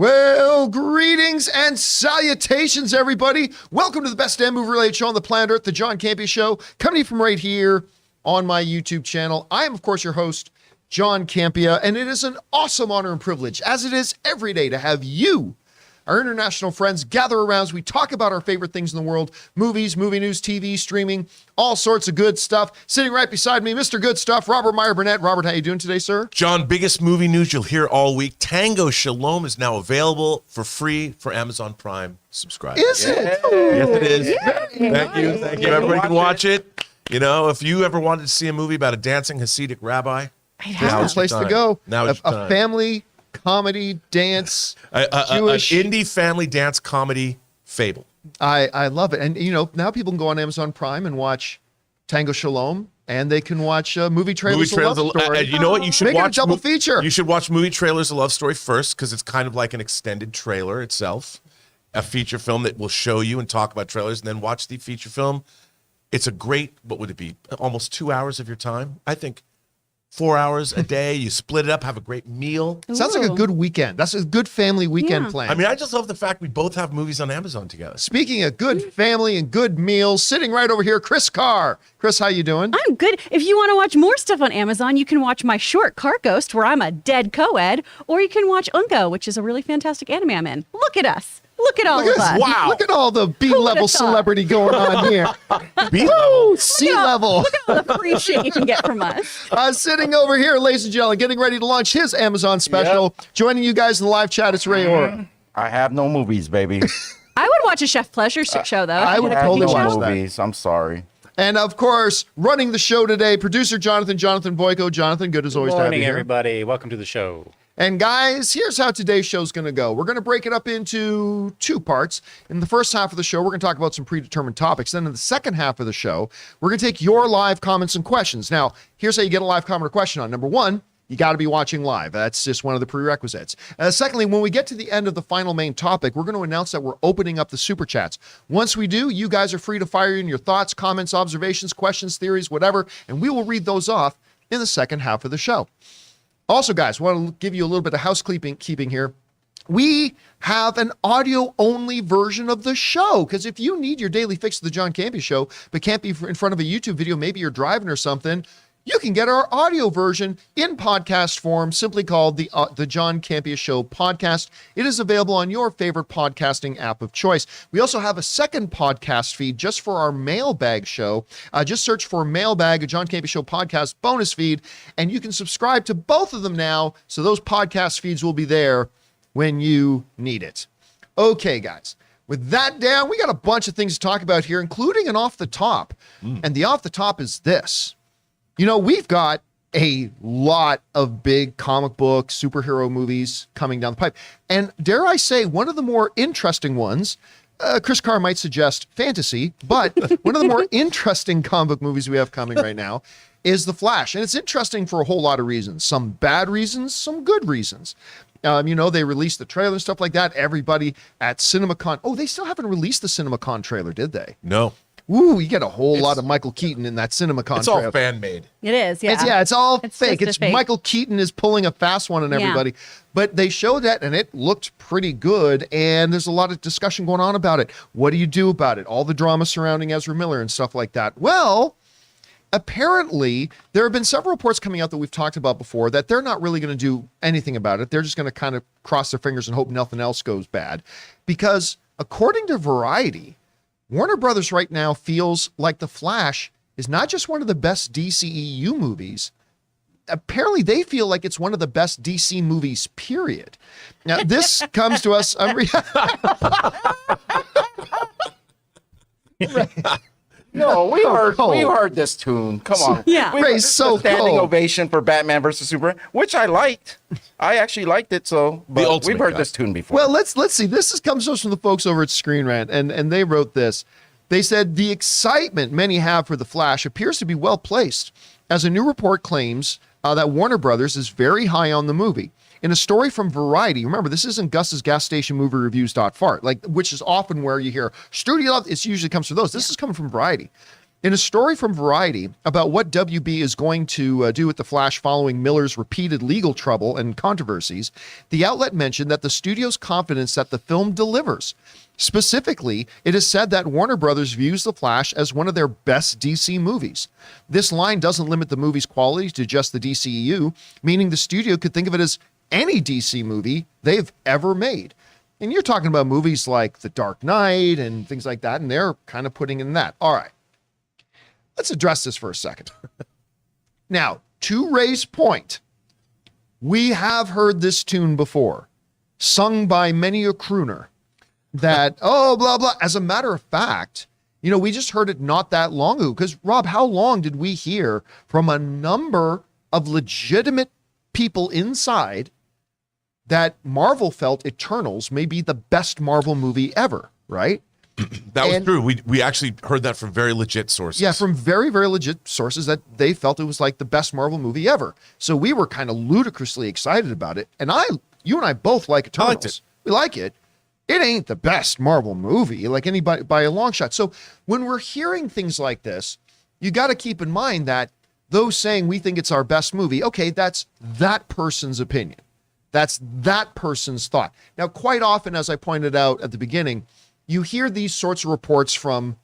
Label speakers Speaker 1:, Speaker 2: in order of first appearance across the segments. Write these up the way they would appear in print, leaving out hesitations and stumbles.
Speaker 1: Well, greetings and salutations, everybody. Welcome to the best damn movie-related show on the planet Earth, the John Campea Show, coming to you from right here on my YouTube channel. I am, of course, your host, John Campea, and it is an awesome honor and privilege, as it is every day, to have you, our international friends, gather around as we talk about our favorite things in the world: movies, movie news, TV, streaming, all sorts of good stuff. Sitting right beside me, Mr. Good Stuff, Robert Meyer Burnett. Robert, how you doing today, sir?
Speaker 2: John, biggest movie news you'll hear all week. Tango Shalom is now available for free for Amazon Prime subscribers.
Speaker 1: Is it?
Speaker 2: Yes, it is.
Speaker 1: Yeah.
Speaker 2: Thank you. Everybody can watch it. You know, if you ever wanted to see a movie about a dancing Hasidic rabbi,
Speaker 1: Now's the place to go.
Speaker 2: Now it's
Speaker 1: a family comedy dance, Jewish
Speaker 2: an indie family dance comedy fable.
Speaker 1: I love it. And, you know, now people can go on Amazon Prime and watch Tango Shalom, and they can watch movie trailers, A Love Story.
Speaker 2: You know what? You should
Speaker 1: Make
Speaker 2: watch
Speaker 1: it a double feature.
Speaker 2: You should watch movie trailers, A Love Story first, because it's kind of like an extended trailer itself, a feature film that will show you and talk about trailers, and then watch the feature film. It's a great, what would it be, almost 2 hours of your time? I think 4 hours a day. You split it up, have a great meal.
Speaker 1: Sounds like a good weekend. That's a good family weekend plan.
Speaker 2: I mean, I just love the fact we both have movies on Amazon together.
Speaker 1: Speaking of good family and good meals, sitting right over here, Chris Carr. Chris, how you doing?
Speaker 3: I'm good. If you want to watch more stuff on Amazon, you can watch my short, Car Ghost, where I'm a dead co-ed, or you can watch Ungo, which is a really fantastic anime I'm in. Look at us. Look at all of us.
Speaker 1: Wow. Look at all the B-level celebrity going on here.
Speaker 2: B-level?
Speaker 1: C-level.
Speaker 3: Look at all the free shit you can get from us.
Speaker 1: Sitting over here, ladies and gentlemen, getting ready to launch his Amazon special. Yep. Joining you guys in the live chat, it's Ray Ora.
Speaker 4: I have no movies, baby.
Speaker 3: I would watch a Chef Pleasure show, though.
Speaker 1: I would totally watch that.
Speaker 4: Movies. I'm sorry.
Speaker 1: And, of course, running the show today, producer Jonathan Boyko. Jonathan, good as always to have you here.
Speaker 5: Good morning, everybody. Welcome to the show.
Speaker 1: And guys, here's how today's show is going to go. We're going to break it up into two parts. In the first half of the show, we're going to talk about some predetermined topics. Then in the second half of the show, we're going to take your live comments and questions. Now, here's how you get a live comment or question on. Number one, you got to be watching live. That's just one of the prerequisites. Secondly, when we get to the end of the final main topic, we're going to announce that we're opening up the super chats. Once we do, you guys are free to fire in your thoughts, comments, observations, questions, theories, whatever, and we will read those off in the second half of the show. Also, guys, I want to give you a little bit of housekeeping here. We have an audio-only version of the show, because if you need your daily fix of the John Campea Show, but can't be in front of a YouTube video, maybe you're driving or something, you can get our audio version in podcast form, simply called the John Campea Show podcast. It is available on your favorite podcasting app of choice. We also have a second podcast feed just for our mailbag show. Just search for Mailbag, a John Campea Show podcast bonus feed, and you can subscribe to both of them now, so those podcast feeds will be there when you need it. Okay, guys. With that down, we got a bunch of things to talk about here, including an off the top. And the off the top is this. You know, we've got a lot of big comic book superhero movies coming down the pipe. And dare I say, one of the more interesting ones, Chris Carr might suggest fantasy, but one of the more interesting comic book movies we have coming right now is The Flash. And it's interesting for a whole lot of reasons. Some bad reasons, some good reasons. You know, they released the trailer and stuff like that. Everybody at CinemaCon. Oh, they still haven't released the CinemaCon trailer, did they?
Speaker 2: No.
Speaker 1: Ooh, you get a whole lot of Michael Keaton in that CinemaCon
Speaker 2: It's
Speaker 1: trailer.
Speaker 2: all fan-made.
Speaker 3: It is, yeah.
Speaker 1: It's all fake. It's
Speaker 3: fake.
Speaker 1: Michael Keaton is pulling a fast one on everybody. But they showed that, and it looked pretty good, and there's a lot of discussion going on about it. What do you do about it? All the drama surrounding Ezra Miller and stuff like that. Well, apparently, there have been several reports coming out that we've talked about before that they're not really going to do anything about it. They're just going to kind of cross their fingers and hope nothing else goes bad. Because according to Variety, Warner Brothers right now feels like The Flash is not just one of the best DCEU movies. Apparently, they feel like it's one of the best DC movies, period. Now, this comes to us.
Speaker 4: No, we heard this tune. Come on.
Speaker 3: Yeah.
Speaker 1: Ray's so
Speaker 4: standing
Speaker 1: cold.
Speaker 4: ovation for Batman versus Superman, which I liked. I actually liked it. So, but
Speaker 2: ultimate
Speaker 4: we've heard
Speaker 2: guy.
Speaker 4: this tune before.
Speaker 1: Well, let's see. This comes to us from the folks over at Screen Rant, and they wrote this. They said the excitement many have for The Flash appears to be well placed, as a new report claims that Warner Brothers is very high on the movie. In a story from Variety, remember, this isn't Gus's gas station movie reviews.fart, which is often where you hear studio love. It usually comes from those. This is coming from Variety. In a story from Variety about what WB is going to do with The Flash following Miller's repeated legal trouble and controversies, the outlet mentioned that the studio's confidence that the film delivers. Specifically, it is said that Warner Brothers views The Flash as one of their best DC movies. This line doesn't limit the movie's quality to just the DCEU, meaning the studio could think of it as any DC movie they've ever made. And you're talking about movies like The Dark Knight and things like that, and they're kind of putting in that. All right. Let's address this for a second. Now, to Ray's point, we have heard this tune before, sung by many a crooner, that, oh, blah, blah. As a matter of fact, we just heard it not that long ago. Because, Rob, how long did we hear from a number of legitimate people inside that Marvel felt Eternals may be the best Marvel movie ever, right?
Speaker 2: That was true. We actually heard that from very legit sources.
Speaker 1: Yeah, from very, very legit sources that they felt it was like the best Marvel movie ever. So we were kind of ludicrously excited about it. And you and I both like Eternals.
Speaker 2: I liked it.
Speaker 1: We like it. It ain't the best Marvel movie, like anybody by a long shot. So when we're hearing things like this, you got to keep in mind that those saying we think it's our best movie, okay, that's that person's opinion. That's that person's thought. Now, quite often, as I pointed out at the beginning, you hear these sorts of reports from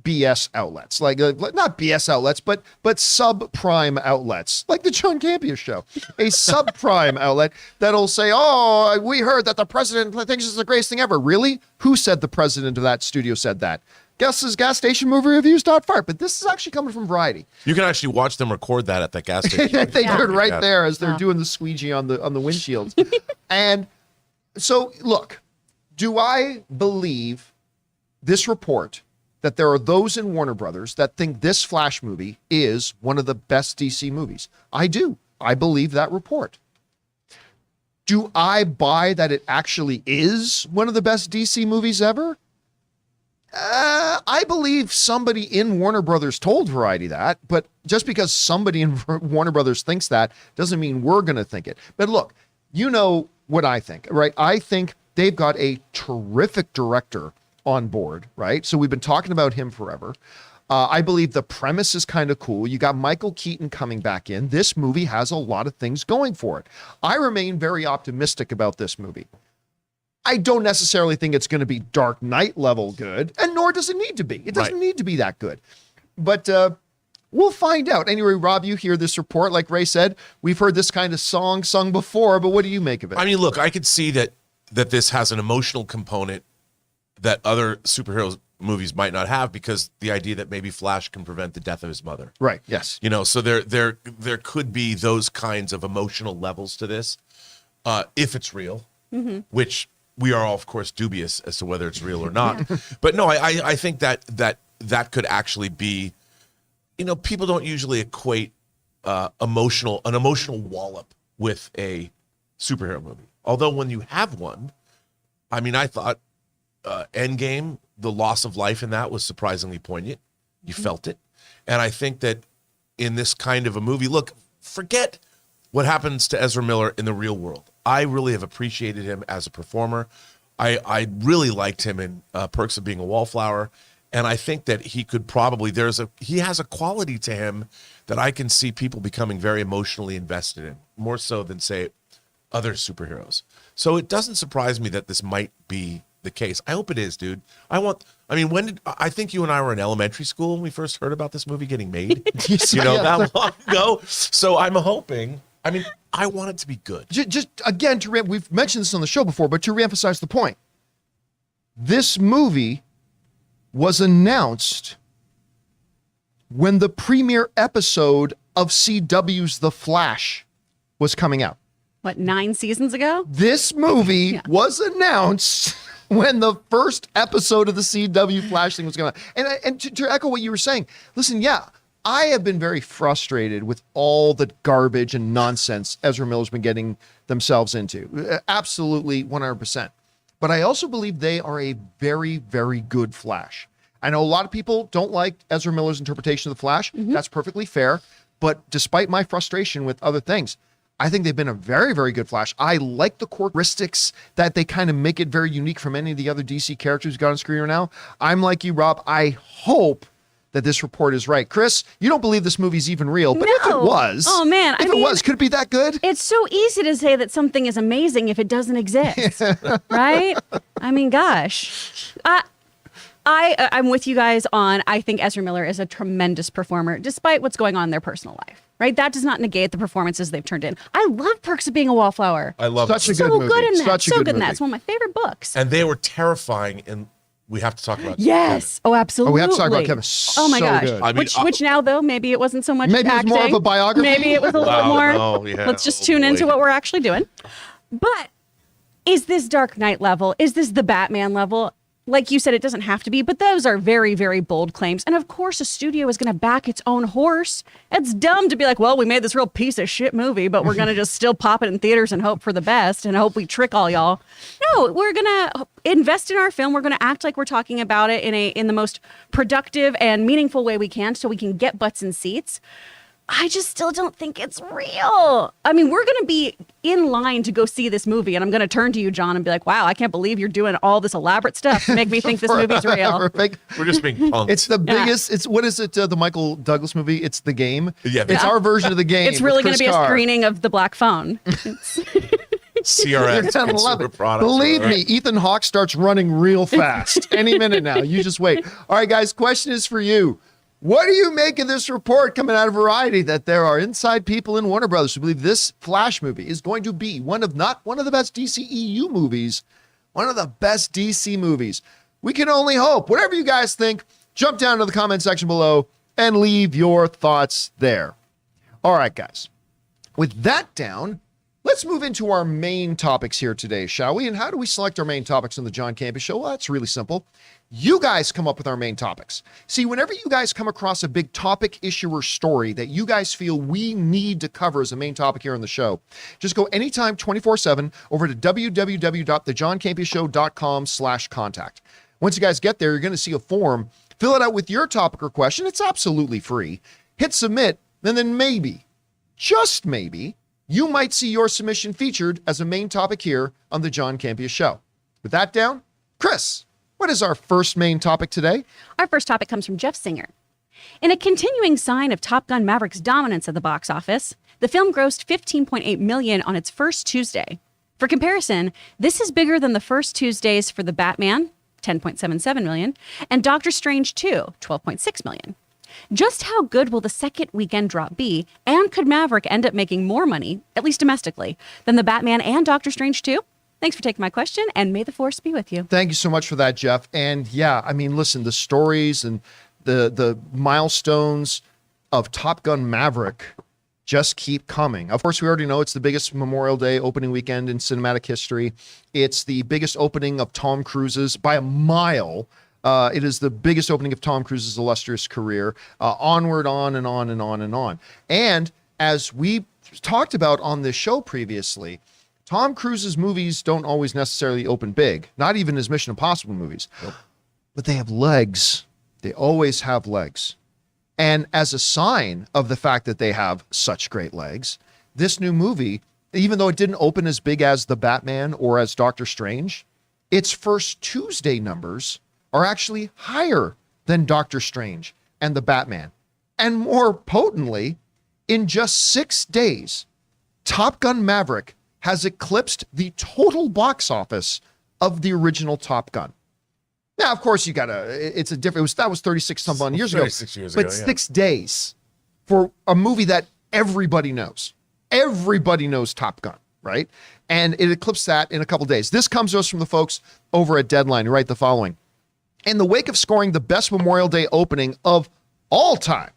Speaker 1: BS outlets, like not BS outlets, but subprime outlets, like the John Campea Show, a subprime outlet that'll say, "Oh, we heard that the president thinks it's the greatest thing ever." Really? Who said the president of that studio said that? Guesses gas station movie reviews.fart. But this is actually coming from Variety.
Speaker 2: You can actually watch them record that at that gas station.
Speaker 1: They do it right there as they're doing the squeegee on the windshields. And so, look, do I believe this report that there are those in Warner Brothers that think this Flash movie is one of the best DC movies? I do. I believe that report. Do I buy that it actually is one of the best DC movies ever? I believe somebody in Warner Brothers told Variety that, but just because somebody in Warner Brothers thinks that doesn't mean we're going to think it. But look, you know what I think, right? I think they've got a terrific director on board, right? So we've been talking about him forever. I believe the premise is kind of cool. You got Michael Keaton coming back in. This movie has a lot of things going for it. I remain very optimistic about this movie. I don't necessarily think it's going to be Dark Knight level good, and nor does it need to be. It doesn't need to be that good. But we'll find out. Anyway, Rob, you hear this report. Like Ray said, we've heard this kind of song sung before, but what do you make of it?
Speaker 2: I mean, look, I could see that this has an emotional component that other superheroes movies might not have, because the idea that maybe Flash can prevent the death of his mother.
Speaker 1: Right, yes.
Speaker 2: So there could be those kinds of emotional levels to this, if it's real, which we are all, of course, dubious as to whether it's real or not. But no, I think that could actually be, people don't usually equate an emotional wallop with a superhero movie. Although when you have one, I mean, I thought Endgame, the loss of life in that was surprisingly poignant. You felt it. And I think that in this kind of a movie, look, forget what happens to Ezra Miller in the real world. I really have appreciated him as a performer. I really liked him in Perks of Being a Wallflower. And I think that he could probably, he has a quality to him that I can see people becoming very emotionally invested in, more so than, say, other superheroes. So it doesn't surprise me that this might be the case. I hope it is, dude. I think you and I were in elementary school when we first heard about this movie getting made, that long ago. So I'm hoping, I want it to be good.
Speaker 1: Just again, we've mentioned this on the show before, but to reemphasize the point, this movie was announced when the premiere episode of CW's The Flash was coming out.
Speaker 3: What, 9 seasons ago?
Speaker 1: This movie was announced when the first episode of the CW Flash thing was going on. And to echo what you were saying, listen, I have been very frustrated with all the garbage and nonsense Ezra Miller's been getting themselves into. Absolutely 100%. But I also believe they are a very, very good Flash. I know a lot of people don't like Ezra Miller's interpretation of the Flash. That's perfectly fair. But despite my frustration with other things, I think they've been a very, very good Flash. I like the characteristics that they kind of make it very unique from any of the other DC characters who've got on screen right now. I'm like you, Rob. I hope that this report is right. Chris, you don't believe this movie's even real, but if it
Speaker 3: No.
Speaker 1: was,
Speaker 3: Oh, man,
Speaker 1: if
Speaker 3: I
Speaker 1: it
Speaker 3: mean-
Speaker 1: was, could it be that good?
Speaker 3: It's so easy to say that something is amazing if it doesn't exist, right? I mean, gosh. I'm with you guys on, I think Ezra Miller is a tremendous performer, despite what's going on in their personal life, right? That does not negate the performances they've turned in. I love Perks of Being a Wallflower.
Speaker 2: I love
Speaker 1: Such
Speaker 2: it.
Speaker 1: a good
Speaker 3: So
Speaker 1: movie.
Speaker 3: good in that.
Speaker 1: Such a
Speaker 3: So
Speaker 1: good
Speaker 3: good in that.
Speaker 1: movie.
Speaker 3: It's one of my favorite books.
Speaker 2: And they were terrifying, and we have to talk about
Speaker 3: Yes. Oh, absolutely.
Speaker 1: we have to talk about Kevin.
Speaker 3: Oh my
Speaker 1: So
Speaker 3: gosh.
Speaker 1: good.
Speaker 2: I mean,
Speaker 3: which now though maybe it wasn't so much.
Speaker 1: Maybe it was more of
Speaker 3: acting.
Speaker 1: a biography?
Speaker 3: Maybe it was a little bit
Speaker 2: Wow,
Speaker 3: more.
Speaker 2: no, yeah.
Speaker 3: Let's just
Speaker 2: Oh,
Speaker 3: tune into
Speaker 2: boy.
Speaker 3: what we're actually doing. But is this Dark Knight level? Is this the Batman level? Like you said, it doesn't have to be, but those are very, very bold claims. And of course, a studio is going to back its own horse. It's dumb to be like, well, we made this real piece of shit movie, but we're going to just still pop it in theaters and hope for the best and hope we trick all y'all. No, we're going to invest in our film. We're going to act like we're talking about it in the most productive and meaningful way we can so we can get butts in seats. I just still don't think it's real. I mean, we're going to be in line to go see this movie, and I'm going to turn to you, John, and be like, wow, I can't believe you're doing all this elaborate stuff to make me think this movie's real.
Speaker 2: We're just being punked.
Speaker 1: It's the biggest. It's what is it? The Michael Douglas movie. It's The Game.
Speaker 2: Yeah.
Speaker 1: It's our version of The Game.
Speaker 3: It's really
Speaker 1: with
Speaker 3: going to
Speaker 1: Chris
Speaker 3: be
Speaker 1: Carr.
Speaker 3: a screening of The Black Phone.
Speaker 2: CRS.
Speaker 1: You're gonna love
Speaker 2: consumer
Speaker 1: it.
Speaker 2: products.
Speaker 1: Believe
Speaker 2: All
Speaker 1: me,
Speaker 2: right.
Speaker 1: Ethan Hawke starts running real fast any minute now. You just wait. All right, guys. Question is for you. What do you make of this report coming out of Variety that there are inside people in Warner Brothers who believe this Flash movie is going to be not one of the best DCEU movies, one of the best DC movies? We can only hope. Whatever you guys think, jump down to the comment section below and leave your thoughts there. All right, guys. With that down, let's move into our main topics here today, shall we? And how do we select our main topics on the John Campea Show? Well, that's really simple. You guys come up with our main topics. See, whenever you guys come across a big topic, issue, or story that you guys feel we need to cover as a main topic here on the show, just go anytime 24/7 over to www.thejohncampeashow.com/contact. Once you guys get there, you're going to see a form. Fill it out with your topic or question. It's absolutely free. Hit submit, and then maybe, just maybe, you might see your submission featured as a main topic here on the John Campea Show. With that down, Chris, what is our first main topic today?
Speaker 3: Our first topic comes from Jeff Singer. In a continuing sign of Top Gun Maverick's dominance at the box office, the film grossed $15.8 million on its first Tuesday. For comparison, this is bigger than the first Tuesdays for The Batman, $10.77 million, and Doctor Strange 2, $12.6 million. Just how good will the second weekend drop be, and could Maverick end up making more money, at least domestically, than The Batman and Doctor Strange 2? Thanks for taking my question, and may the force be with you.
Speaker 1: Thank you so much for that, Jeff. And yeah, I mean, listen, the stories and the milestones of Top Gun Maverick just keep coming. Of course, we already know it's the biggest Memorial Day opening weekend in cinematic history. It's the biggest opening of Tom Cruise's by a mile. It is the biggest opening of Tom Cruise's illustrious career. Onward, on and on and on and on. And as we talked about on this show previously, Tom Cruise's movies don't always necessarily open big, not even his Mission Impossible movies, but they have legs. They always have legs. And as a sign of the fact that they have such great legs, this new movie, even though it didn't open as big as The Batman or as Doctor Strange, its first Tuesday numbers are actually higher than Doctor Strange and The Batman. And more potently, in just 6 days, Top Gun Maverick has eclipsed the total box office of the original Top Gun. Now, of course, that was 36 some odd years ago.
Speaker 2: 36 years ago,
Speaker 1: But
Speaker 2: yeah.
Speaker 1: 6 days for a movie that everybody knows. Everybody knows Top Gun, right? And it eclipsed that in a couple days. This comes to us from the folks over at Deadline who write the following. In the wake of scoring the best Memorial Day opening of all time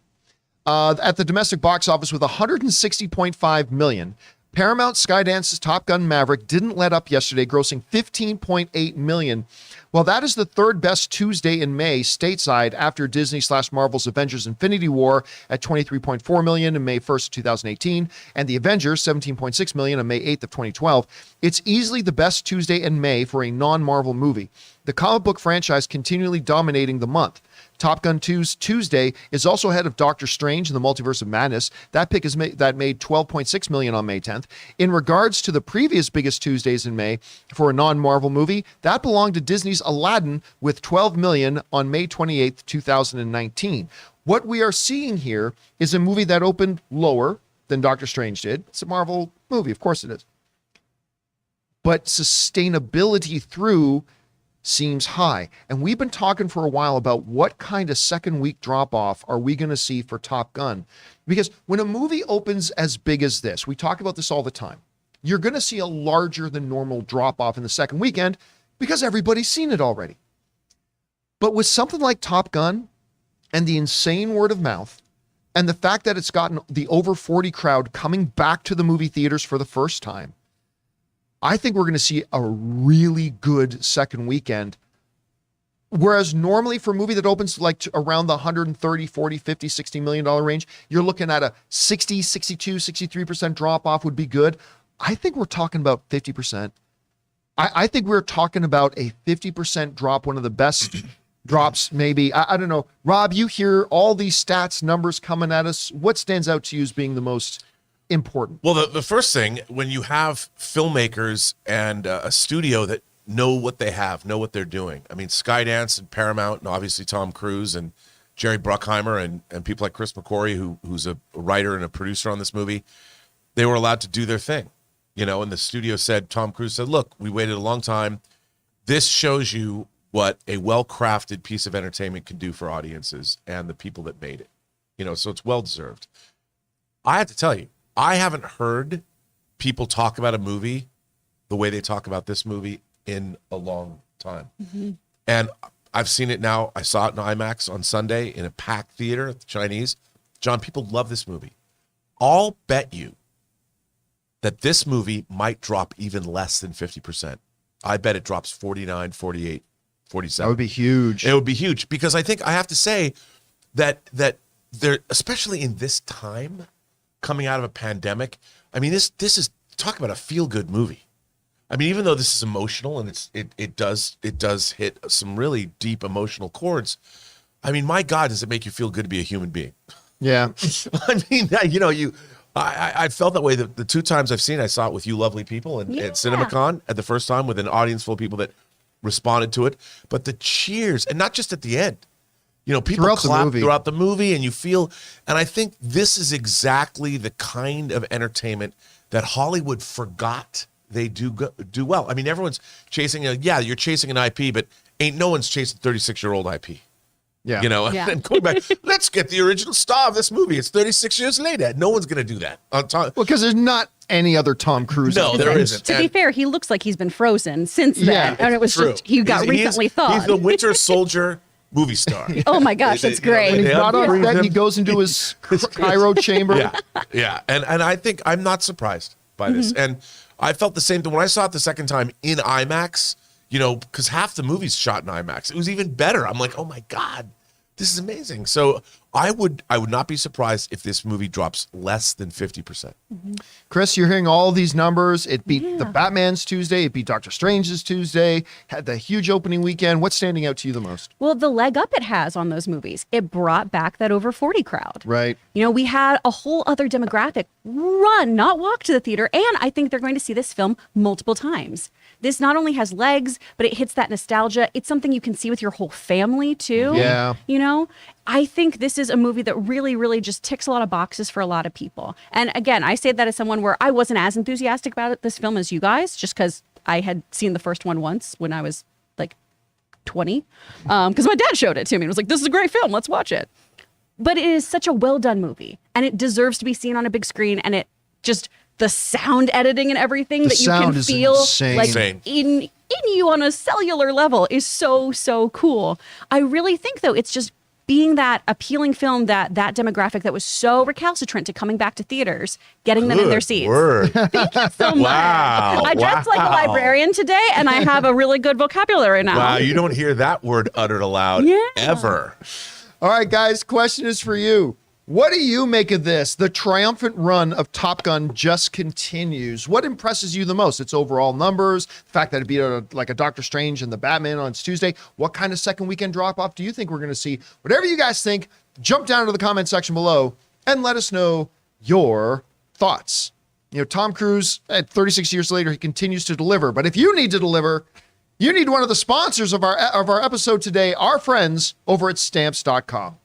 Speaker 1: at the domestic box office with $160.5 million, Paramount Skydance's Top Gun Maverick didn't let up yesterday, grossing $15.8 million. While that is the third best Tuesday in May stateside after Disney/Marvel's Avengers Infinity War at $23.4 million on May 1st, 2018, and The Avengers $17.6 million on May 8th of 2012, it's easily the best Tuesday in May for a non-Marvel movie. The comic book franchise continually dominating the month. Top Gun 2's Tuesday is also ahead of Doctor Strange and the Multiverse of Madness. That pick that made $12.6 million on May 10th. In regards to the previous biggest Tuesdays in May for a non-Marvel movie, that belonged to Disney's Aladdin with $12 million on May 28th, 2019. What we are seeing here is a movie that opened lower than Doctor Strange did. It's a Marvel movie, of course it is. But sustainability through seems high. And we've been talking for a while about what kind of second week drop off are we going to see for Top Gun? Because when a movie opens as big as this, we talk about this all the time, you're going to see a larger than normal drop off in the second weekend because everybody's seen it already. But with something like Top Gun and the insane word of mouth and the fact that it's gotten the over 40 crowd coming back to the movie theaters for the first time, I think we're going to see a really good second weekend. Whereas normally for a movie that opens like around the 130, 40, 50, $60 million range, you're looking at a 60, 62, 63% drop off would be good. I think we're talking about 50%. I think we're talking about a 50% drop, one of the best drops maybe. I don't know. Rob, you hear all these stats, numbers coming at us. What stands out to you as being the most important?
Speaker 2: Well, the first thing, when you have filmmakers and a studio that know what they have, know what they're doing. I mean, Skydance and Paramount, and obviously Tom Cruise and Jerry Bruckheimer and people like Chris McQuarrie, who's a writer and a producer on this movie, they were allowed to do their thing, and the studio said, Tom Cruise said, look, we waited a long time. This shows you what a well-crafted piece of entertainment can do for audiences and the people that made it, so it's well-deserved. I have to tell you, I haven't heard people talk about a movie the way they talk about this movie in a long time. Mm-hmm. And I've seen it now. I saw it in IMAX on Sunday in a packed theater at the Chinese. John, people love this movie. I'll bet you that this movie might drop even less than 50%. I bet it drops 49, 48, 47.
Speaker 1: That would be huge.
Speaker 2: It would be huge because I think I have to say that there, especially in this time, coming out of a pandemic, I mean, this is, talk about a feel-good movie. I mean, even though this is emotional and it does hit some really deep emotional chords, I mean, my God, does it make you feel good to be a human being?
Speaker 1: Yeah.
Speaker 2: I mean, I felt that way the two times I've seen it. I saw it with you lovely people at CinemaCon at the first time with an audience full of people that responded to it. But the cheers, and not just at the end. People clap throughout the movie and you feel, and I think this is exactly the kind of entertainment that Hollywood forgot they do well. I mean, everyone's chasing, you're chasing an IP, but ain't no one's chasing 36-year-old IP.
Speaker 1: Yeah.
Speaker 2: And going back, let's get the original star of this movie. It's 36 years later. No one's going to do that.
Speaker 1: Well, because there's not any other Tom Cruise.
Speaker 2: No, there isn't.
Speaker 3: To be fair, he looks like he's been frozen since then.
Speaker 1: Yeah,
Speaker 3: and it was
Speaker 2: true.
Speaker 3: just, he got recently thawed.
Speaker 2: He's the Winter Soldier movie star.
Speaker 3: Oh my gosh, that's great.
Speaker 1: When he's not on set, he goes into his cryo chamber.
Speaker 2: Yeah. And I think I'm not surprised by this.
Speaker 3: Mm-hmm.
Speaker 2: And I felt the same thing when I saw it the second time in IMAX, because half the movie's shot in IMAX. It was even better. I'm like, oh my God, this is amazing. So I would not be surprised if this movie drops less than 50%.
Speaker 3: Mm-hmm.
Speaker 1: Chris, you're hearing all these numbers. It beat the Batman's Tuesday. It beat Doctor Strange's Tuesday. Had the huge opening weekend. What's standing out to you the most?
Speaker 3: Well, the leg up it has on those movies. It brought back that over 40 crowd.
Speaker 1: Right.
Speaker 3: We had a whole other demographic run, not walk to the theater. And I think they're going to see this film multiple times. This not only has legs, but it hits that nostalgia. It's something you can see with your whole family too.
Speaker 1: Yeah.
Speaker 3: I think this is a movie that really, really just ticks a lot of boxes for a lot of people. And again, I say that as someone where I wasn't as enthusiastic about this film as you guys, just because I had seen the first one once when I was like 20, because my dad showed it to me and was like, this is a great film, let's watch it. But it is such a well done movie and it deserves to be seen on a big screen, and it just, the sound editing and everything that you can feel like in you on a cellular level is so cool. I really think though it's just being that appealing film that demographic that was so recalcitrant to coming back to theaters, getting them in their seats.
Speaker 2: Word.
Speaker 3: Thank you so much.
Speaker 2: Wow.
Speaker 3: I dressed like a librarian today and I have a really good vocabulary now.
Speaker 2: Wow, you don't hear that word uttered aloud ever.
Speaker 1: All right, guys, question is for you. What do you make of this? The triumphant run of Top Gun just continues. What impresses you the most? Its overall numbers, the fact that it'd be like a Doctor Strange and the Batman on Tuesday. What kind of second weekend drop-off do you think we're going to see? Whatever you guys think, jump down to the comment section below and let us know your thoughts. You know, Tom Cruise, at 36 years later, he continues to deliver. But if you need to deliver, you need one of the sponsors of our episode today, our friends over at Stamps.com.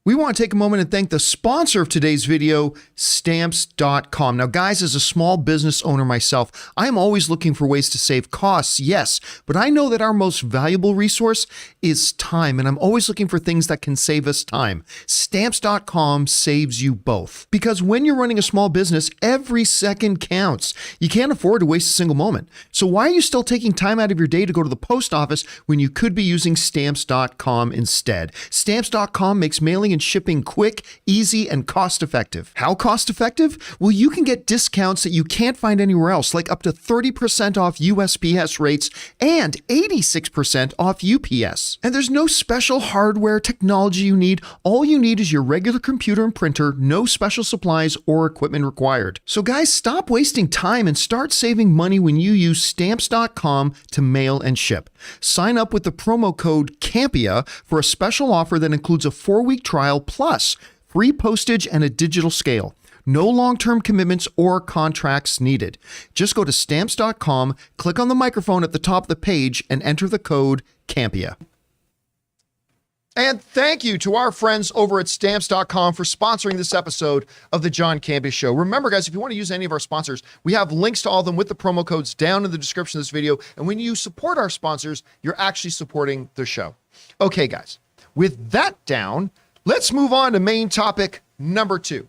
Speaker 1: We want to take a moment and thank the sponsor of today's video, Stamps.com. Now, guys, as a small business owner myself, I am always looking for ways to save costs, yes, but I know that our most valuable resource is time, and I'm always looking for things that can save us time. Stamps.com saves you both. Because when you're running a small business, every second counts. You can't afford to waste a single moment. So why are you still taking time out of your day to go to the post office when you could be using Stamps.com instead? Stamps.com makes mailing and shipping quick, easy, and cost-effective. How cost-effective? Well, you can get discounts that you can't find anywhere else, like up to 30% off USPS rates and 86% off UPS. And there's no special hardware technology you need. All you need is your regular computer and printer, no special supplies or equipment required. So guys, stop wasting time and start saving money when you use Stamps.com to mail and ship. Sign up with the promo code CAMPEA for a special offer that includes a 4-week trial plus free postage and a digital scale. No long-term commitments or contracts needed. Just go to Stamps.com, click on the microphone at the top of the page, and enter the code CAMPEA. And thank you to our friends over at Stamps.com for sponsoring this episode of the John Campea Show. Remember, guys, if you want to use any of our sponsors, we have links to all of them with the promo codes down in the description of this video. And when you support our sponsors, you're actually supporting the show. Okay, guys, with that down, let's move on to main topic number 2.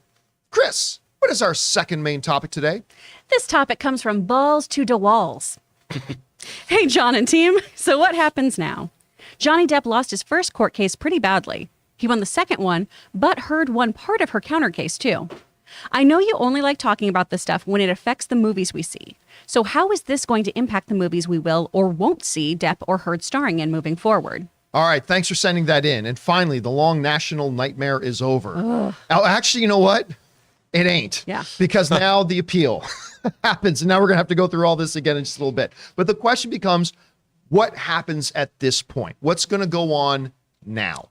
Speaker 1: Chris, what is our second main topic today?
Speaker 3: This topic comes from Balls to the Walls. Hey, John and team. So what happens now? Johnny Depp lost his first court case pretty badly. He won the second one, but heard one part of her counter case too. I know you only like talking about this stuff when it affects the movies we see. So how is this going to impact the movies we will or won't see Depp or Heard starring in moving forward?
Speaker 1: All right, thanks for sending that in. And finally, the long national nightmare is over. Oh, actually, you know what? It ain't.
Speaker 3: Yeah.
Speaker 1: Because now the appeal happens. And now we're going to have to go through all this again in just a little bit. But the question becomes, what happens at this point? What's going to go on now?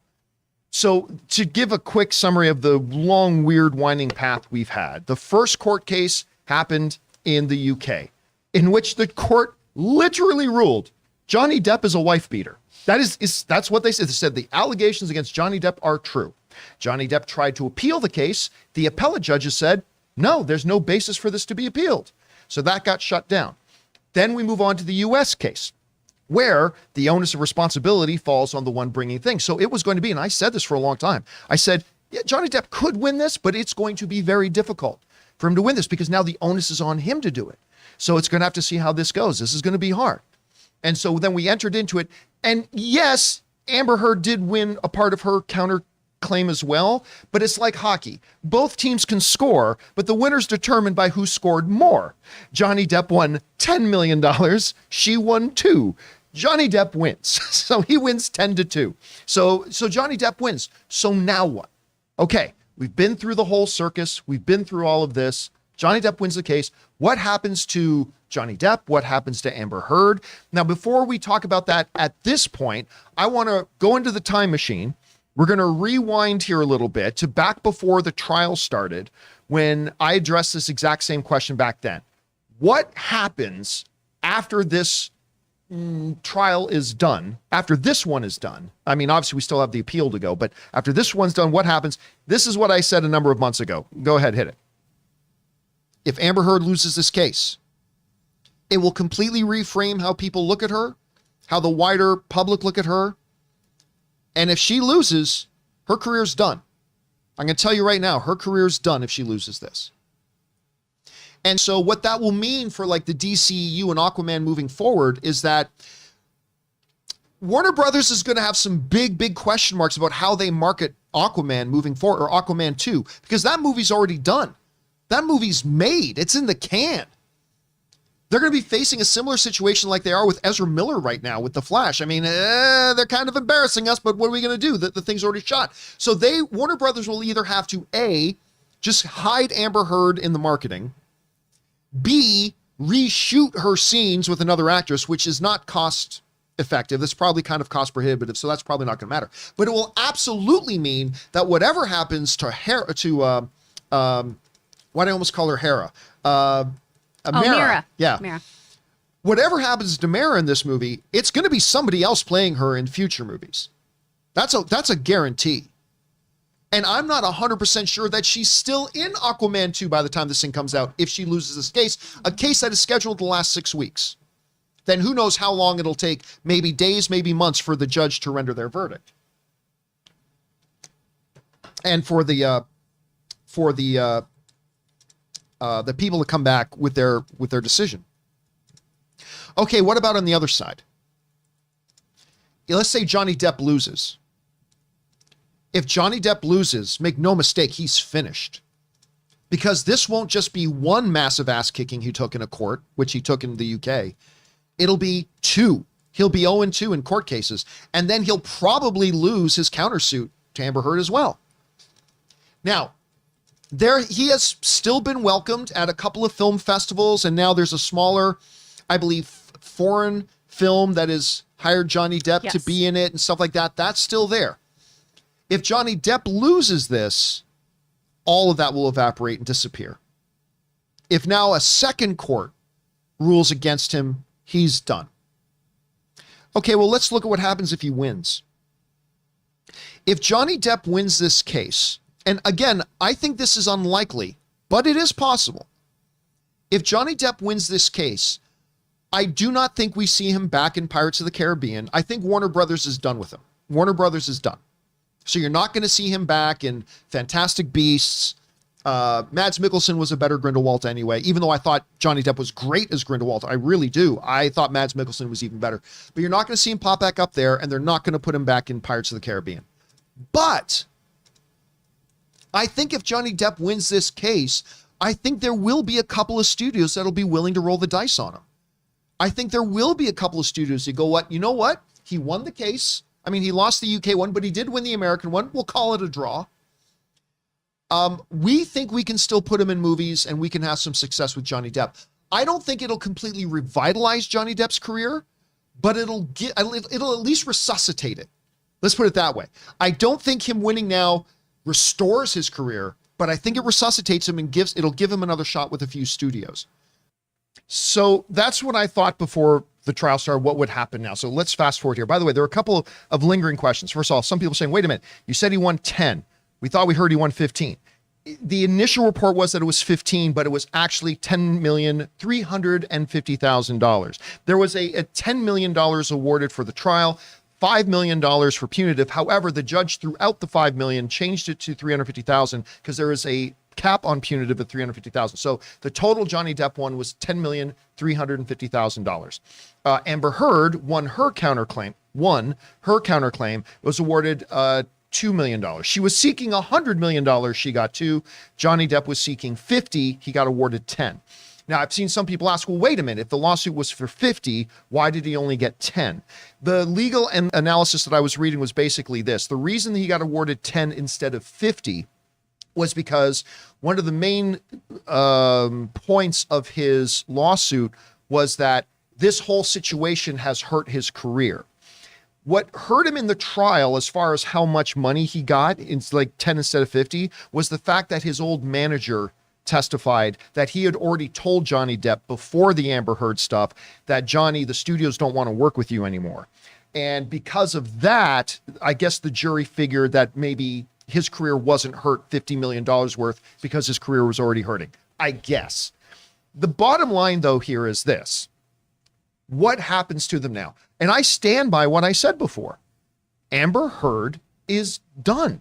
Speaker 1: So to give a quick summary of the long, weird, winding path we've had, the first court case happened in the UK, in which the court literally ruled Johnny Depp is a wife beater. That's what they said. They said the allegations against Johnny Depp are true. Johnny Depp tried to appeal the case. The appellate judges said, no, there's no basis for this to be appealed. So that got shut down. Then we move on to the US case, where the onus of responsibility falls on the one bringing things. So it was going to be, and I said this for a long time, I said, yeah, Johnny Depp could win this, but it's going to be very difficult for him to win this because now the onus is on him to do it. So it's going to have to see how this goes. This is going to be hard. And so then we entered into it. And yes, Amber Heard did win a part of her counterclaim as well, but it's like hockey. Both teams can score, but the winner's determined by who scored more. Johnny Depp won $10 million. She won $2 million. Johnny Depp wins. So he wins 10-2. So Johnny Depp wins. So now what? Okay, we've been through the whole circus. We've been through all of this. Johnny Depp wins the case. What happens to Johnny Depp? What happens to Amber Heard? Now, before we talk about that at this point, I want to go into the time machine. We're going to rewind here a little bit to back before the trial started when I addressed this exact same question back then. What happens after this trial is done, after this one is done? I mean, obviously we still have the appeal to go, but after this one's done, what happens? This is what I said a number of months ago. Go ahead, hit it. If Amber Heard loses this case, it will completely reframe how people look at her, how the wider public look at her. And if she loses, her career's done. I'm going to tell you right now, her career's done if she loses this. And so what that will mean for like the DCEU and Aquaman moving forward is that Warner Brothers is going to have some big question marks about how they market Aquaman moving forward, or Aquaman 2, because that movie's already done. That movie's made. It's in the can. They're going to be facing a similar situation like they are with Ezra Miller right now with The Flash. I mean, they're kind of embarrassing us, but what are we going to do? The thing's already shot. So Warner Brothers will either have to A, just hide Amber Heard in the marketing, B, reshoot her scenes with another actress, which is not cost effective. That's probably kind of cost prohibitive, so that's probably not going to matter. But it will absolutely mean that whatever happens to why do I almost call her Hera?
Speaker 3: Mira.
Speaker 1: Yeah.
Speaker 3: Mira.
Speaker 1: Whatever happens to Mira in this movie, it's going to be somebody else playing her in future movies. That's a guarantee. And I'm not 100% sure that she's still in Aquaman 2 by the time this thing comes out, if she loses this case, a case that is scheduled to last 6 weeks. Then who knows how long it'll take, maybe days, maybe months for the judge to render their verdict. And for the people to come back with their decision. Okay, what about on the other side? Let's say Johnny Depp loses. If Johnny Depp loses, make no mistake, he's finished. Because this won't just be one massive ass kicking he took in a court, which he took in the UK. It'll be 2. He'll be 0-2 in court cases. And then he'll probably lose his countersuit to Amber Heard as well. Now, he has still been welcomed at a couple of film festivals, and now there's a smaller, I believe, foreign film that has hired Johnny Depp to be in it and stuff like that. That's still there. If Johnny Depp loses this, all of that will evaporate and disappear. If now a second court rules against him, he's done. Okay, well, let's look at what happens if he wins. If Johnny Depp wins this case, and again, I think this is unlikely, but it is possible. If Johnny Depp wins this case, I do not think we see him back in Pirates of the Caribbean. I think Warner Brothers is done with him. Warner Brothers is done. So you're not going to see him back in Fantastic Beasts. Mads Mikkelsen was a better Grindelwald anyway, even though I thought Johnny Depp was great as Grindelwald. I really do. I thought Mads Mikkelsen was even better. But you're not going to see him pop back up there, and they're not going to put him back in Pirates of the Caribbean. But I think if Johnny Depp wins this case, I think there will be a couple of studios that'll be willing to roll the dice on him. I think there will be a couple of studios who go, you know what? He won the case. I mean, he lost the UK one, but he did win the American one. We'll call it a draw. We think we can still put him in movies and we can have some success with Johnny Depp. I don't think it'll completely revitalize Johnny Depp's career, but it'll at least resuscitate it. Let's put it that way. I don't think him winning now restores his career, but I think it resuscitates him and it'll give him another shot with a few studios. So that's what I thought before the trial started, what would happen now. So let's fast forward here. By the way, there are a couple of lingering questions. First of all, some people saying, wait a minute, you said he won 10. We thought we heard he won 15. The initial report was that it was 15, but it was actually $10,350,000. There was a $10 million awarded for the trial, $5 million for punitive. However, the judge threw out the $5 million, changed it to $350,000 because there is a cap on punitive at $350,000. So the total Johnny Depp won was $10,350,000. Amber Heard won her counterclaim. Was awarded $2 million. She was seeking $100 million. She got 2. Johnny Depp was seeking 50. He got awarded 10. Now, I've seen some people ask, well, wait a minute. If the lawsuit was for 50, why did he only get 10? The legal analysis that I was reading was basically this. The reason he got awarded 10 instead of 50 was because one of the main points of his lawsuit was that this whole situation has hurt his career. What hurt him in the trial, as far as how much money he got, it's like 10 instead of 50, was the fact that his old manager testified that he had already told Johnny Depp before the Amber Heard stuff that, Johnny, the studios don't want to work with you anymore. And because of that, I guess the jury figured that maybe his career wasn't hurt $50 million worth because his career was already hurting, I guess. The bottom line, though, here is this. What happens to them now? And I stand by what I said before. Amber Heard is done.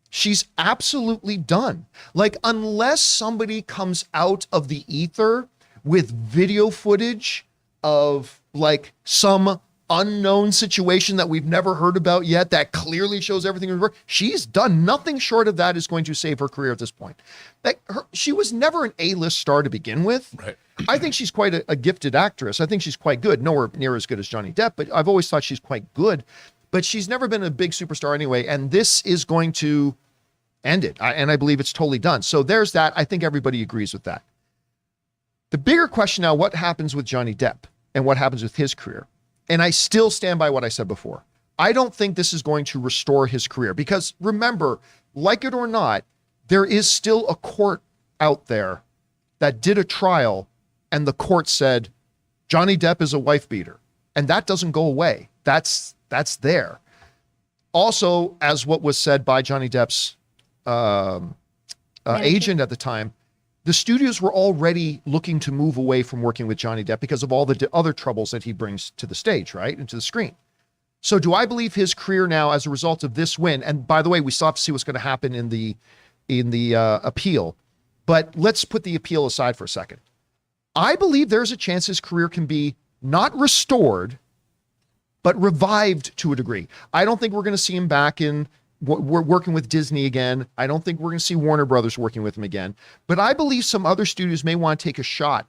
Speaker 1: She's absolutely done. Like, unless somebody comes out of the ether with video footage of like some unknown situation that we've never heard about yet that clearly shows everything in reverse, she's done. Nothing short of that is going to save her career at this point. Like, she was never an A-list star to begin with.
Speaker 2: Right.
Speaker 1: I think she's quite a gifted actress. I think she's quite good. Nowhere near as good as Johnny Depp, but I've always thought she's quite good. But she's never been a big superstar anyway, and this is going to end it. And I believe it's totally done. So there's that. I think everybody agrees with that. The bigger question now, what happens with Johnny Depp and what happens with his career? And I still stand by what I said before. I don't think this is going to restore his career because remember, like it or not, there is still a court out there that did a trial and the court said, Johnny Depp is a wife beater. And that doesn't go away. That's there. Also, as what was said by Johnny Depp's agent at the time, the studios were already looking to move away from working with Johnny Depp because of all the other troubles that he brings to the stage, right? And to the screen. So do I believe his career now as a result of this win? And by the way, we still have to see what's going to happen in the appeal, but let's put the appeal aside for a second. I believe there's a chance his career can be not restored, but revived to a degree. I don't think we're going to see him back in we're working with Disney again. I don't think we're going to see Warner Brothers working with him again, but I believe some other studios may want to take a shot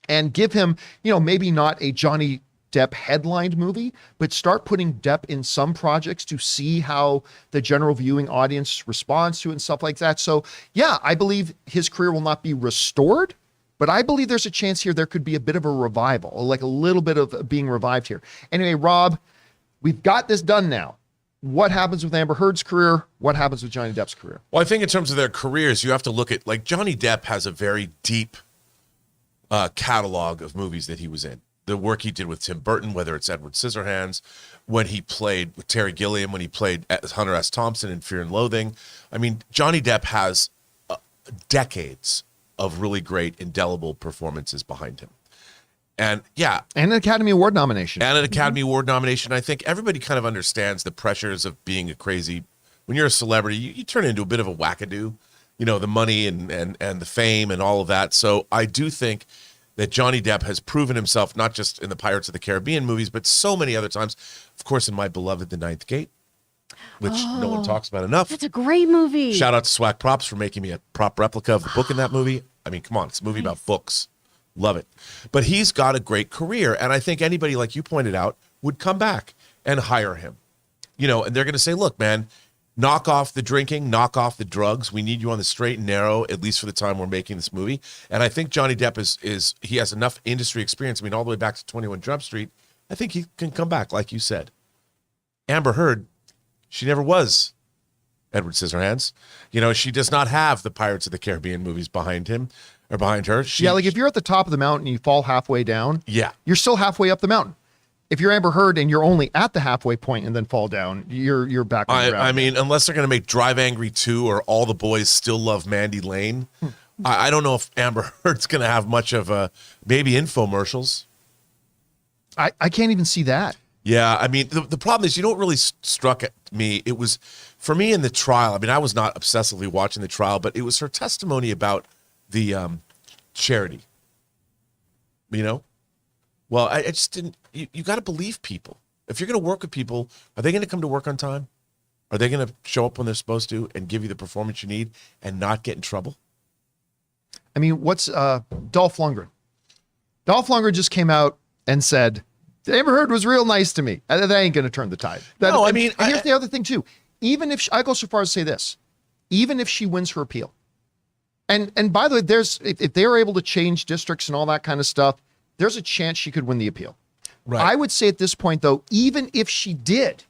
Speaker 1: and give him, maybe not a Johnny Depp headlined movie, but start putting Depp in some projects to see how the general viewing audience responds to it and stuff like that. So yeah, I believe his career will not be restored, but I believe there's a chance here there could be a bit of a revival, like a little bit of being revived here. Anyway, Rob, we've got this done now. What happens with Amber Heard's career? What happens with Johnny Depp's career?
Speaker 2: Well, I think in terms of their careers, you have to look at, like, Johnny Depp has a very deep catalog of movies that he was in. The work he did with Tim Burton, whether it's Edward Scissorhands, when he played with Terry Gilliam, when he played Hunter S. Thompson in Fear and Loathing. I mean, Johnny Depp has decades of really great, indelible performances behind him. And yeah.
Speaker 1: And an Academy Award nomination.
Speaker 2: And an Academy Award nomination. I think everybody kind of understands the pressures of being a crazy, when you're a celebrity, you turn into a bit of a wackadoo, the money and the fame and all of that. So I do think that Johnny Depp has proven himself, not just in the Pirates of the Caribbean movies, but so many other times. Of course, in my beloved The Ninth Gate, which no one talks about enough.
Speaker 3: That's a great movie.
Speaker 2: Shout out to Swag Props for making me a prop replica of the book in that movie. I mean, come on, it's a movie about books. Love it. But he's got a great career. And I think anybody, like you pointed out, would come back and hire him. And they're going to say, look, man, knock off the drinking, knock off the drugs. We need you on the straight and narrow, at least for the time we're making this movie. And I think Johnny Depp he has enough industry experience. I mean, all the way back to 21 Jump Street. I think he can come back, like you said. Amber Heard, she never was Edward Scissorhands. She does not have the Pirates of the Caribbean movies behind him or behind her.
Speaker 1: Like if you're at the top of the mountain and you fall halfway down, you're still halfway up the mountain. If you're Amber Heard and you're only at the halfway point and then fall down, you're back on the ground.
Speaker 2: I mean, unless they're going to make Drive Angry 2 or All the Boys Still Love Mandy Lane, I don't know if Amber Heard's going to have much of maybe infomercials.
Speaker 1: I can't even see that.
Speaker 2: Yeah, I mean, the problem is, what really struck at me, it was, for me in the trial, I mean, I was not obsessively watching the trial, but it was her testimony about the charity. Well, I just didn't, you got to believe people. If you're going to work with people, are they going to come to work on time? Are they going to show up when they're supposed to and give you the performance you need and not get in trouble?
Speaker 1: I mean, what's Dolph Lundgren? Dolph Lundgren just came out and said, Amber Heard was real nice to me. That ain't going to turn the tide. Here's the other thing too. Even if I go so far as to say this, even if she wins her appeal, and by the way, if they are able to change districts and all that kind of stuff, there's a chance she could win the appeal. Right. I would say at this point, though, even if she did,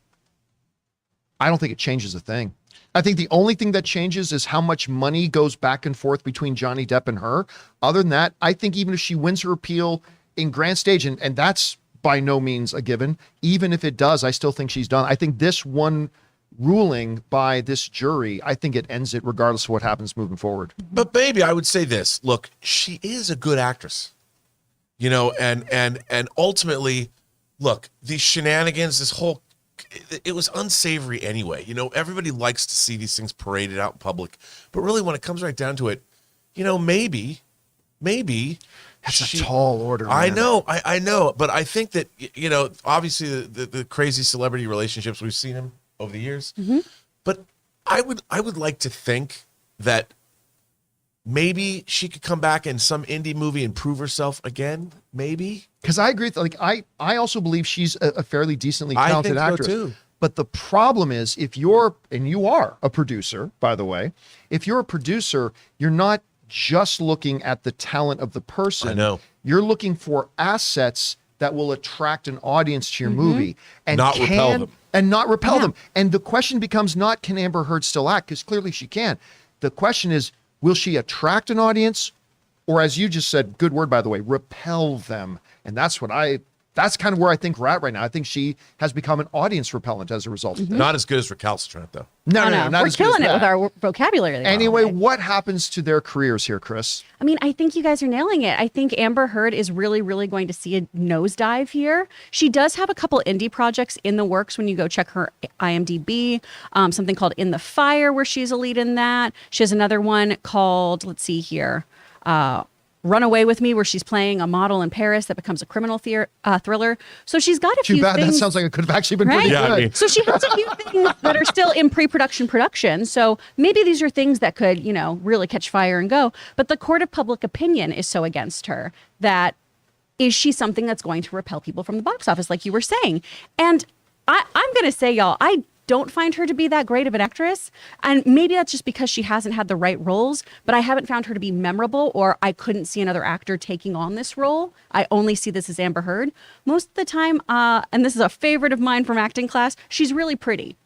Speaker 1: I don't think it changes a thing. I think the only thing that changes is how much money goes back and forth between Johnny Depp and her. Other than that, I think even if she wins her appeal in grand stage, and that's by no means a given, even if it does, I still think she's done. I think this one ruling by this jury, I think it ends it regardless of what happens moving forward.
Speaker 2: But baby, I would say this. Look, she is a good actress. And ultimately, look, these shenanigans, it was unsavory anyway. Everybody likes to see these things paraded out in public, but really when it comes right down to it, maybe
Speaker 1: that's a tall order. Man.
Speaker 2: I know, but I think that, obviously the crazy celebrity relationships we've seen him over the years, but I would like to think that maybe she could come back in some indie movie and prove herself again. Maybe.
Speaker 1: Because I agree. I also believe she's a fairly decently
Speaker 2: I
Speaker 1: talented
Speaker 2: think so,
Speaker 1: actress.
Speaker 2: too.
Speaker 1: But the problem is, if you're, and you are a producer, by the way, if you're a producer, you're not just looking at the talent of the person.
Speaker 2: I know.
Speaker 1: You're looking for assets that will attract an audience to your movie and
Speaker 2: Not repel them.
Speaker 1: And not repel them. And the question becomes not, can Amber Heard still act? Because clearly she can. The question is, will she attract an audience? Or as you just said, good word, by the way, repel them. And that's kind of where I think we're at right now. I think she has become an audience repellent as a result of this.
Speaker 2: Not as good as recalcitrant, though.
Speaker 1: No,
Speaker 3: Not
Speaker 1: we're
Speaker 3: as killing it with our vocabulary.
Speaker 1: Anyway, what happens to their careers here, Chris?
Speaker 3: I mean, I think you guys are nailing it. I think Amber Heard is really, really going to see a nosedive here. She does have a couple indie projects in the works when you go check her IMDb, something called In the Fire, where she's a lead in that. She has another one called, let's see here, Run Away With Me, where she's playing a model in Paris that becomes a criminal thriller. So she's got a
Speaker 1: Too
Speaker 3: few
Speaker 1: bad.
Speaker 3: things.
Speaker 1: That sounds like it could have actually been
Speaker 3: Right?
Speaker 1: pretty
Speaker 2: Yeah,
Speaker 1: good.
Speaker 2: I mean-
Speaker 3: So she has a few things that are still in production. So maybe these are things that could, really catch fire and go. But the court of public opinion is so against her that is she something that's going to repel people from the box office, like you were saying? And I'm going to say, y'all, I don't find her to be that great of an actress. And maybe that's just because she hasn't had the right roles, but I haven't found her to be memorable, or I couldn't see another actor taking on this role. I only see this as Amber Heard. Most of the time, and this is a favorite of mine from acting class, she's really pretty.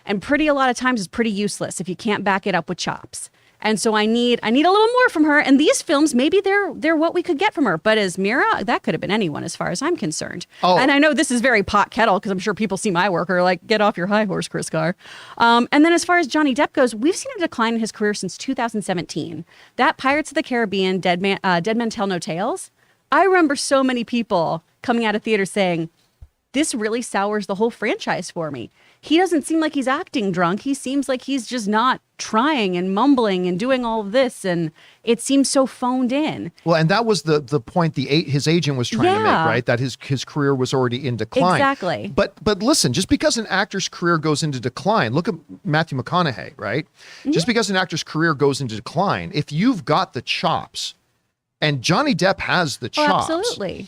Speaker 3: And pretty a lot of times is pretty useless if you can't back it up with chops. And so I need a little more from her. And these films, maybe they're what we could get from her. But as Mira, that could have been anyone as far as I'm concerned.
Speaker 1: Oh.
Speaker 3: And I know this is very pot kettle because I'm sure people see my work or like, get off your high horse, Chris Carr. And then as far as Johnny Depp goes, we've seen a decline in his career since 2017. That Pirates of the Caribbean, Dead Men Tell No Tales. I remember so many people coming out of theater saying, this really sours the whole franchise for me. He doesn't seem like he's acting drunk. He seems like he's just not trying and mumbling and doing all of this. And it seems so phoned in.
Speaker 1: Well, and that was the point his agent was trying to make,
Speaker 3: Yeah.
Speaker 1: right? That his career was already in decline.
Speaker 3: Exactly.
Speaker 1: But listen, just because an actor's career goes into decline, look at Matthew McConaughey, right?
Speaker 3: Mm-hmm.
Speaker 1: Just because an actor's career goes into decline, if you've got the chops, and Johnny Depp has the
Speaker 3: Oh,
Speaker 1: chops,
Speaker 3: absolutely.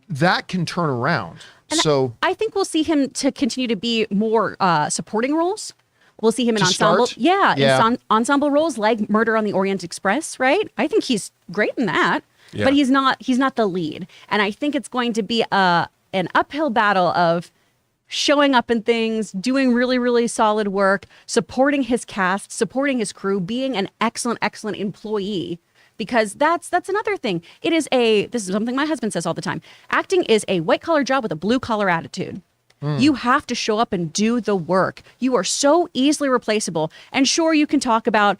Speaker 1: that can turn around. So
Speaker 3: I think we'll see him to continue to be more supporting roles. We'll see him in
Speaker 1: To
Speaker 3: ensemble.
Speaker 1: start?
Speaker 3: Yeah.
Speaker 1: Yeah.
Speaker 3: Ensemble roles like Murder on the Orient Express, right? I think he's great in that.
Speaker 2: Yeah.
Speaker 3: But he's not the lead. And I think it's going to be an uphill battle of showing up in things, doing really, really solid work, supporting his cast, supporting his crew, being an excellent, excellent employee. Because that's another thing. This is something my husband says all the time. Acting is a white collar job with a blue collar attitude. You have to show up and do the work. You are so easily replaceable. And sure, you can talk about,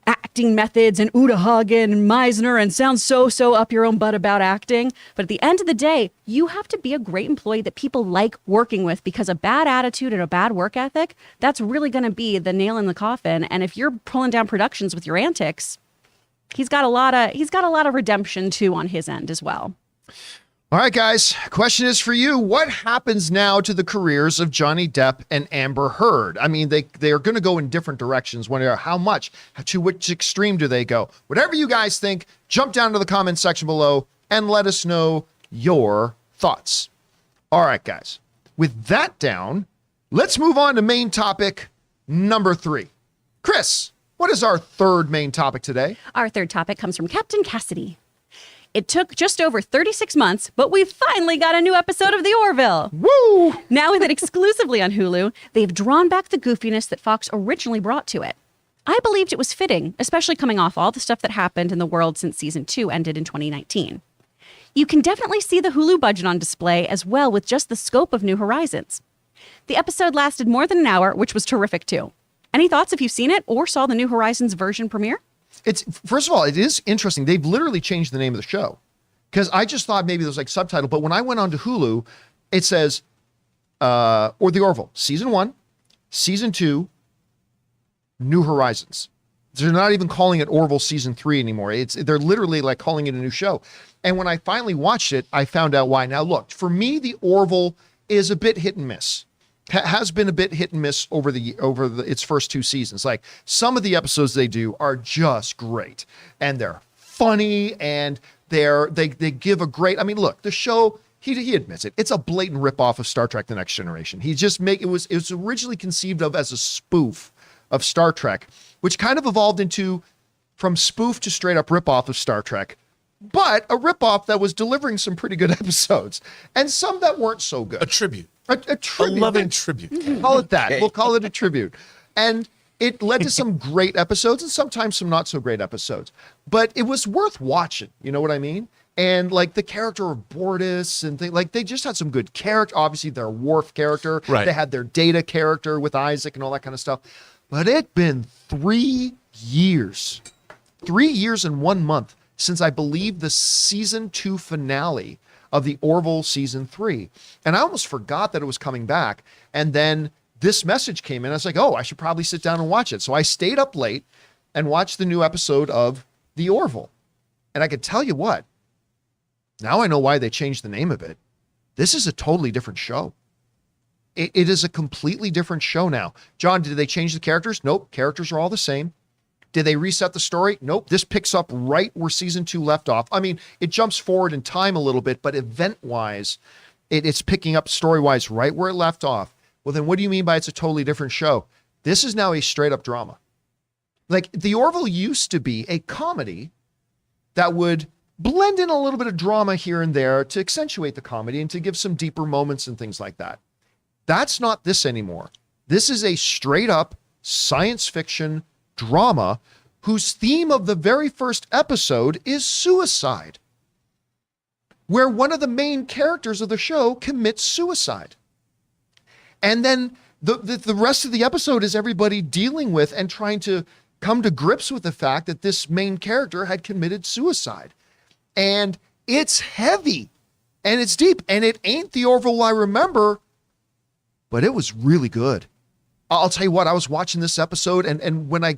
Speaker 3: acting methods and Uta Hagen and Meisner and sound so up your own butt about acting. But at the end of the day, you have to be a great employee that people like working with, because a bad attitude and a bad work ethic, that's really going to be the nail in the coffin. And if you're pulling down productions with your antics, he's got a lot of redemption too on his end as well.
Speaker 1: all right, guys, question is for you. What happens now to the careers of Johnny Depp and Amber Heard? I mean, they are going to go in different directions. How much? To which extreme do they go? Whatever you guys think, jump down to the comment section below and let us know your thoughts. All right, guys. With that down, let's move on to main topic number 3. Chris, what is our third main topic today?
Speaker 3: Our third topic comes from Captain Cassidy. It took just over 36 months, but we finally got a new episode of The Orville.
Speaker 1: Woo!
Speaker 3: Now with it exclusively on Hulu, they've drawn back the goofiness that Fox originally brought to it. I believed it was fitting, especially coming off all the stuff that happened in the world since season 2 ended in 2019. You can definitely see the Hulu budget on display as well with just the scope of New Horizons. The episode lasted more than an hour, which was terrific too. Any thoughts if you've seen it or saw the New Horizons version premiere?
Speaker 1: First of all, it is interesting. They've literally changed the name of the show, because I just thought maybe there was like subtitle, but when I went on to Hulu, it says, or The Orville, season 1, season 2, New Horizons. They're not even calling it Orville season 3 anymore. They're literally like calling it a new show. And when I finally watched it, I found out why. Now look, for me, The Orville is a bit hit and miss. has been a bit hit and miss over its first 2 seasons. Like some of the episodes they do are just great, and they're funny, and they give a great. I mean, look, the show. He admits it. It's a blatant ripoff of Star Trek: The Next Generation. It was originally conceived of as a spoof of Star Trek, which kind of evolved into from spoof to straight up ripoff of Star Trek, but a ripoff that was delivering some pretty good episodes and some that weren't so good.
Speaker 2: A tribute.
Speaker 1: A tribute.
Speaker 2: A loving tribute.
Speaker 1: Call it that.
Speaker 4: Okay.
Speaker 1: We'll call it a tribute. And it led to some great episodes and sometimes some not so great episodes. But it was worth watching. You know what I mean? And like the character of Bortus and things, like they just had some good character. Obviously, their Worf character.
Speaker 2: Right.
Speaker 1: They had their Data character with Isaac and all that kind of stuff. But it'd been 3 years. 3 years and 1 month since I believe the season 2 finale of the Orville season 3. And I almost forgot that it was coming back. And then this message came in. I was like, oh, I should probably sit down and watch it. So I stayed up late and watched the new episode of the Orville. And I could tell you what, now I know why they changed the name of it. This is a totally different show. It is a completely different show now. John, did they change the characters? Nope. Characters are all the same. Did they reset the story? Nope. This picks up right where season 2 left off. I mean, it jumps forward in time a little bit, but event-wise, it's picking up story-wise right where it left off. Well, then what do you mean by it's a totally different show? This is now a straight-up drama. Like, the Orville used to be a comedy that would blend in a little bit of drama here and there to accentuate the comedy and to give some deeper moments and things like that. That's not this anymore. This is a straight-up science fiction drama whose theme of the very first episode is suicide, where one of the main characters of the show commits suicide. And then the rest of the episode is everybody dealing with and trying to come to grips with the fact that this main character had committed suicide. And it's heavy and it's deep, and it ain't the Orville I remember, but it was really good. I'll tell you what, I was watching this episode, and when I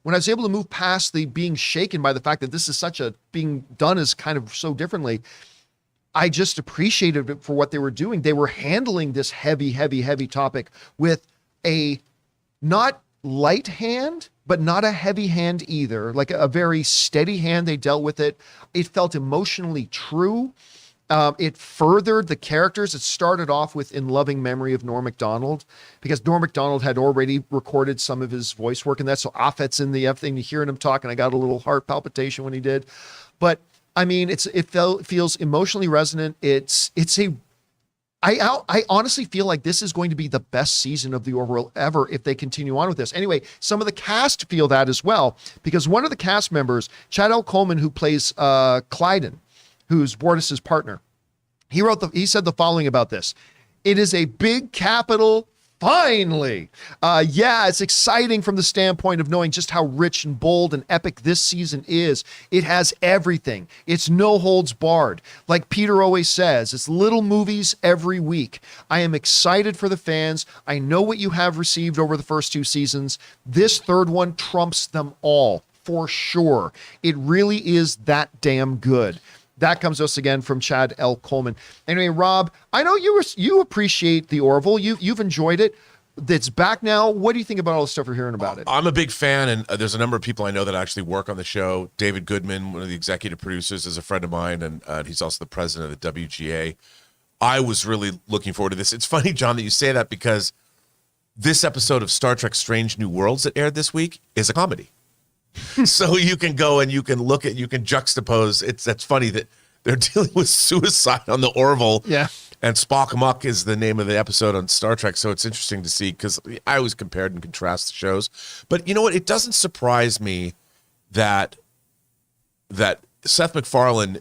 Speaker 1: was able to move past the being shaken by the fact that this is being done as kind of so differently, I just appreciated it for what they were doing. They were handling this heavy, heavy, heavy topic with a not light hand, but not a heavy hand either, like a very steady hand. They dealt with it. It felt emotionally true. It furthered the characters. It started off with In Loving Memory of Norm Macdonald, because Norm Macdonald had already recorded some of his voice work in that. So Offet's in the thing, you hearing him talk, and I got a little heart palpitation when he did. But I mean, it feels emotionally resonant. I honestly feel like this is going to be the best season of the Orville ever if they continue on with this. Anyway, some of the cast feel that as well, because one of the cast members, Chad L. Coleman, who plays Clyden, who's Bortus's partner, he said the following about this: "It is a big capital finally. Yeah, it's exciting from the standpoint of knowing just how rich and bold and epic this season is. It has everything. It's no holds barred. Like Peter always says, it's little movies every week. I am excited for the fans. I know what you have received over the first 2 seasons. This third one trumps them all, for sure. It really is that damn good." That comes to us again from Chad L. Coleman. Anyway, Rob, I know you appreciate the Orville. You've enjoyed it. It's back now. What do you think about all the stuff we're hearing about it?
Speaker 2: I'm a big fan, and there's a number of people I know that actually work on the show. David Goodman, one of the executive producers, is a friend of mine, and he's also the president of the WGA. I was really looking forward to this. It's funny, John, that you say that, because this episode of Star Trek Strange New Worlds that aired this week is a comedy. So you can go and you can juxtapose. That's funny that they're dealing with suicide on the Orville.
Speaker 1: Yeah.
Speaker 2: And Spock Amok is the name of the episode on Star Trek. So it's interesting to see, because I always compared and contrast the shows. But you know what? It doesn't surprise me that Seth MacFarlane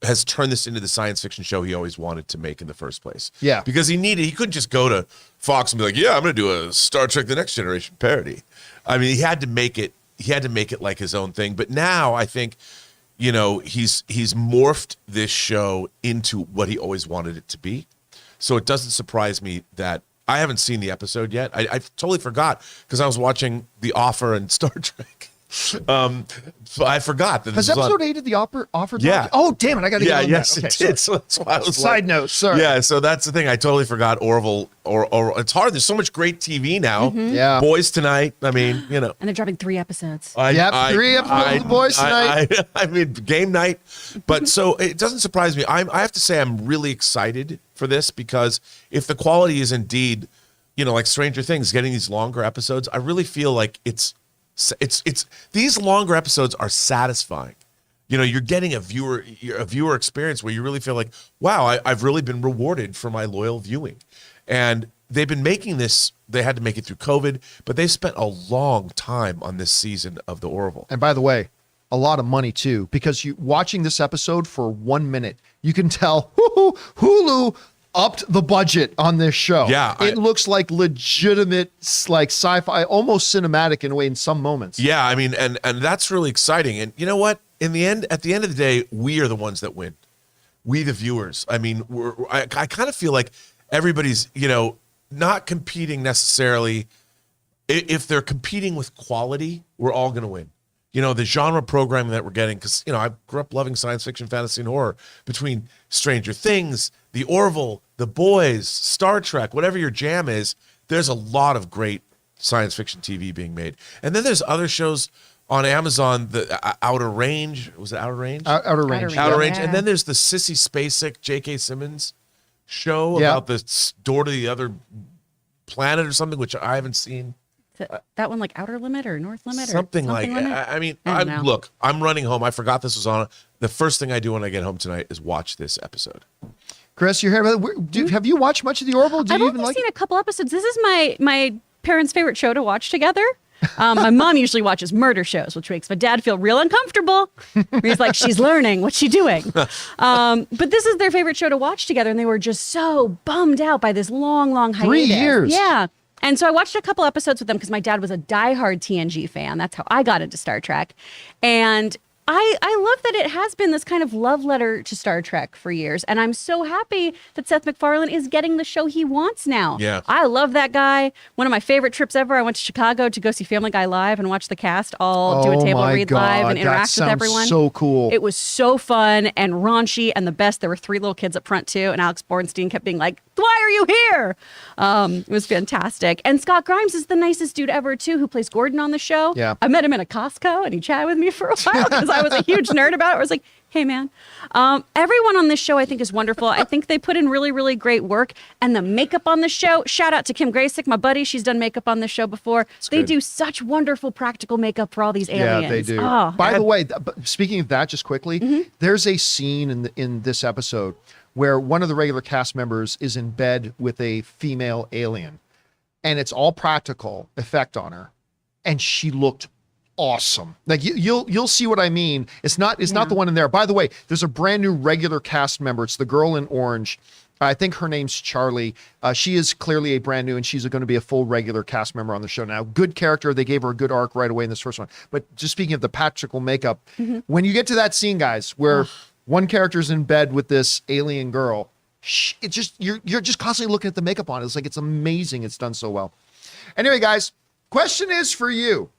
Speaker 2: has turned this into the science fiction show he always wanted to make in the first place.
Speaker 1: Yeah.
Speaker 2: Because he couldn't just go to Fox and be like, yeah, I'm going to do a Star Trek The Next Generation parody. I mean, he had to make it like his own thing. But now I think, he's morphed this show into what he always wanted it to be. So it doesn't surprise me that I haven't seen the episode yet. I totally forgot, because I was watching The Offer and Star Trek. So I forgot that
Speaker 1: Has
Speaker 2: this was
Speaker 1: episode
Speaker 2: on.
Speaker 1: 8 of the offered?
Speaker 2: Yeah.
Speaker 1: Oh, damn it! I got to get on
Speaker 2: Yes,
Speaker 1: that. Okay,
Speaker 2: it
Speaker 1: sorry.
Speaker 2: did. So that's why I was
Speaker 1: Side note, sorry.
Speaker 2: Yeah, so that's the thing. I totally forgot Orville. Or it's hard. There's so much great TV now.
Speaker 1: Yeah.
Speaker 2: Boys Tonight. I mean, you know.
Speaker 3: And they're dropping 3 episodes.
Speaker 1: Yep, 3 episodes of The Boys Tonight.
Speaker 2: I mean, game night. But so it doesn't surprise me. I have to say I'm really excited for this because if the quality is indeed, you know, like Stranger Things, getting these longer episodes, I really feel like it's these longer episodes are satisfying. You know, you're getting a viewer experience where you really feel like, wow, I've really been rewarded for my loyal viewing. And they've been making this, they had to make it through COVID, but they've spent a long time on this season of The Orville.
Speaker 1: And by the way, a lot of money too, because you watching this episode for 1 minute, you can tell Hulu upped the budget on this show.
Speaker 2: Yeah,
Speaker 1: it looks like legitimate, like sci-fi, almost cinematic in a way in some moments.
Speaker 2: Yeah, I mean, and that's really exciting. And you know what? At the end of the day, we are the ones that win. We, the viewers. I mean, I kind of feel like everybody's, you know, not competing necessarily. If they're competing with quality, we're all going to win. You know, the genre programming that we're getting, because, you know, I grew up loving science fiction, fantasy, and horror. Between Stranger Things, The Orville, The Boys, Star Trek, whatever your jam is, there's a lot of great science fiction TV being made. And then there's other shows on Amazon, the Outer Range. Was it Outer Range?
Speaker 1: Outer Range.
Speaker 2: Outer Range.
Speaker 3: Yeah.
Speaker 2: And then there's the Sissy Spacek, J.K. Simmons show
Speaker 1: Yeah.
Speaker 2: about the door to the other planet or something, which I haven't seen.
Speaker 3: That one like Outer Limit or North Limit or
Speaker 2: Something like,
Speaker 3: Limit?
Speaker 2: I mean,
Speaker 3: I don't know.
Speaker 2: look, I'm running home. I forgot this was on. The first thing I do when I get home tonight is watch this episode.
Speaker 1: Chris, you're here. Have you watched much of The Orville? Do
Speaker 3: I've
Speaker 1: you
Speaker 3: only
Speaker 1: even like
Speaker 3: seen
Speaker 1: it?
Speaker 3: a couple episodes. This is my parents' favorite show to watch together. My mom usually watches murder shows, which makes my dad feel real uncomfortable. He's like, she's learning. What's she doing? But this is their favorite show to watch together. And they were just so bummed out by this long hiatus.
Speaker 1: 3 years.
Speaker 3: Yeah. And so I watched a couple episodes with them because my dad was a diehard TNG fan. That's how I got into Star Trek. And I love that it has been this kind of love letter to Star Trek for years. And I'm so happy that Seth MacFarlane is getting the show he wants now.
Speaker 2: Yeah.
Speaker 3: I love that guy. One of my favorite trips ever, I went to Chicago to go see Family Guy live and watch the cast all do a table
Speaker 1: my
Speaker 3: read live
Speaker 1: God,
Speaker 3: and
Speaker 1: that
Speaker 3: interact with
Speaker 1: sounds
Speaker 3: everyone.
Speaker 1: so cool.
Speaker 3: It was so fun and raunchy and the best. There were 3 little kids up front too. And Alex Bornstein kept being like, why are you here? It was fantastic. And Scott Grimes is the nicest dude ever too, who plays Gordon on the show.
Speaker 1: Yeah.
Speaker 3: I met him in a Costco and he chatted with me for a while because I was a huge nerd about it. I was like, hey man. Everyone on this show I think is wonderful. I think they put in really great work. And the makeup on the show, shout out to Kim Graysick, my buddy. She's done makeup on this show before. They
Speaker 2: good.
Speaker 3: do such wonderful practical makeup for all these aliens.
Speaker 1: Yeah, they do.
Speaker 3: Oh,
Speaker 1: By the way, speaking of that, just quickly, there's a scene in this episode where one of the regular cast members is in bed with a female alien, and it's all practical effect on her, and she looked awesome. Like you'll see what I mean. It's not the one in there. By the way, there's a brand new regular cast member. It's the girl in orange. I think her name's Charlie. She is clearly a brand new, and she's going to be a full regular cast member on the show now. Good character. They gave her a good arc right away in this first one. But just speaking of the practical makeup, when you get to that scene, guys, where one character's in bed with this alien girl, it just you're just constantly looking at the makeup on it. It's like it's amazing. It's done so well. Anyway, guys, question is for you.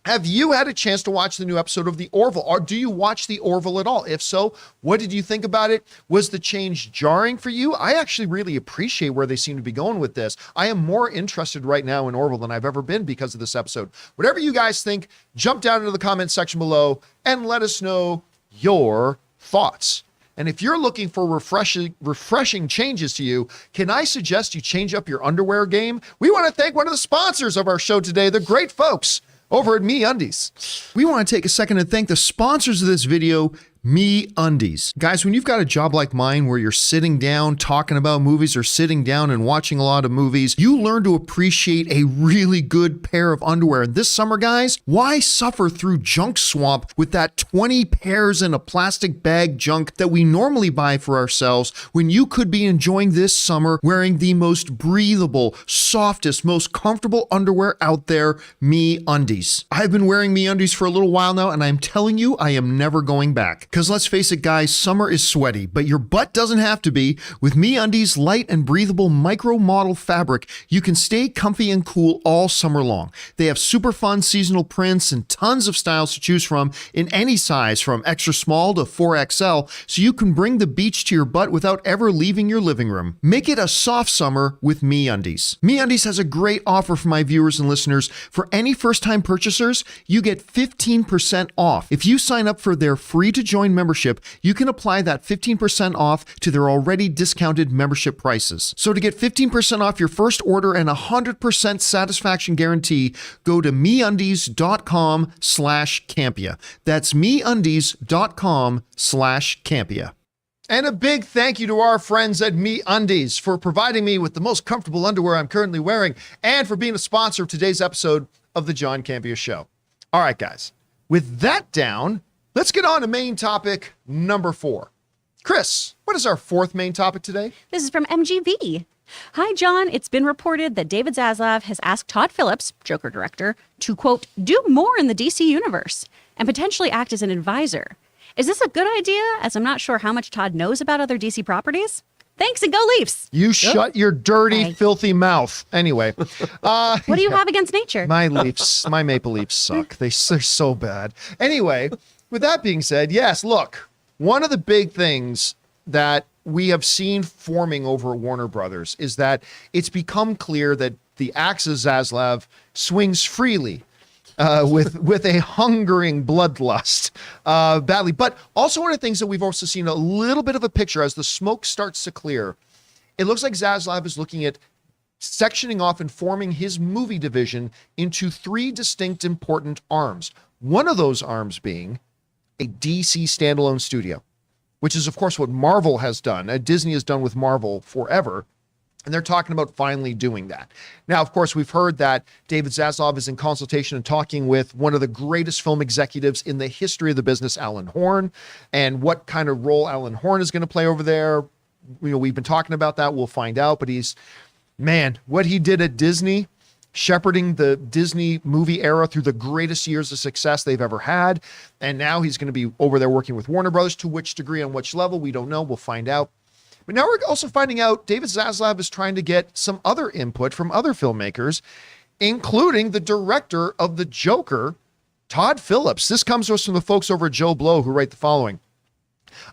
Speaker 1: Have you had a chance to watch the new episode of The Orville? Or do you watch The Orville at all? If so, what did you think about it? Was the change jarring for you? I actually really appreciate where they seem to be going with this. I am more interested right now in Orville than I've ever been because of this episode. Whatever you guys think, jump down into the comment section below and let us know your thoughts. And if you're looking for refreshing changes to you, can I suggest you change up your underwear game? We want to thank one of the sponsors of our show today, the great folks over at MeUndies. We want to take a second and thank the sponsors of this video, MeUndies. Guys, when you've got a job like mine where you're sitting down talking about movies or sitting down and watching a lot of movies, you learn to appreciate a really good pair of underwear. And this summer, guys, why suffer through junk swamp with that 20 pairs in a plastic bag junk that we normally buy for ourselves when you could be enjoying this summer wearing the most breathable, softest, most comfortable underwear out there, MeUndies. I've been wearing MeUndies for a little while now, and I'm telling you, I am never going back. Because let's face it, guys, summer is sweaty, but your butt doesn't have to be. With MeUndies light and breathable micro model fabric, you can stay comfy and cool all summer long. They have super fun seasonal prints and tons of styles to choose from in any size from extra small to 4XL, so you can bring the beach to your butt without ever leaving your living room. Make it a soft summer with MeUndies. MeUndies has a great offer for my viewers and listeners. For any first-time purchasers, you get 15% off. If you sign up for their free-to-join membership, you can apply that 15% off to their already discounted membership prices. So to get 15% off your first order and 100% satisfaction guarantee, go to MeUndies.com/Campea. That's MeUndies.com/Campea. And a big thank you to our friends at MeUndies for providing me with the most comfortable underwear I'm currently wearing and for being a sponsor of today's episode of the John Campea Show. All right, guys, with that down, let's get on to main topic number 4. Chris, what is our 4th main topic today?
Speaker 3: This is from MGV. Hi, John. It's been reported that David Zaslav has asked Todd Phillips, Joker director, to, quote, do more in the DC universe and potentially act as an advisor. Is this a good idea, as I'm not sure how much Todd knows about other DC properties? Thanks and go Leafs.
Speaker 1: You shut your dirty, filthy mouth. Anyway.
Speaker 3: What do you have against nature?
Speaker 1: My Maple Leafs suck. They're so bad. Anyway, with that being said, yes, look, one of the big things that we have seen forming over at Warner Brothers is that it's become clear that the axe of Zaslav swings freely. With a hungering bloodlust badly. But also one of the things that we've also seen a little bit of a picture as the smoke starts to clear. It looks like Zaslav is looking at sectioning off and forming his movie division into 3 distinct important arms. One of those arms being a DC standalone studio, which is, of course, what Marvel has done. Disney has done with Marvel forever. And they're talking about finally doing that. Now, of course, we've heard that David Zaslav is in consultation and talking with one of the greatest film executives in the history of the business, Alan Horn, and what kind of role Alan Horn is going to play over there. You know, we've been talking about that. We'll find out. But what he did at Disney, shepherding the Disney movie era through the greatest years of success they've ever had. And now he's going to be over there working with Warner Brothers. To which degree, on which level, we don't know. We'll find out. But now we're also finding out David Zaslav is trying to get some other input from other filmmakers, including the director of The Joker, Todd Phillips. This comes to us from the folks over at Joe Blow, who write the following.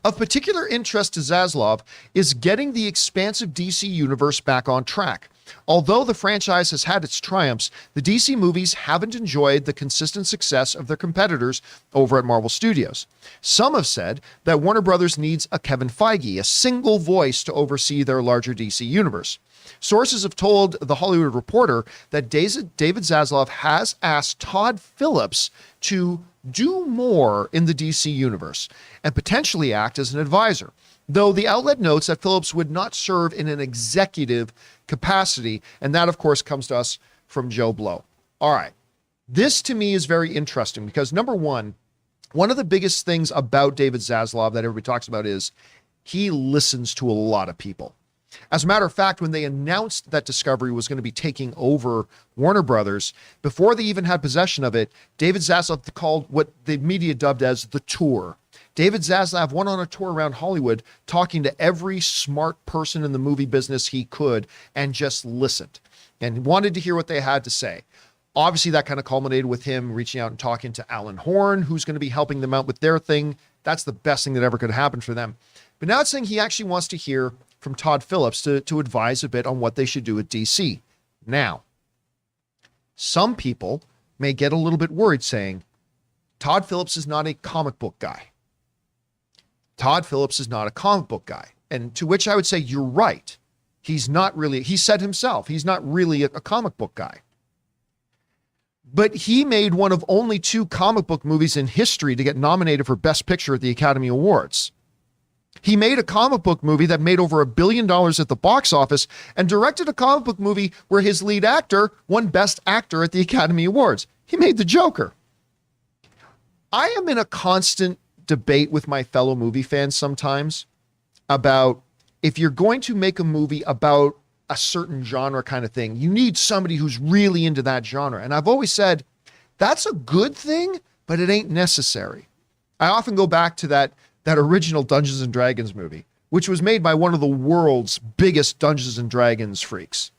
Speaker 1: Of particular interest to Zaslav is getting the expansive DC universe back on track. Although the franchise has had its triumphs, the DC movies haven't enjoyed the consistent success of their competitors over at Marvel Studios. Some have said that Warner Brothers needs a Kevin Feige, a single voice to oversee their larger DC universe. Sources have told The Hollywood Reporter that David Zaslav has asked Todd Phillips to do more in the DC universe and potentially act as an advisor, though the outlet notes that Phillips would not serve in an executive capacity, and that, of course, comes to us from Joe Blow. All right. This, to me, is very interesting because, number one of the biggest things about David Zaslav that everybody talks about is he listens to a lot of people. As a matter of fact, when they announced that Discovery was going to be taking over Warner Brothers, before they even had possession of it, David Zaslav called what the media dubbed as the tour. David Zaslav went on a tour around Hollywood talking to every smart person in the movie business he could and just listened and wanted to hear what they had to say. Obviously, that kind of culminated with him reaching out and talking to Alan Horn, who's going to be helping them out with their thing. That's the best thing that ever could happen for them. But now it's saying he actually wants to hear from Todd Phillips to advise a bit on what they should do at DC. Now, some people may get a little bit worried saying, Todd Phillips is not a comic book guy. Todd Phillips is not a comic book guy. And to which I would say, you're right. He's not really, he said himself, he's not really a comic book guy. But he made one of only 2 comic book movies in history to get nominated for Best Picture at the Academy Awards. He made a comic book movie that made over $1 billion at the box office and directed a comic book movie where his lead actor won Best Actor at the Academy Awards. He made The Joker. I am in a constant debate with my fellow movie fans sometimes about if you're going to make a movie about a certain genre kind of thing, you need somebody who's really into that genre. And I've always said, that's a good thing, but it ain't necessary. I often go back to that that original Dungeons and Dragons movie, which was made by one of the world's biggest Dungeons and Dragons freaks.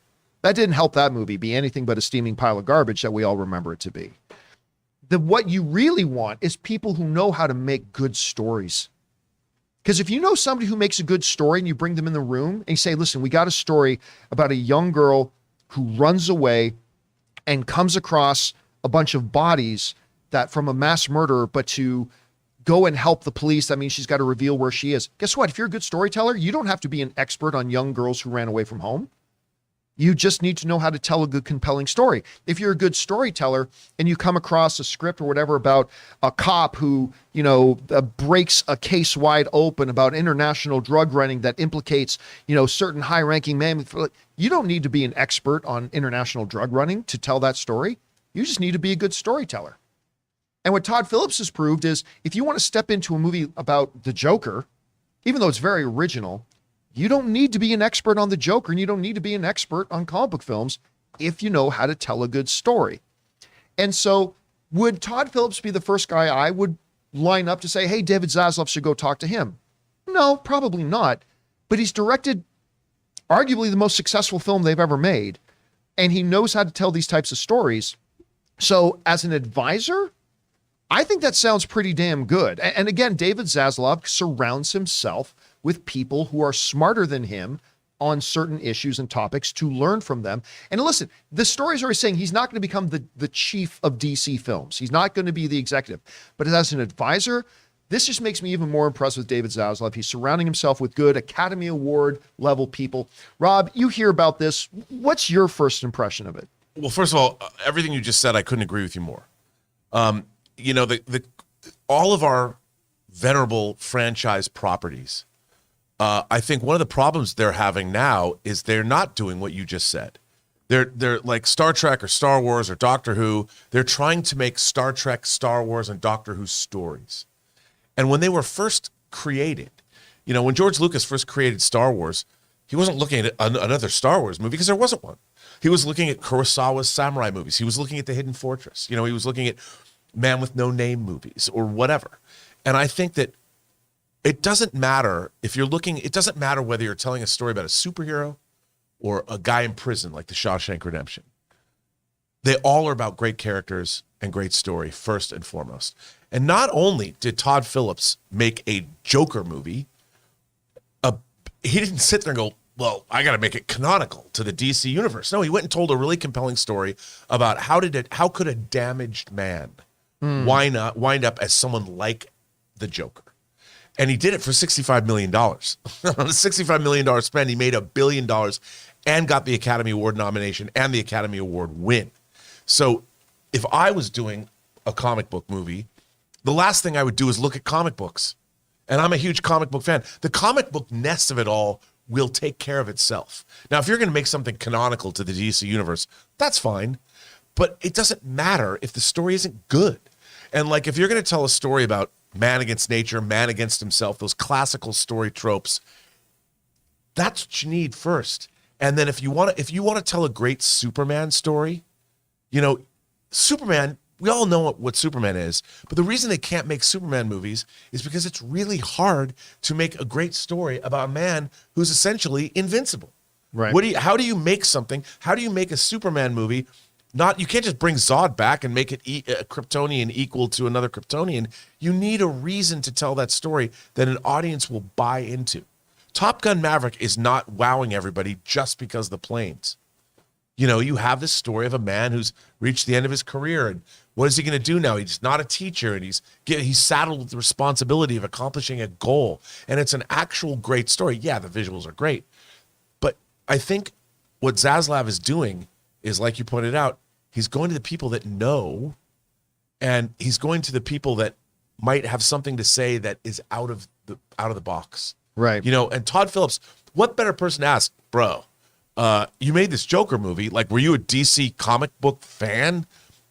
Speaker 1: That didn't help that movie be anything but a steaming pile of garbage that we all remember it to be. What you really want is people who know how to make good stories. Because if you know somebody who makes a good story and you bring them in the room and you say, listen, we got a story about a young girl who runs away and comes across a bunch of bodies that from a mass murderer, but to go and help the police, that means she's got to reveal where she is. Guess what? If you're a good storyteller, you don't have to be an expert on young girls who ran away from home. You just need to know how to tell a good, compelling story. If you're a good storyteller and you come across a script or whatever about a cop who, breaks a case wide open about international drug running that implicates, certain high-ranking men, you don't need to be an expert on international drug running to tell that story. You just need to be a good storyteller. And what Todd Phillips has proved is if you want to step into a movie about the Joker, even though it's very original, you don't need to be an expert on the Joker and you don't need to be an expert on comic book films if you know how to tell a good story. And so would Todd Phillips be the first guy I would line up to say, hey, David Zaslav should go talk to him? No, probably not. But he's directed arguably the most successful film they've ever made. And he knows how to tell these types of stories. So as an advisor, I think that sounds pretty damn good. And again, David Zaslav surrounds himself with people who are smarter than him on certain issues and topics to learn from them. And listen, the stories are saying he's not going to become the chief of DC films. He's not going to be the executive. But as an advisor, this just makes me even more impressed with David Zaslav. He's surrounding himself with good Academy Award level people. Rob, you hear about this. What's your first impression of it?
Speaker 2: Well, first of all, everything you just said, I couldn't agree with you more. All of our venerable franchise properties, I think one of the problems they're having now is they're not doing what you just said. They're like Star Trek or Star Wars or Doctor Who. They're trying to make Star Trek, Star Wars, and Doctor Who stories. And when they were first created, when George Lucas first created Star Wars, he wasn't looking at another Star Wars movie because there wasn't one. He was looking at Kurosawa's samurai movies. He was looking at The Hidden Fortress. He was looking at Man with No Name movies or whatever. And I think that it doesn't matter it doesn't matter whether you're telling a story about a superhero or a guy in prison like The Shawshank Redemption. They all are about great characters and great story first and foremost. And not only did Todd Phillips make a Joker movie, he didn't sit there and go, well, I got to make it canonical to the DC universe. No, he went and told a really compelling story about how could a damaged man wind up as someone like the Joker. And he did it for $65 million. On a $65 million spend, he made $1 billion and got the Academy Award nomination and the Academy Award win. So if I was doing a comic book movie, the last thing I would do is look at comic books. And I'm a huge comic book fan. The comic book nest of it all will take care of itself. Now, if you're going to make something canonical to the DC universe, that's fine. But it doesn't matter if the story isn't good. And like, if you're going to tell a story about man against nature, man against himself, those classical story tropes, that's what you need first. And then if you want to tell a great Superman story, Superman, we all know what Superman is, but the reason they can't make Superman movies is because it's really hard to make a great story about a man who's essentially invincible.
Speaker 1: Right.
Speaker 2: How do you make something? How do you make a Superman movie? You can't just bring Zod back and make it a Kryptonian equal to another Kryptonian. You need a reason to tell that story that an audience will buy into. Top Gun Maverick is not wowing everybody just because of the planes. You have this story of a man who's reached the end of his career, and what is he going to do now? He's not a teacher, and he's saddled with the responsibility of accomplishing a goal. And it's an actual great story. Yeah, the visuals are great. But I think what Zaslav is doing is, like you pointed out, he's going to the people that know, and he's going to the people that might have something to say that is out of the box.
Speaker 1: Right.
Speaker 2: And Todd Phillips, what better person to ask, bro? You made this Joker movie. Like, were you a DC comic book fan?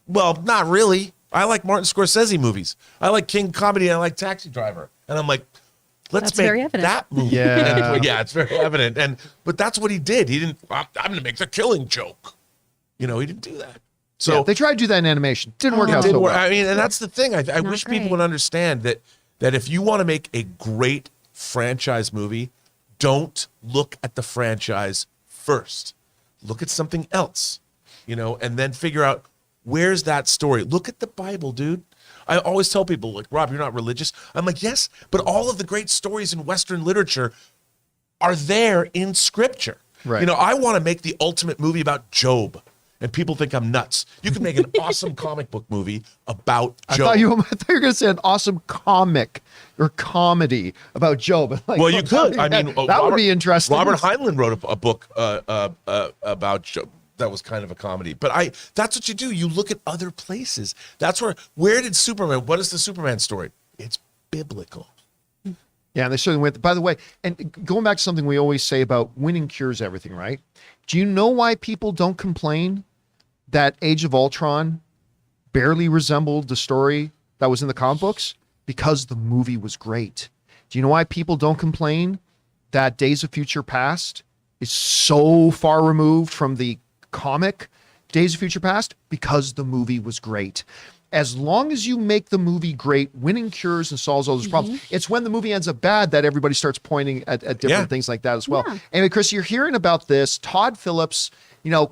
Speaker 2: Well, not really. I like Martin Scorsese movies. I like King Comedy, and I like Taxi Driver. And I'm like, let's make that movie.
Speaker 1: Yeah.
Speaker 2: Yeah, it's very evident. But that's what he did. He didn't, I'm going to make The Killing Joke. He didn't do that. So
Speaker 1: they tried to do that in animation. Didn't work out so well.
Speaker 2: I mean, and that's the thing. I wish
Speaker 3: great.
Speaker 2: people would understand that that if you want to make a great franchise movie, don't look at the franchise first. Look at something else, and then figure out where's that story. Look at the Bible, dude. I always tell people, like, Rob, you're not religious. I'm like, yes, but all of the great stories in Western literature are there in Scripture.
Speaker 1: Right.
Speaker 2: I want to make the ultimate movie about Job, and people think I'm nuts. You can make an awesome comic book movie about Job.
Speaker 1: I thought you were going to say an awesome comic or comedy about Job. Like,
Speaker 2: Well, you could. I mean,
Speaker 1: that would be interesting.
Speaker 2: Robert Heinlein wrote a book about Job. That was kind of a comedy. But that's what you do. You look at other places. That's where did Superman, what is the Superman story? It's biblical.
Speaker 1: Yeah, and they certainly went. By the way, and going back to something we always say about winning cures everything, right? Do you know why people don't complain that Age of Ultron barely resembled the story that was in the comic books? Because the movie was great. Do you know why people don't complain that Days of Future Past is so far removed from the comic Days of Future Past? Because the movie was great. As long as you make the movie great, winning cures and solves all those problems. It's when the movie ends up bad that everybody starts pointing at different things like that as well.
Speaker 3: Yeah.
Speaker 1: Anyway, Chris, you're hearing about this. Todd Phillips,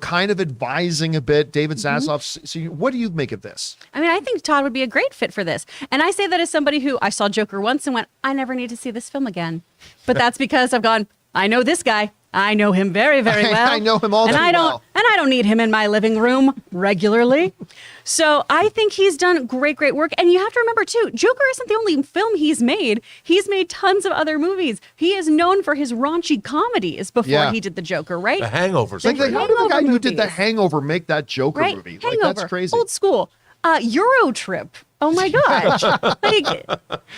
Speaker 1: kind of advising a bit. David Zaslav. So what do you make of this?
Speaker 3: I mean, I think Todd would be a great fit for this. And I say that as somebody who I saw Joker once and went, I never need to see this film again. But that's because I've gone, I know this guy. I know him very, very well.
Speaker 1: I know him all too well.
Speaker 3: And I don't need him in my living room regularly. So I think he's done great work. And you have to remember, too, Joker isn't the only film he's made. He's made tons of other movies. He is known for his raunchy comedies before he did the Joker, right?
Speaker 2: The Hangover.
Speaker 1: Like, how did the guy who did The
Speaker 3: movies.
Speaker 1: Hangover make that Joker
Speaker 3: Right?
Speaker 1: movie?
Speaker 3: Hangover,
Speaker 1: Like, that's crazy.
Speaker 3: old school. Euro Trip. Oh my gosh. Like,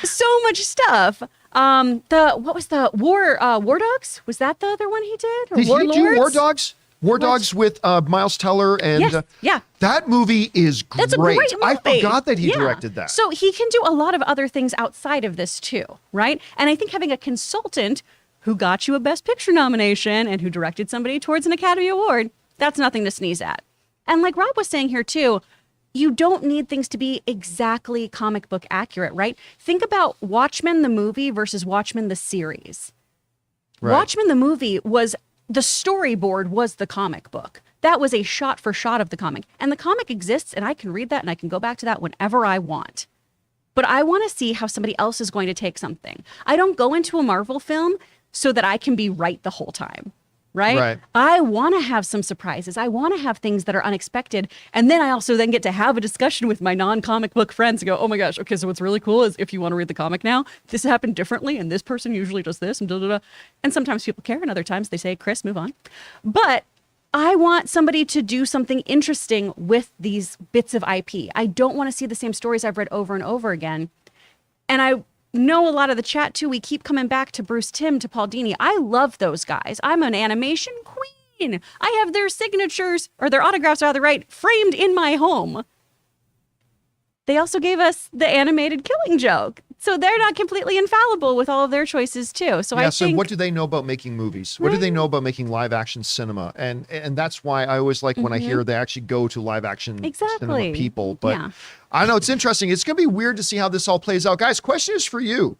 Speaker 3: so much stuff. What was the War Dogs? Was that the other one he did? Or
Speaker 1: Did he do War
Speaker 3: Warlords?
Speaker 1: Dogs? War Dogs with Miles Teller and
Speaker 3: Yes, yeah.
Speaker 1: that movie is great.
Speaker 3: That's a great movie.
Speaker 1: I forgot that he
Speaker 3: Yeah.
Speaker 1: directed that.
Speaker 3: So he can do a lot of other things outside of this too, right? And I think having a consultant who got you a Best Picture nomination and who directed somebody towards an Academy Award, that's nothing to sneeze at. And like Rob was saying here too, you don't need things to be exactly comic book accurate, right? Think about Watchmen the movie versus Watchmen the series.
Speaker 1: Right.
Speaker 3: Watchmen the movie was, the storyboard was the comic book. That was a shot for shot of the comic. And the comic exists and I can read that and I can go back to that whenever I want. But I want to see how somebody else is going to take something. I don't go into a Marvel film so that I can be right the whole time. Right? I want to have some surprises. I want to have things that are unexpected. And then I also then get to have a discussion with my non-comic book friends and go, oh my gosh, okay, so what's really cool is if you want to read the comic now, this happened differently and this person usually does this and da-da-da. And sometimes people care and other times they say, Chris, move on. But I want somebody to do something interesting with these bits of IP. I don't want to see the same stories I've read over and over again. And I know a lot of the chat too, we keep coming back to Bruce Timm, to Paul Dini. I love those guys. I'm an animation queen. I have their signatures, or their autographs rather, right, framed in my home. They also gave us the animated Killing Joke. So they're not completely infallible with all of their choices too. So I
Speaker 1: so
Speaker 3: think,
Speaker 1: what do they know about making movies? What do they know about making live action cinema? And that's why I always like when I hear they actually go to live action cinema people. But
Speaker 3: Yeah.
Speaker 1: I don't know, it's interesting. It's going to be weird to see how this all plays out. Guys, question is for you.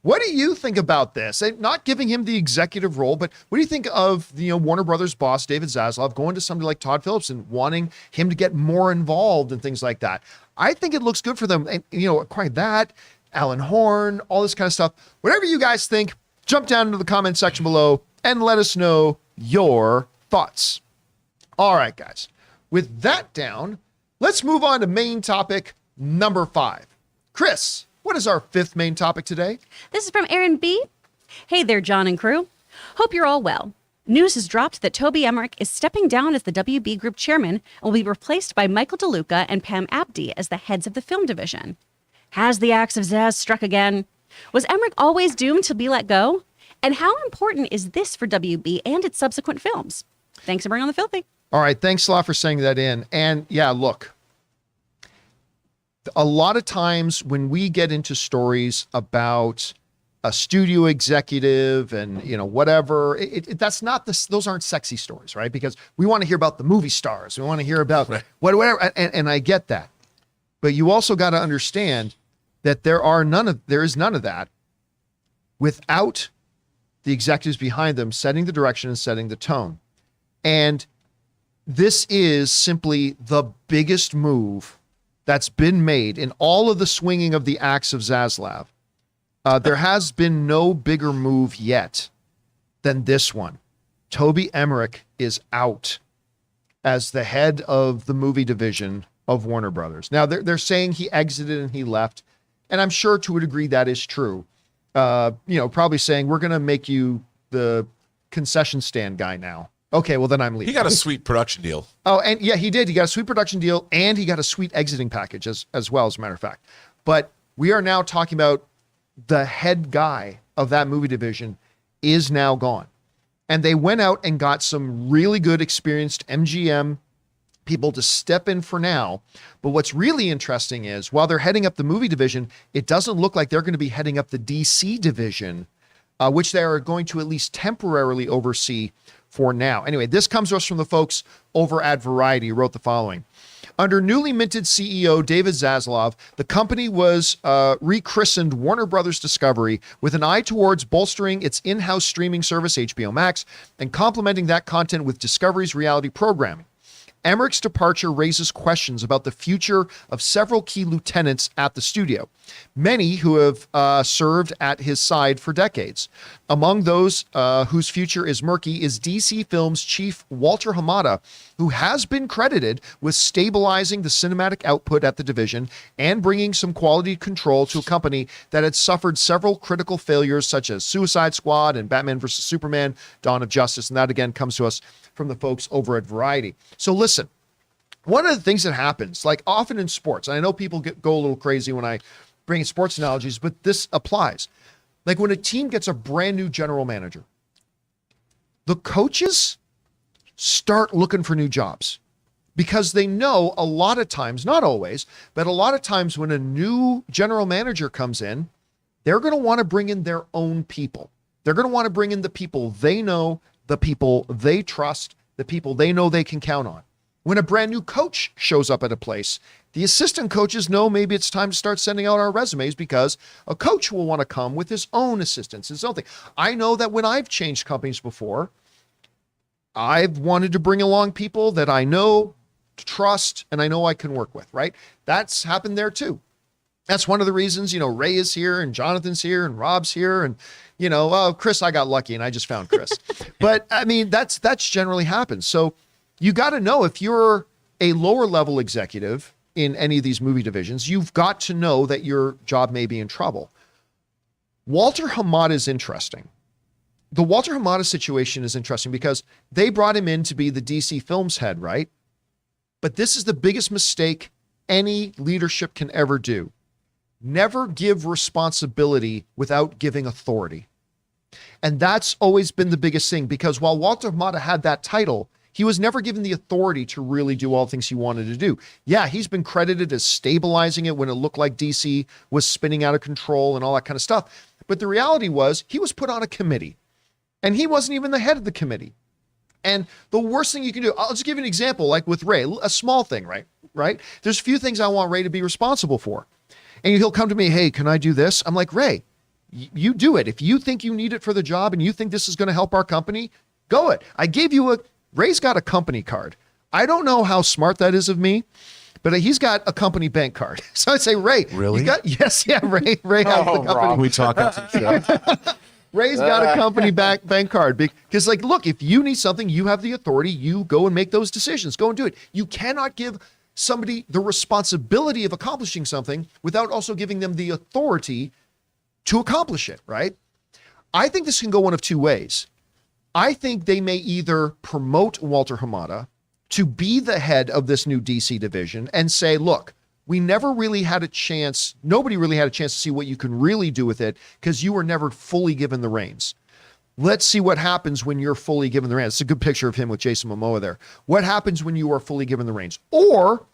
Speaker 1: What do you think about this? And not giving him the executive role, but what do you think of Warner Brothers boss David Zaslav going to somebody like Todd Phillips and wanting him to get more involved and things like that? I think it looks good for them. And quite that, Alan Horn, all this kind of stuff. Whatever you guys think, jump down into the comment section below and let us know your thoughts. All right, guys. With that down, let's move on to main topic number 5. Chris, what is our 5th main topic today?
Speaker 3: This is from Aaron B. Hey there, John and crew. Hope you're all well. News has dropped that Toby Emmerich is stepping down as the WB Group chairman and will be replaced by Michael DeLuca and Pam Abdi as the heads of the film division. Has the axe of Zaz struck again? Was Emmerich always doomed to be let go? And how important is this for WB and its subsequent films? Thanks for bringing on the filthy.
Speaker 1: All right. Thanks a lot for saying that in. And yeah, look, a lot of times when we get into stories about a studio executive and, whatever, that's not those aren't sexy stories, right? Because we want to hear about the movie stars. We want to hear about whatever. And I get that. But you also got to understand that there is none of that without the executives behind them setting the direction and setting the tone. And this is simply the biggest move that's been made in all of the swinging of the axe of Zaslav. There has been no bigger move yet than this one. Toby Emmerich is out as the head of the movie division of Warner Brothers. Now, they're saying he exited and he left, and I'm sure to a degree that is true. Probably saying, we're going to make you the concession stand guy now. Okay, well, then I'm leaving.
Speaker 2: He got a sweet production deal.
Speaker 1: Oh, and yeah, he did. He got a sweet production deal, and he got a sweet exiting package as well, as a matter of fact. But we are now talking about the head guy of that movie division is now gone. And they went out and got some really good, experienced MGM people to step in for now. But what's really interesting is while they're heading up the movie division, it doesn't look like they're going to be heading up the DC division, which they are going to at least temporarily oversee for now. Anyway, this comes to us from the folks over at Variety, who wrote the following. Under newly minted CEO David Zaslav, the company was rechristened Warner Brothers Discovery with an eye towards bolstering its in-house streaming service, HBO Max, and complementing that content with Discovery's reality programming. Emmerich's departure raises questions about the future of several key lieutenants at the studio, many who have served at his side for decades. Among those whose future is murky is DC Films chief Walter Hamada, who has been credited with stabilizing the cinematic output at the division and bringing some quality control to a company that had suffered several critical failures such as Suicide Squad and Batman vs. Superman, Dawn of Justice. And that again comes to us from the folks over at Variety. So listen, one of the things that happens, like often in sports, and I know people go a little crazy when I bring in sports analogies, but this applies. Like when a team gets a brand new general manager, the coaches start looking for new jobs because they know a lot of times, not always, but a lot of times when a new general manager comes in, they're going to want to bring in their own people. They're going to want to bring in the people they know, the people they trust, the people they know they can count on. When a brand new coach shows up at a place, the assistant coaches know maybe it's time to start sending out our resumes because a coach will want to come with his own assistants, his own thing. I know that when I've changed companies before, I've wanted to bring along people that I know, trust, and I know I can work with, right? That's happened there too. That's one of the reasons, Ray is here and Jonathan's here and Rob's here. And, Chris, I got lucky and I just found Chris. But I mean, that's generally happens. So you got to know if you're a lower level executive in any of these movie divisions, you've got to know that your job may be in trouble. Walter Hamada is interesting. The Walter Hamada situation is interesting because they brought him in to be the DC Films head, right? But this is the biggest mistake any leadership can ever do. Never give responsibility without giving authority. And that's always been the biggest thing because while Walter Hamada had that title, he was never given the authority to really do all the things he wanted to do. Yeah, he's been credited as stabilizing it when it looked like DC was spinning out of control and all that kind of stuff. But the reality was he was put on a committee and he wasn't even the head of the committee. And the worst thing you can do, I'll just give you an example, like with Ray, a small thing, right? There's a few things I want Ray to be responsible for. And he'll come to me, hey, can I do this? I'm like, Ray, you do it. If you think you need it for the job and you think this is going to help our company, go it. I gave you Ray's got a company card. I don't know how smart that is of me, but he's got a company bank card. So I say, Ray,
Speaker 2: really?
Speaker 1: Ray has the company.
Speaker 2: Can we talk after the show?
Speaker 1: Ray's got a company bank card because look, if you need something, you have the authority, you go and make those decisions, go and do it. You cannot give somebody the responsibility of accomplishing something without also giving them the authority to accomplish it, right? I think this can go one of two ways. I think they may either promote Walter Hamada to be the head of this new DC division and say, look, we never really had a chance, nobody really had a chance to see what you can really do with it because you were never fully given the reins. Let's see what happens when you're fully given the reins. It's a good picture of him with Jason Momoa there. What happens when you are fully given the reins? Or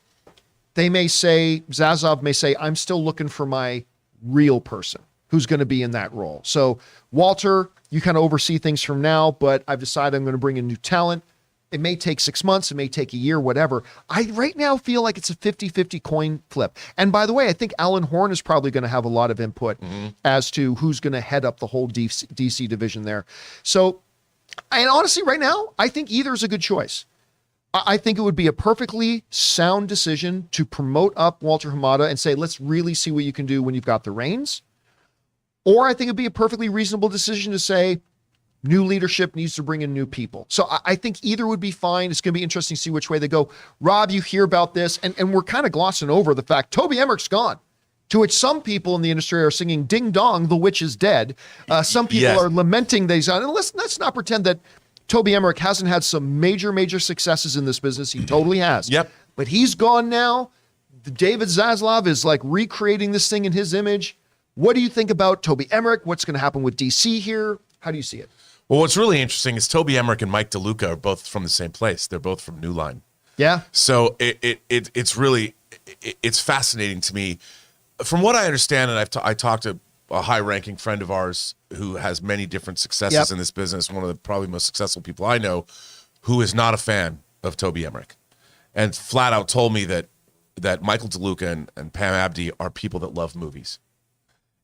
Speaker 1: they may say, Zaslav may say, I'm still looking for my real person who's going to be in that role. So Walter, you kind of oversee things from now, but I've decided I'm going to bring in new talent. It may take 6 months, it may take a year, whatever. I right now feel like it's a 50-50 coin flip. And by the way, I think Alan Horn is probably going to have a lot of input as to who's going to head up the whole DC division there. So, and honestly, right now, I think either is a good choice. I think it would be a perfectly sound decision to promote up Walter Hamada and say, let's really see what you can do when you've got the reins. Or I think it'd be a perfectly reasonable decision to say, new leadership needs to bring in new people. So I think either would be fine. It's going to be interesting to see which way they go. Rob, you hear about this, and we're kind of glossing over the fact Toby Emmerich's gone, to which some people in the industry are singing, ding dong, the witch is dead. Some people are lamenting these. And let's not pretend that Toby Emmerich hasn't had some major successes in this business. He totally has.
Speaker 2: Yep.
Speaker 1: But he's gone now. David Zaslav is like recreating this thing in his image. What do you think about Toby Emmerich? What's going to happen with DC here? How do you see it?
Speaker 2: Well, what's really interesting is Toby Emmerich and Mike DeLuca are both from the same place. They're both from New Line.
Speaker 1: Yeah.
Speaker 2: So it's really fascinating to me. From what I understand, and I talked to a high-ranking friend of ours who has many different successes in this business, one of the probably most successful people I know, who is not a fan of Toby Emmerich, and flat out told me that Michael DeLuca and Pam Abdi are people that love movies.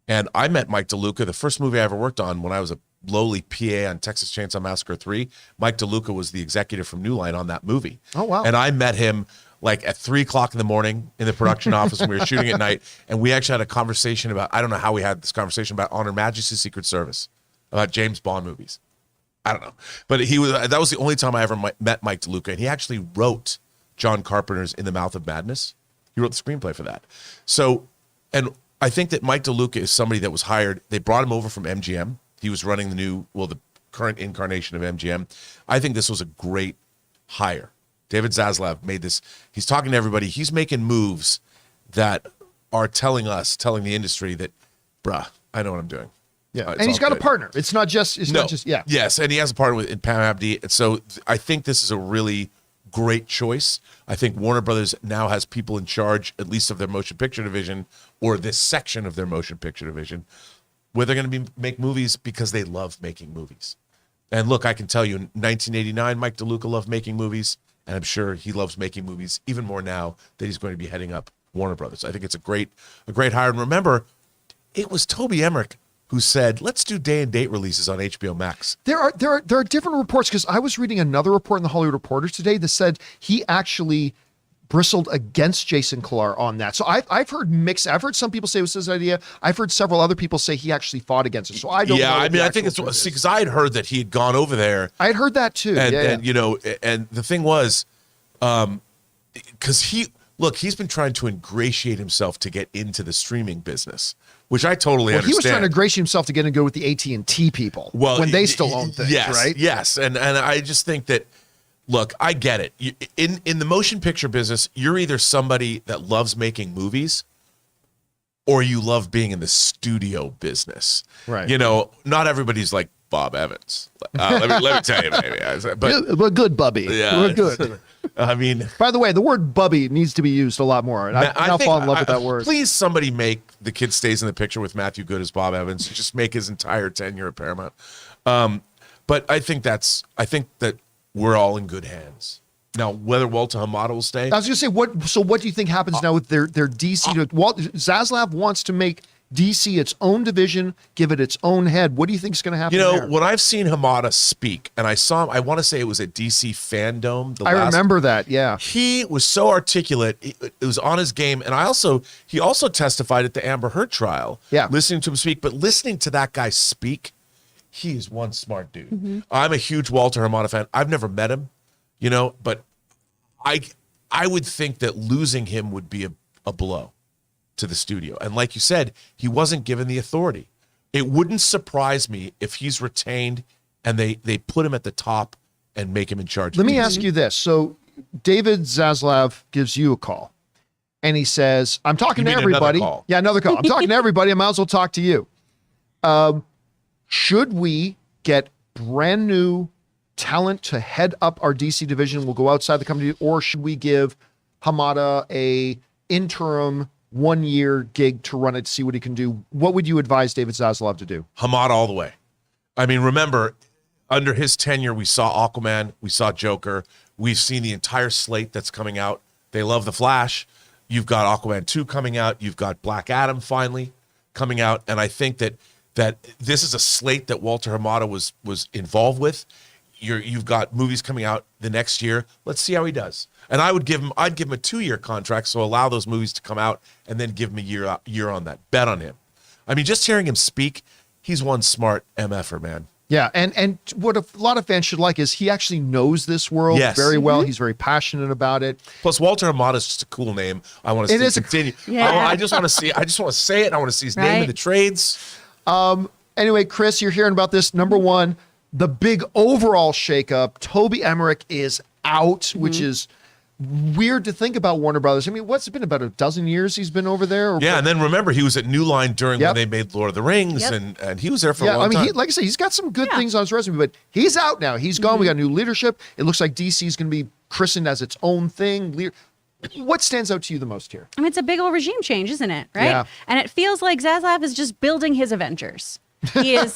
Speaker 2: And I met Mike DeLuca, the first movie I ever worked on when I was a lowly PA on Texas Chainsaw Massacre 3. Mike DeLuca was the executive from New Line on that movie. Oh, wow. And I met him like at 3:00 in the morning in the production office when we were shooting at night. And we actually had a conversation about, I don't know how we had this conversation about On Her Majesty's Secret Service, about James Bond movies. I don't know. But that was the only time I ever met Mike DeLuca. And he actually wrote John Carpenter's In the Mouth of Madness. He wrote the screenplay for that. So, and I think that Mike DeLuca is somebody that was hired. They brought him over from MGM. He was running the current incarnation of MGM. I think this was a great hire. David Zaslav made this. He's talking to everybody. He's making moves that are telling the industry that, bruh, I know what I'm doing.
Speaker 1: Yeah, and he's got a partner. It's not just.
Speaker 2: Yes, and he has a partner with Pam Abdi. And so I think this is a really great choice. I think Warner Brothers now has people in charge, at least of their motion picture division, or this section of their motion picture division, where they're going to make movies because they love making movies. And look, I can tell you, in 1989, Mike DeLuca loved making movies, and I'm sure he loves making movies even more now that he's going to be heading up Warner Brothers. I think it's a great hire. And remember, it was Toby Emmerich who said, let's do day and date releases on HBO Max.
Speaker 1: There are different reports, because I was reading another report in the Hollywood Reporter today that said he actually bristled against Jason Kilar on that. So I've heard mixed. I've heard some people say it was his idea. I've heard several other people say he actually fought against it. So I don't know.
Speaker 2: Yeah, I mean, I think it's because I had heard that he had gone over there.
Speaker 1: I had heard that too.
Speaker 2: And you know, and the thing was, because he's been trying to ingratiate himself to get into the streaming business, which I totally understand.
Speaker 1: He was trying to ingratiate himself to get and go with the AT&T people when they still own things, right?
Speaker 2: Yes, and I just think that, look, I get it. In the motion picture business, you're either somebody that loves making movies or you love being in the studio business. Right. You know, not everybody's like Bob Evans. Let me tell you, maybe. But
Speaker 1: we're good, Bubby.
Speaker 2: Yeah,
Speaker 1: we're good.
Speaker 2: I mean,
Speaker 1: by the way, the word "bubby" needs to be used a lot more. I'll fall in love with that word.
Speaker 2: Please, somebody make The Kid Stays in the Picture with Matthew Good as Bob Evans. Just make his entire tenure at Paramount. But I think that we're all in good hands. Now, whether Walter Hamada will stay,
Speaker 1: I was going to say, what do you think happens now with their DC? Zaslav wants to make DC its own division, give it its own head. What do you think is going to happen?
Speaker 2: You know,
Speaker 1: there?
Speaker 2: when I've seen Hamada speak, and I saw him, I want to say it was at DC Fandom.
Speaker 1: I remember that. Yeah,
Speaker 2: he was so articulate. It was on his game, and he also testified at the Amber Heard trial. Yeah, listening to him speak, but listening to that guy speak, he is one smart dude. Mm-hmm. I'm a huge Walter Hamada fan. I've never met him, you know, but I would think that losing him would be a blow to the studio. And like you said, he wasn't given the authority. It wouldn't surprise me if he's retained and they put him at the top and make him in charge.
Speaker 1: Let me ask you this. So David Zaslav gives you a call and he says, I'm talking to everybody. Another call. Yeah, another call. I'm talking to everybody. I might as well talk to you. Should we get brand new talent to head up our DC division? We'll go outside the company, or should we give Hamada a interim 1-year gig to run it, see what he can do? What would you advise David Zaslav to do?
Speaker 2: Hamada all the way. I mean, remember, under his tenure, we saw Aquaman, we saw Joker, we've seen the entire slate that's coming out. They love The Flash. You've got Aquaman 2 coming out. You've got Black Adam finally coming out. And I think that this is a slate that Walter Hamada was involved with. You've got movies coming out the next year. Let's see how he does. And I'd give him a 2-year contract, so allow those movies to come out and then give him a year on that. Bet on him. I mean, just hearing him speak, he's one smart MFer, man.
Speaker 1: Yeah, and what a lot of fans should like is he actually knows this world very well. He's very passionate about it.
Speaker 2: Plus, Walter Hamada is just a cool name. I want to see it continue. I just want to see. I just want to say it. I want to see his name in the trades.
Speaker 1: Anyway, Chris, you're hearing about this. Number one, the big overall shakeup. Toby Emmerich is out, which is weird to think about Warner Brothers. I mean, what's it been, about a dozen years he's been over there?
Speaker 2: Yeah, and then remember, he was at New Line during when they made Lord of the Rings, and he was there for a long time.
Speaker 1: Like I say, he's got some good things on his resume, but he's out now. He's gone. We got new leadership. It looks like DC is going to be christened as its own thing. What stands out to you the most here?
Speaker 3: I mean, it's a big old regime change, isn't it? Right?
Speaker 1: Yeah.
Speaker 3: And it feels like Zaslav is just building his Avengers. He is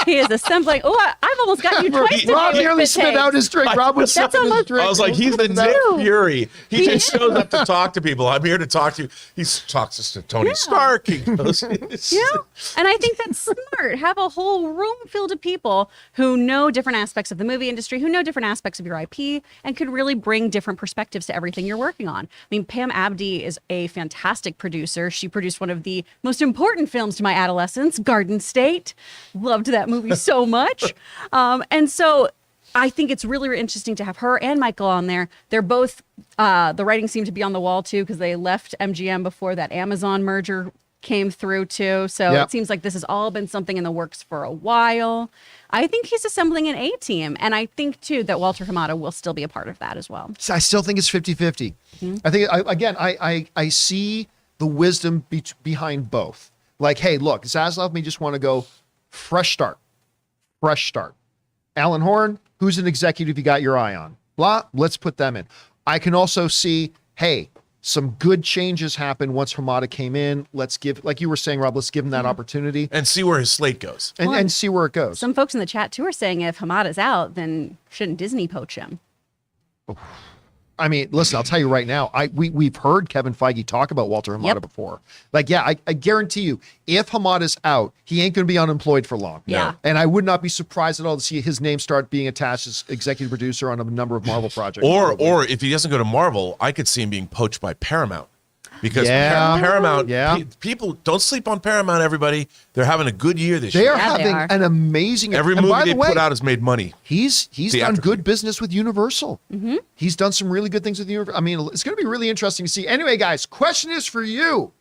Speaker 3: assembling. Oh, I've almost got you twice today.
Speaker 1: Rob nearly spit out his drink. Rob was sipping his drink.
Speaker 2: I was like, he's the Nick Fury. He just shows up to talk to people. I'm here to talk to you. He talks to Tony Stark. He goes,
Speaker 3: and I think that's smart. Have a whole room filled of people who know different aspects of the movie industry, who know different aspects of your IP, and could really bring different perspectives to everything you're working on. I mean, Pam Abdi is a fantastic producer. She produced one of the most important films to my adolescence, Garden State. Loved that movie so much. And so I think it's really interesting to have her and Michael on there. They're both, the writing seemed to be on the wall too, because they left MGM before that Amazon merger came through too. So it seems like this has all been something in the works for a while. I think he's assembling an A-team. And I think too that Walter Hamada will still be a part of that as well.
Speaker 1: I still think it's 50-50. I think, I see the wisdom behind both. Like, hey, look, Zaslav may just want to go fresh start. Alan Horn, who's an executive you got your eye on? Blah, let's put them in. I can also see, hey, some good changes happen once Hamada came in. Let's give, like you were saying, Rob, let's give him that opportunity.
Speaker 2: and see where his slate goes.
Speaker 1: And see where it goes.
Speaker 3: Some folks in the chat too are saying if Hamada's out, then shouldn't Disney poach him?
Speaker 1: I mean, listen, I'll tell you right now, we've heard Kevin Feige talk about Walter Hamada before. Like, I guarantee you, if Hamada's out, he ain't going to be unemployed for long.
Speaker 3: Yeah.
Speaker 1: And I would not be surprised at all to see his name start being attached as executive producer on a number of Marvel projects.
Speaker 2: Or if he doesn't go to Marvel, I could see him being poached by Paramount. Because Paramount, people don't sleep on Paramount, everybody. They're having a good year this year.
Speaker 1: They're having an amazing
Speaker 2: Every movie they put out has made money.
Speaker 1: He's done good business with Universal. He's done some really good things with Universal. I mean, it's going to be really interesting to see. Anyway, guys, question is for you.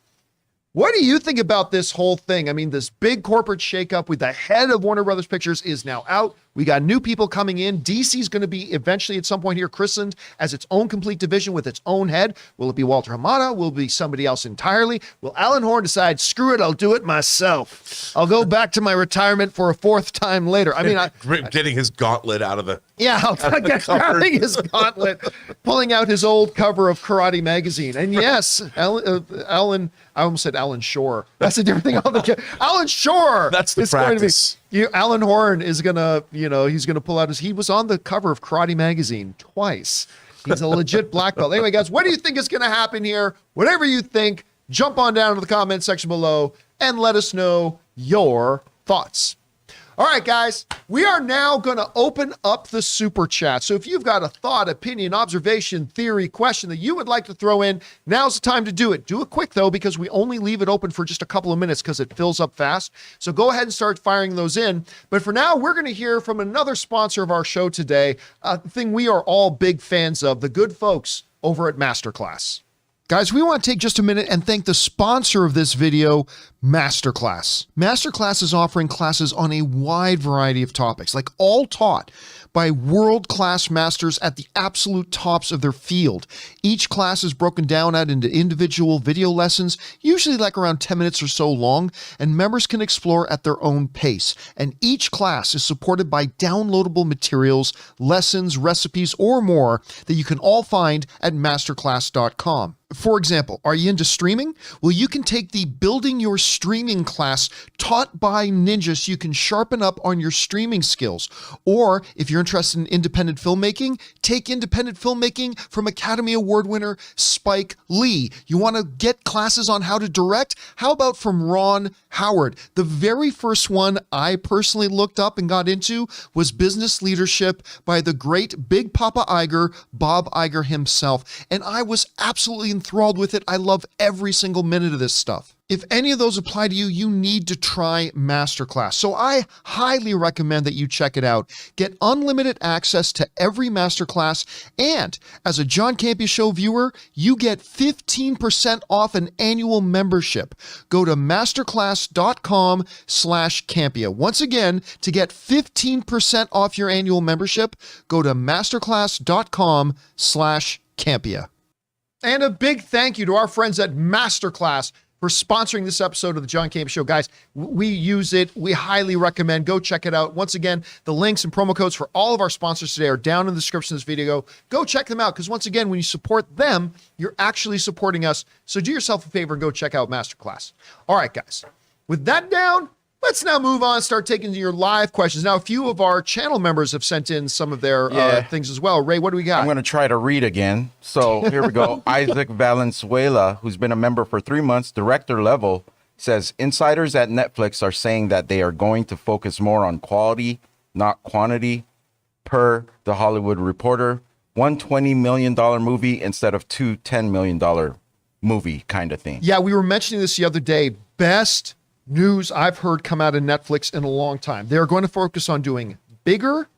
Speaker 1: What do you think about this whole thing? I mean, this big corporate shakeup with the head of Warner Brothers Pictures is now out. We got new people coming in. DC's going to be eventually at some point here christened as its own complete division with its own head. Will it be Walter Hamada? Will it be somebody else entirely? Will Alan Horn decide, screw it, I'll do it myself. I'll go back to my retirement for a fourth time later. I mean,
Speaker 2: getting his gauntlet out of the
Speaker 1: grabbing his gauntlet, pulling out his old cover of Karate Magazine. And yes, Alan, I almost said Alan Shore. That's a different thing. Alan Shore.
Speaker 2: That's the practice.
Speaker 1: Alan Horn is gonna, he's gonna pull out he was on the cover of Karate Magazine twice. He's a legit black belt. Anyway, guys, what do you think is gonna happen here? Whatever you think, jump on down to the comment section below and let us know your thoughts. All right, guys, we are now going to open up the super chat. So if you've got a thought, opinion, observation, theory, question that you would like to throw in, now's the time to do it. Do it quick, though, because we only leave it open for just a couple of minutes because it fills up fast. So go ahead and start firing those in. But for now, we're going to hear from another sponsor of our show today, a thing we are all big fans of, the good folks over at Masterclass. Guys, we want to take just a minute and thank the sponsor of this video, Masterclass. Masterclass is offering classes on a wide variety of topics, like all taught by world-class masters at the absolute tops of their field. Each class is broken down out into individual video lessons, usually like around 10 minutes or so long, and members can explore at their own pace. And each class is supported by downloadable materials, lessons, recipes, or more that you can all find at masterclass.com. For example, are you into streaming? Well, you can take the Building Your streaming class taught by ninjas so you can sharpen up on your streaming skills. Or if you're interested in independent filmmaking, take independent filmmaking from Academy Award winner Spike Lee. You want to get classes on how to direct? How about from Ron Howard? The very first one I personally looked up and got into was Business Leadership by the great Big Papa Iger, Bob Iger himself. And I was absolutely enthralled with it. I love every single minute of this stuff. If any of those apply to you, you need to try Masterclass. So I highly recommend that you check it out. Get unlimited access to every Masterclass. And as a John Campea Show viewer, you get 15% off an annual membership. Go to masterclass.com/Campea. Once again, to get 15% off your annual membership, go to masterclass.com/Campea. And a big thank you to our friends at Masterclass for sponsoring this episode of the John Campea Show. Guys, we use it. We highly recommend. Go check it out. Once again, the links and promo codes for all of our sponsors today are down in the description of this video. Go check them out because once again, when you support them, you're actually supporting us. So do yourself a favor and go check out Masterclass. All right, guys. With that down, let's now move on and start taking your live questions. Now, a few of our channel members have sent in some of their things as well. Ray, what do we got?
Speaker 4: I'm going to try to read again. So here we go. Isaac Valenzuela, who's been a member for 3 months, director level, says insiders at Netflix are saying that they are going to focus more on quality, not quantity, per The Hollywood Reporter. One $20 million movie instead of two $10 million movie kind of thing.
Speaker 1: Yeah, we were mentioning this the other day. Best news I've heard come out of Netflix in a long time. They're going to focus on doing bigger,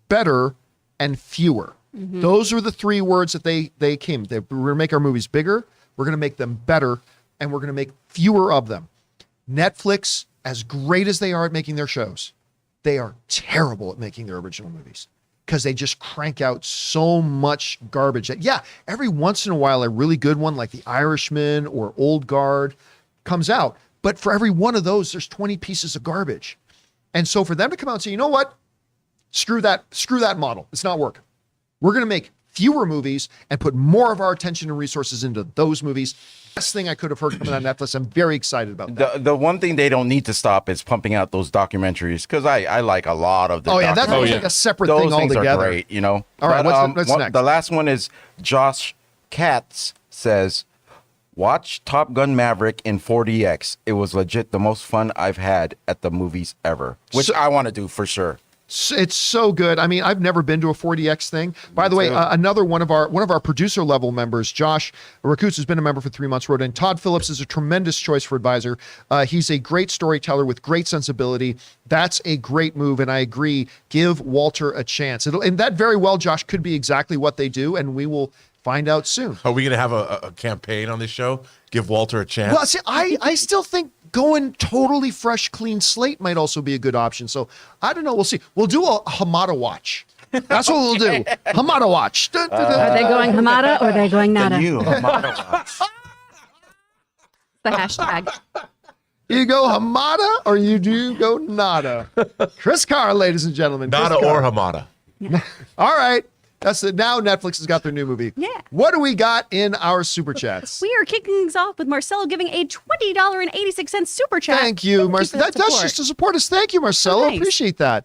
Speaker 1: better, and fewer. Those are the three words that they came. We're going to make our movies bigger, we're going to make them better, and we're going to make fewer of them. Netflix, as great as they are at making their shows, they are terrible at making their original movies because they just crank out so much garbage. Yeah, every once in a while, a really good one like The Irishman or Old Guard comes out. But for every one of those, there's 20 pieces of garbage. And so for them to come out and say, you know what? Screw that model. It's not working. We're going to make fewer movies and put more of our attention and resources into those movies. Best thing I could have heard coming out of Netflix. I'm very excited about that.
Speaker 4: The one thing they don't need to stop is pumping out those documentaries because I like a lot of the
Speaker 1: that's like a separate thing
Speaker 4: those things
Speaker 1: altogether.
Speaker 4: are great, you know.
Speaker 1: All right, what's next?
Speaker 4: The last one is Josh Katz says, watch Top Gun Maverick in 4DX. It was legit the most fun I've had at the movies ever, which I want to do for sure.
Speaker 1: It's so good. I mean, I've never been to a 4DX thing. By the way, another one of our producer level members, Josh Rakutz, has been a member for 3 months, wrote in, Todd Phillips is a tremendous choice for advisor. He's a great storyteller with great sensibility. That's a great move, and I agree. Give Walter a chance. And that very well, Josh, could be exactly what they do, and we will find out soon.
Speaker 2: Are we going to have a campaign on this show? Give Walter a chance?
Speaker 1: Well, see, I still think going totally fresh, clean slate might also be a good option. So I don't know. We'll see. We'll do a Hamada watch. That's what we'll do. Hamada watch.
Speaker 3: Are they going Hamada or are they going Nada?
Speaker 4: The new Hamada watch.
Speaker 3: The hashtag.
Speaker 1: You go Hamada or you do go Nada. Chris Carr, ladies and gentlemen.
Speaker 2: Nada or Hamada.
Speaker 1: All right. That's it. Now Netflix has got their new movie.
Speaker 3: Yeah.
Speaker 1: What do we got in our super chats?
Speaker 3: We are kicking things off with Marcelo giving a $20.86 super chat.
Speaker 1: Thank you, Marcelo. That's just to support us. Thank you, Marcelo.
Speaker 3: Oh, nice.
Speaker 1: Appreciate that.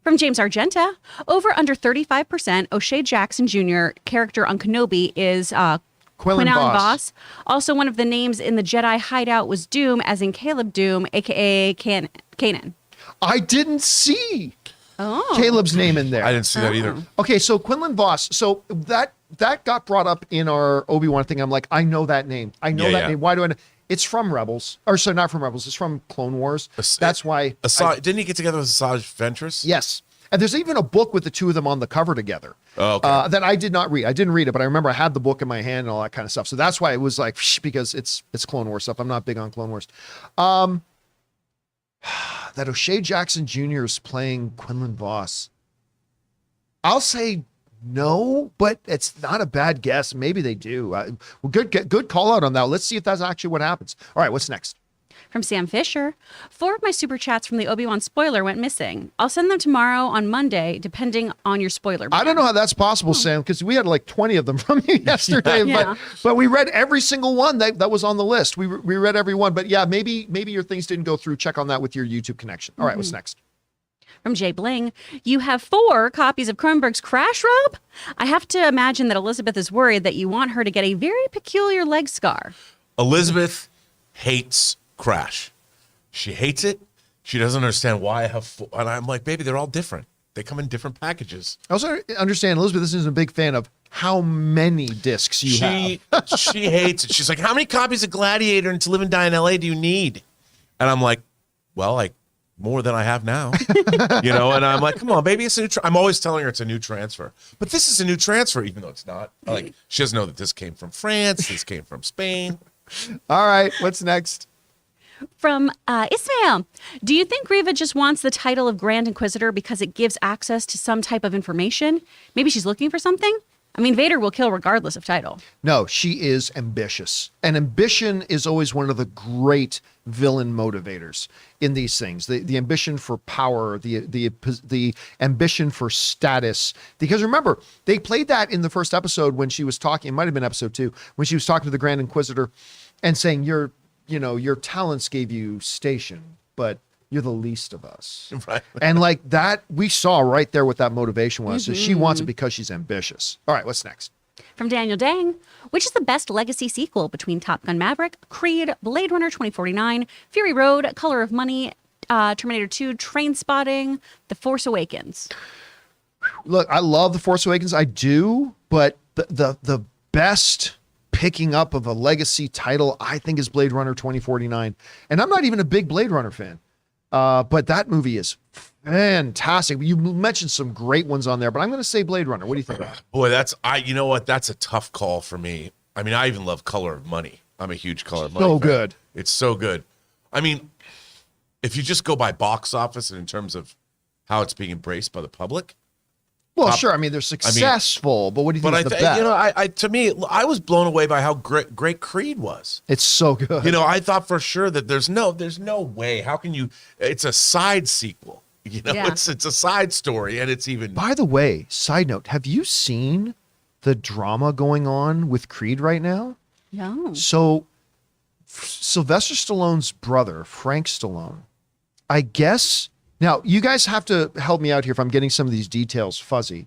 Speaker 3: From James Argenta, over under 35%, O'Shea Jackson Jr. character on Kenobi is
Speaker 1: Quinlan
Speaker 3: Allen
Speaker 1: Voss.
Speaker 3: Voss. Also, one of the names in the Jedi hideout was Doom, as in Caleb Doom, a.k.a. Kanan.
Speaker 1: I didn't see
Speaker 3: Oh.
Speaker 1: Caleb's name in there.
Speaker 2: I didn't see that either.
Speaker 1: Okay, so Quinlan Voss. So that got brought up in our Obi-Wan thing. I'm like, I know that name. I know that name. Why do I know? It's from Rebels. Or sorry, not from Rebels. It's from Clone Wars. That's why.
Speaker 2: Didn't he get together with Asajj Ventress?
Speaker 1: Yes. And there's even a book with the two of them on the cover together.
Speaker 2: Oh, okay.
Speaker 1: That I did not read. I didn't read it, but I remember I had the book in my hand and all that kind of stuff. So that's why it was like, because it's Clone Wars stuff. I'm not big on Clone Wars. That O'Shea Jackson Jr. is playing Quinlan Voss. I'll say no, but it's not a bad guess. Maybe they do. Well, good call out on that. Let's see if that's actually what happens. All right, what's next?
Speaker 3: From Sam Fisher, 4 of my super chats from the Obi-Wan spoiler went missing. I'll send them tomorrow on Monday, depending on your spoiler ban.
Speaker 1: I don't know how that's possible, Sam, because we had like 20 of them from you yesterday,
Speaker 3: Yeah.
Speaker 1: but we read every single one that was on the list. We read every one, but yeah, maybe your things didn't go through. Check on that with your YouTube connection. All right, what's next?
Speaker 3: From Jay Bling, you have 4 copies of Cronenberg's Crash, Rob? I have to imagine that Elizabeth is worried that you want her to get a very peculiar leg scar.
Speaker 2: Elizabeth hates Crash. She hates it. She doesn't understand why I have 4. And I'm like, baby, they're all different. They come in different packages.
Speaker 1: I also understand Elizabeth isn't a big fan of how many discs you have.
Speaker 2: She hates it. She's like, how many copies of Gladiator and To Live and Die in L.A. do you need? And I'm like, well, like more than I have now. And I'm like, come on, baby, it's a new I'm always telling her it's a new transfer. But this is a new transfer, even though it's not. Like, she doesn't know that this came from France, this came from Spain.
Speaker 1: All right, what's next?
Speaker 3: From Ismail, do you think Reva just wants the title of Grand Inquisitor because it gives access to some type of information? Maybe she's looking for something? I mean, Vader will kill regardless of title.
Speaker 1: No, she is ambitious. And ambition is always one of the great villain motivators in these things. The ambition for power, the ambition for status. Because remember, they played that in the first episode when she was talking, it might have been episode 2, when she was talking to the Grand Inquisitor and saying, your talents gave you station, but you're the least of us.
Speaker 2: Right.
Speaker 1: And like that, we saw right there what that motivation was. So she wants it because she's ambitious. All right, what's next?
Speaker 3: From Daniel Dang, which is the best legacy sequel between Top Gun Maverick, Creed, Blade Runner 2049, Fury Road, Color of Money, Terminator 2, Train Spotting, The Force Awakens?
Speaker 1: Look, I love The Force Awakens. I do, but the best picking up of a legacy title, I think, is Blade Runner 2049. And I'm not even a big Blade Runner fan. But that movie is fantastic. You mentioned some great ones on there, but I'm going to say Blade Runner. What do you think?
Speaker 2: Boy, you know what? That's a tough call for me. I mean, I even love Color of Money. I'm a huge Color of Money
Speaker 1: So
Speaker 2: fan.
Speaker 1: good.
Speaker 2: It's so good. I mean, if you just go by box office and in terms of how it's being embraced by the public.
Speaker 1: Well, sure. I mean, they're successful, but what do you think is the best?
Speaker 2: To me, I was blown away by how great Creed was.
Speaker 1: It's so good.
Speaker 2: I thought for sure that there's no way. How can you? It's a side sequel.
Speaker 3: Yeah.
Speaker 2: It's a side story, and it's even.
Speaker 1: By the way, side note, have you seen the drama going on with Creed right now?
Speaker 3: No.
Speaker 1: So Sylvester Stallone's brother, Frank Stallone, I guess. Now, you guys have to help me out here if I'm getting some of these details fuzzy.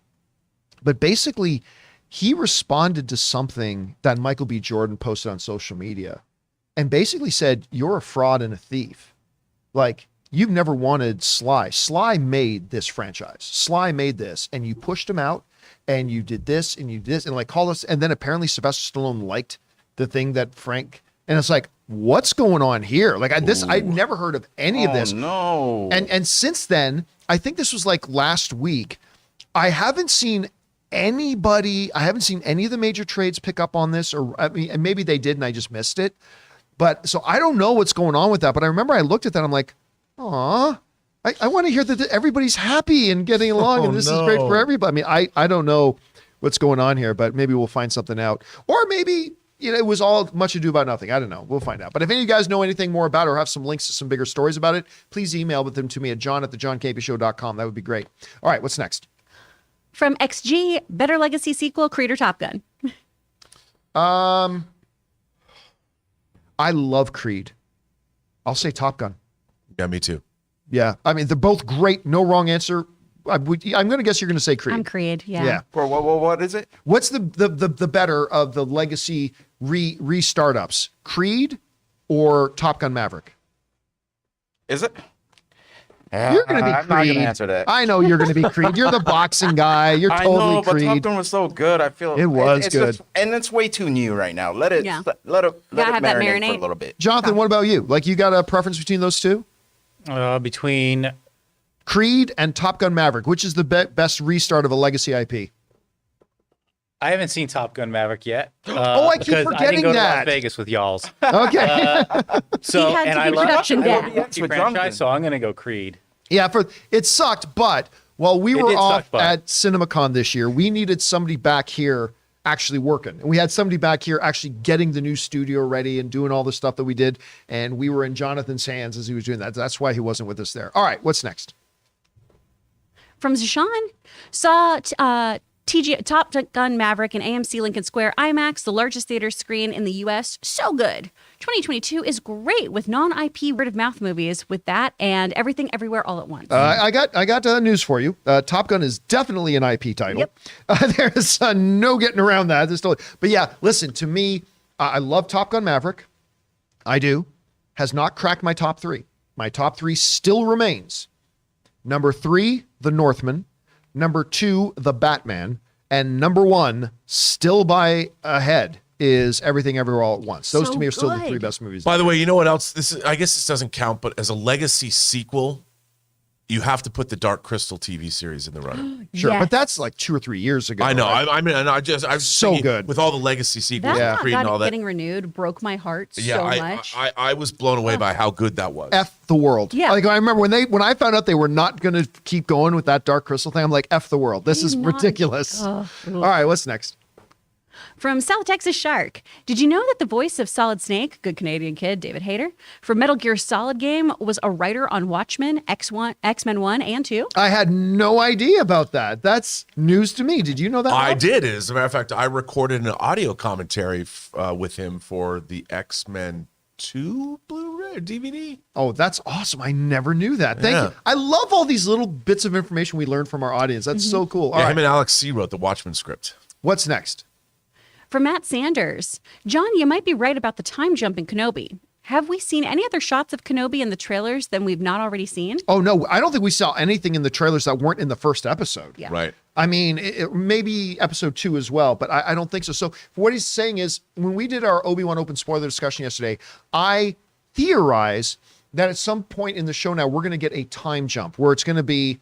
Speaker 1: But basically, he responded to something that Michael B. Jordan posted on social media and basically said, you're a fraud and a thief. Like, you've never wanted Sly. Sly made this franchise. Sly made this, and you pushed him out, and you did this, and you did this, and like call us. And then apparently Sylvester Stallone liked the thing that Frank, and it's like, what's going on here? Like I've never heard of any of this.
Speaker 4: No.
Speaker 1: And since then, I think this was like last week, I haven't seen any of the major trades pick up on this, or I mean, and maybe they did and I just missed it. But so I don't know what's going on with that. But I remember I looked at that, I'm like, aw, I want to hear that everybody's happy and getting along and this is great for everybody. I mean, I don't know what's going on here, but maybe we'll find something out. Or maybe it was all much ado about nothing. I don't know. We'll find out. But if any of you guys know anything more about it or have some links to some bigger stories about it, please email them to me at john@thejohncampeashow.com. That would be great. All right, what's next?
Speaker 3: From XG, better legacy sequel, Creed or Top Gun?
Speaker 1: I love Creed. I'll say Top Gun.
Speaker 2: Yeah, me too.
Speaker 1: Yeah. I mean, they're both great. No wrong answer. I'm going to guess you're going to say Creed.
Speaker 3: I'm Creed, yeah.
Speaker 1: Yeah.
Speaker 4: What is it?
Speaker 1: What's the better of the legacy restartups? Creed or Top Gun Maverick?
Speaker 4: Is it?
Speaker 1: You're going to be
Speaker 4: I'm
Speaker 1: Creed.
Speaker 4: not going to answer that.
Speaker 1: I know you're going to be Creed. You're the boxing guy. You're
Speaker 4: I
Speaker 1: totally
Speaker 4: know, but
Speaker 1: Creed.
Speaker 4: Top Gun was so good. I feel
Speaker 1: It was
Speaker 4: it's
Speaker 1: good.
Speaker 4: just- and it's way too new right now. Let it
Speaker 3: Yeah.
Speaker 4: let it
Speaker 3: have that
Speaker 4: marinate for
Speaker 3: marinate.
Speaker 4: a little bit.
Speaker 1: Jonathan, what about you? Like, you got a preference between those two?
Speaker 5: Between
Speaker 1: Creed and Top Gun Maverick. Which is the best restart of a legacy IP?
Speaker 5: I haven't seen Top Gun Maverick yet.
Speaker 1: Oh, I keep
Speaker 5: because I
Speaker 1: forgetting
Speaker 5: didn't go to
Speaker 1: that.
Speaker 5: Las Vegas with y'alls.
Speaker 1: Okay.
Speaker 5: So
Speaker 3: He had to
Speaker 5: and I
Speaker 3: be
Speaker 5: love
Speaker 3: production
Speaker 5: I love
Speaker 3: dad.
Speaker 5: the Yankee
Speaker 4: With Jonathan.
Speaker 5: franchise, so I'm gonna go Creed.
Speaker 1: Yeah, it sucked, but while we
Speaker 5: It
Speaker 1: were
Speaker 5: did
Speaker 1: off
Speaker 5: suck, but-
Speaker 1: at CinemaCon this year, we needed somebody back here actually working. And we had somebody back here actually getting the new studio ready and doing all the stuff that we did. And we were in Jonathan's hands as he was doing that. That's why he wasn't with us there. All right, what's next?
Speaker 3: From Zishan, saw Top Gun Maverick in AMC Lincoln Square IMAX, the largest theater screen in the U.S. So good. 2022 is great with non-IP word-of-mouth movies with that and Everything Everywhere All at Once.
Speaker 1: I got news for you. Top Gun is definitely an IP title.
Speaker 3: Yep.
Speaker 1: There's no getting around that. But yeah, listen, to me, I love Top Gun Maverick. I do. Has not cracked my top 3. My top 3 still remains. Number 3, The Northman. Number 2, The Batman. And number 1, still by ahead, is Everything Everywhere All at Once. Those
Speaker 3: So
Speaker 1: to me are still the
Speaker 3: good.
Speaker 1: 3 best movies.
Speaker 2: By the way, you know what else? I guess this doesn't count, but as a legacy sequel, you have to put the Dark Crystal TV series in the running.
Speaker 1: Sure,
Speaker 3: Yes.
Speaker 1: but that's like 2 or 3 years ago.
Speaker 2: I know.
Speaker 1: right?
Speaker 2: I mean, I'm just
Speaker 1: So
Speaker 2: thinking
Speaker 1: good.
Speaker 2: with all the legacy sequels,
Speaker 3: That
Speaker 2: and Creed and all that.
Speaker 3: getting renewed broke my heart
Speaker 2: Yeah,
Speaker 3: so much.
Speaker 2: I was blown away by how good that was.
Speaker 1: F the world.
Speaker 3: Yeah.
Speaker 1: Like I remember when I found out they were not going to keep going with that Dark Crystal thing, I'm like, F the world. This is
Speaker 3: Not-
Speaker 1: ridiculous.
Speaker 3: Ugh.
Speaker 1: All right, what's next?
Speaker 3: From South Texas Shark, did you know that the voice of Solid Snake, good Canadian kid, David Hayter, from Metal Gear Solid game was a writer on Watchmen, X-Men 1 and 2?
Speaker 1: I had no idea about that. That's news to me. Did you know that?
Speaker 2: I
Speaker 1: Rob?
Speaker 2: did. As a matter of fact, I recorded an audio commentary with him for the X-Men 2 Blu-ray DVD.
Speaker 1: Oh, that's awesome. I never knew that. Thank
Speaker 2: Yeah.
Speaker 1: you. I love all these little bits of information we learn from our audience. That's so cool. All
Speaker 2: Yeah,
Speaker 1: right,
Speaker 2: him and Alex C. wrote the Watchmen script.
Speaker 1: what's next?
Speaker 3: From Matt Sanders, John, you might be right about the time jump in Kenobi. Have we seen any other shots of Kenobi in the trailers than we've not already seen?
Speaker 1: Oh, no, I don't think we saw anything in the trailers that weren't in the first episode.
Speaker 3: Yeah.
Speaker 2: Right.
Speaker 1: I mean, maybe episode 2 as well, but I don't think so. So what he's saying is when we did our Obi-Wan open spoiler discussion yesterday, I theorize that at some point in the show now, we're going to get a time jump where it's going to be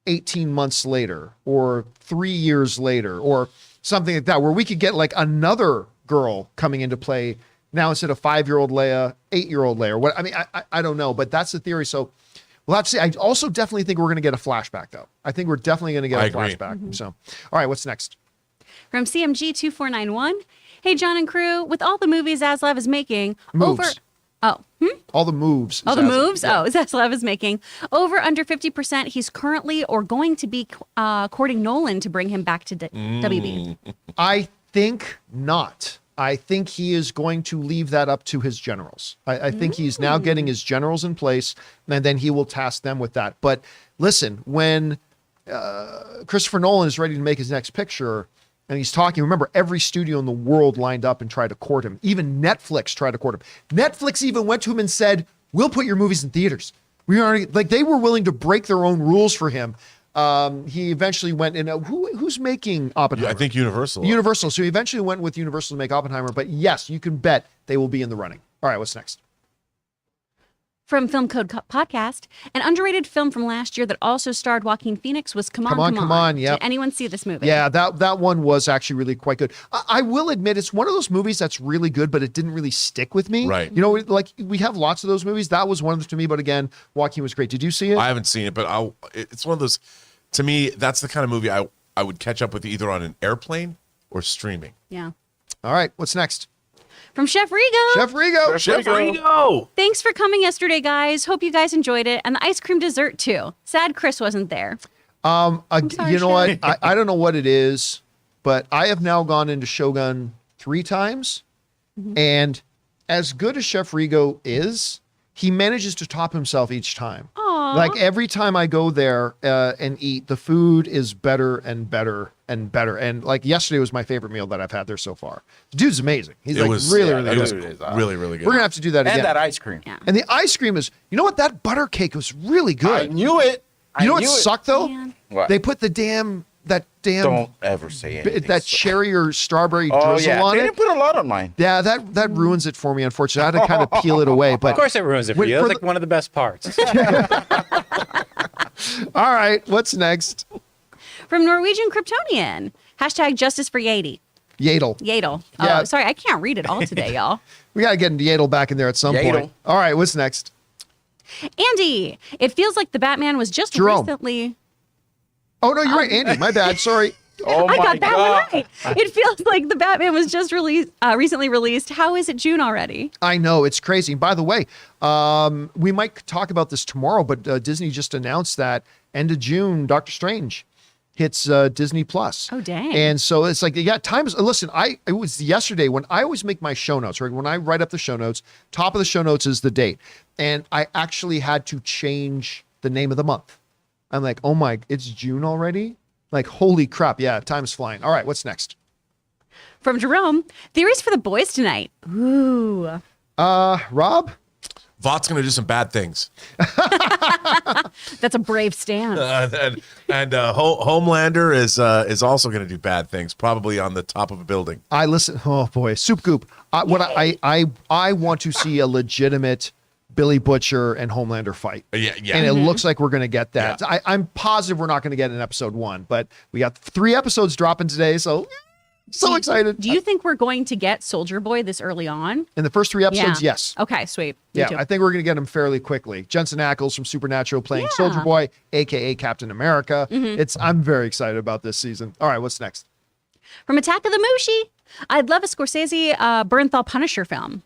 Speaker 1: 18 months later or 3 years later or something like that, where we could get like another girl coming into play now instead of 5-year-old Leia, 8-year-old Leia. Or what? I mean, I don't know, but that's the theory. So we'll have to see. I also definitely think we're going to get a flashback, though. I think we're definitely going to get
Speaker 2: I
Speaker 1: a
Speaker 2: agree.
Speaker 1: flashback. So, all right, what's next?
Speaker 3: From CMG2491, hey, John and crew, with all the movies Zaslav is making,
Speaker 1: Moves.
Speaker 3: All
Speaker 1: the moves.
Speaker 3: the
Speaker 1: Zaslav.
Speaker 3: moves?
Speaker 1: Yeah.
Speaker 3: Oh, Zaslav is making. Over under 50%, he's currently or going to be courting Nolan to bring him back to WB.
Speaker 1: I think not. I think he is going to leave that up to his generals. I think he's now getting his generals in place, and then he will task them with that. But listen, when Christopher Nolan is ready to make his next picture, and he's talking, remember, every studio in the world lined up and tried to court him. Even Netflix tried to court him. Netflix even went to him and said, we'll put your movies in theaters. We already, like, they were willing to break their own rules for him. He eventually went in. Who's making Oppenheimer?
Speaker 2: I think Universal.
Speaker 1: Universal. So he eventually went with Universal to make Oppenheimer. But yes, you can bet they will be in the running. All right, what's next?
Speaker 3: From Film Code Podcast, an underrated film from last year that also starred Joaquin Phoenix was Come On,
Speaker 1: Come On, yep.
Speaker 3: Did anyone see this movie?
Speaker 1: Yeah, that one was actually really quite good. I will admit it's one of those movies that's really good, but it didn't really stick with me.
Speaker 2: Right.
Speaker 1: You know, like we have lots of those movies. That was one of them to me. But again, Joaquin was great. Did you see it?
Speaker 2: I haven't seen it, but it's one of those. To me, that's the kind of movie I would catch up with either on an airplane or streaming.
Speaker 3: Yeah.
Speaker 1: All right, what's next?
Speaker 3: From Chef Rigo.
Speaker 1: Chef Rigo.
Speaker 2: Chef Rigo.
Speaker 3: Thanks for coming yesterday, guys. Hope you guys enjoyed it. And the ice cream dessert, too. Sad Chris wasn't there.
Speaker 1: Sorry, you know
Speaker 3: Chef.
Speaker 1: what? I don't know what it is, but I have now gone into Shogun 3 times. And as good as Chef Rigo is, he manages to top himself each time.
Speaker 3: Aw.
Speaker 1: Like every time I go there and eat, the food is better and better and better. And like yesterday was my favorite meal that I've had there so far. The dude's amazing. He's
Speaker 2: It
Speaker 1: like
Speaker 2: was
Speaker 1: really,
Speaker 2: yeah,
Speaker 1: really
Speaker 2: it
Speaker 1: good.
Speaker 2: was
Speaker 4: It is,
Speaker 2: really, really good.
Speaker 1: We're gonna have to do that again.
Speaker 4: And that ice cream.
Speaker 3: Yeah.
Speaker 1: And the ice cream is, you know what? That butter cake was really
Speaker 4: I
Speaker 1: good.
Speaker 4: knew it.
Speaker 1: You know what
Speaker 4: knew it.
Speaker 1: sucked though?
Speaker 3: Man.
Speaker 4: What?
Speaker 1: They put that damn
Speaker 4: Don't ever say anything.
Speaker 1: that cherry or strawberry
Speaker 4: Oh
Speaker 1: drizzle
Speaker 4: yeah,
Speaker 1: on
Speaker 4: they
Speaker 1: it.
Speaker 4: didn't put a lot on mine.
Speaker 1: Yeah, that ruins it for me. Unfortunately, I had to kind of peel it away. But
Speaker 5: Of course, it ruins it for
Speaker 1: Wait,
Speaker 5: you.
Speaker 1: for
Speaker 5: That's like one of the best parts.
Speaker 1: all right, what's next?
Speaker 3: From Norwegian Kryptonian. Hashtag justice for Yadi.
Speaker 1: Yadel.
Speaker 3: Yadel.
Speaker 1: Yeah.
Speaker 3: Oh, sorry. I can't read it all today, y'all.
Speaker 1: We gotta get Yadel back in there at some
Speaker 4: Yadel.
Speaker 1: point. All right, what's next?
Speaker 3: Andy, it feels like the Batman was just
Speaker 1: Jerome.
Speaker 3: recently.
Speaker 1: Oh no, you're right, Andy. My bad. Sorry.
Speaker 4: Oh
Speaker 3: I
Speaker 4: my
Speaker 3: got that
Speaker 4: God.
Speaker 3: one right. It feels like the Batman was just recently released. How is it June already?
Speaker 1: I know, it's crazy. By the way, we might talk about this tomorrow, but Disney just announced that end of June, Doctor Strange hits Disney Plus.
Speaker 3: Oh, dang.
Speaker 1: And so it's like, yeah, times. Listen, it was yesterday when I always make my show notes, right? When I write up the show notes, top of the show notes is the date. And I actually had to change the name of the month. I'm like, oh my, it's June already? Like, holy crap. Yeah, time's flying. All right, what's next?
Speaker 3: From Jerome, theories for the boys tonight. Ooh.
Speaker 1: Rob?
Speaker 2: Vought's going to do some bad things.
Speaker 3: That's a brave stand.
Speaker 2: Homelander is also going to do bad things, probably on the top of a building.
Speaker 1: I listen. Oh boy, Soup Goop. What I want to see a legitimate Billy Butcher and Homelander fight.
Speaker 2: Yeah.
Speaker 1: And it looks like we're going to get that.
Speaker 2: Yeah.
Speaker 1: I'm positive we're not going to get in episode 1, but we got 3 episodes dropping today, so excited.
Speaker 3: Do you think we're going to get Soldier Boy this early on?
Speaker 1: In the first 3 episodes, yes.
Speaker 3: Okay, sweet. Me
Speaker 1: Yeah,
Speaker 3: too.
Speaker 1: I think we're going to get him fairly quickly. Jensen Ackles from Supernatural playing Soldier Boy, aka Captain America. I'm very excited about this season. All right, what's next?
Speaker 3: From Attack of the Mushi, I'd love a Scorsese Bernthal Punisher film.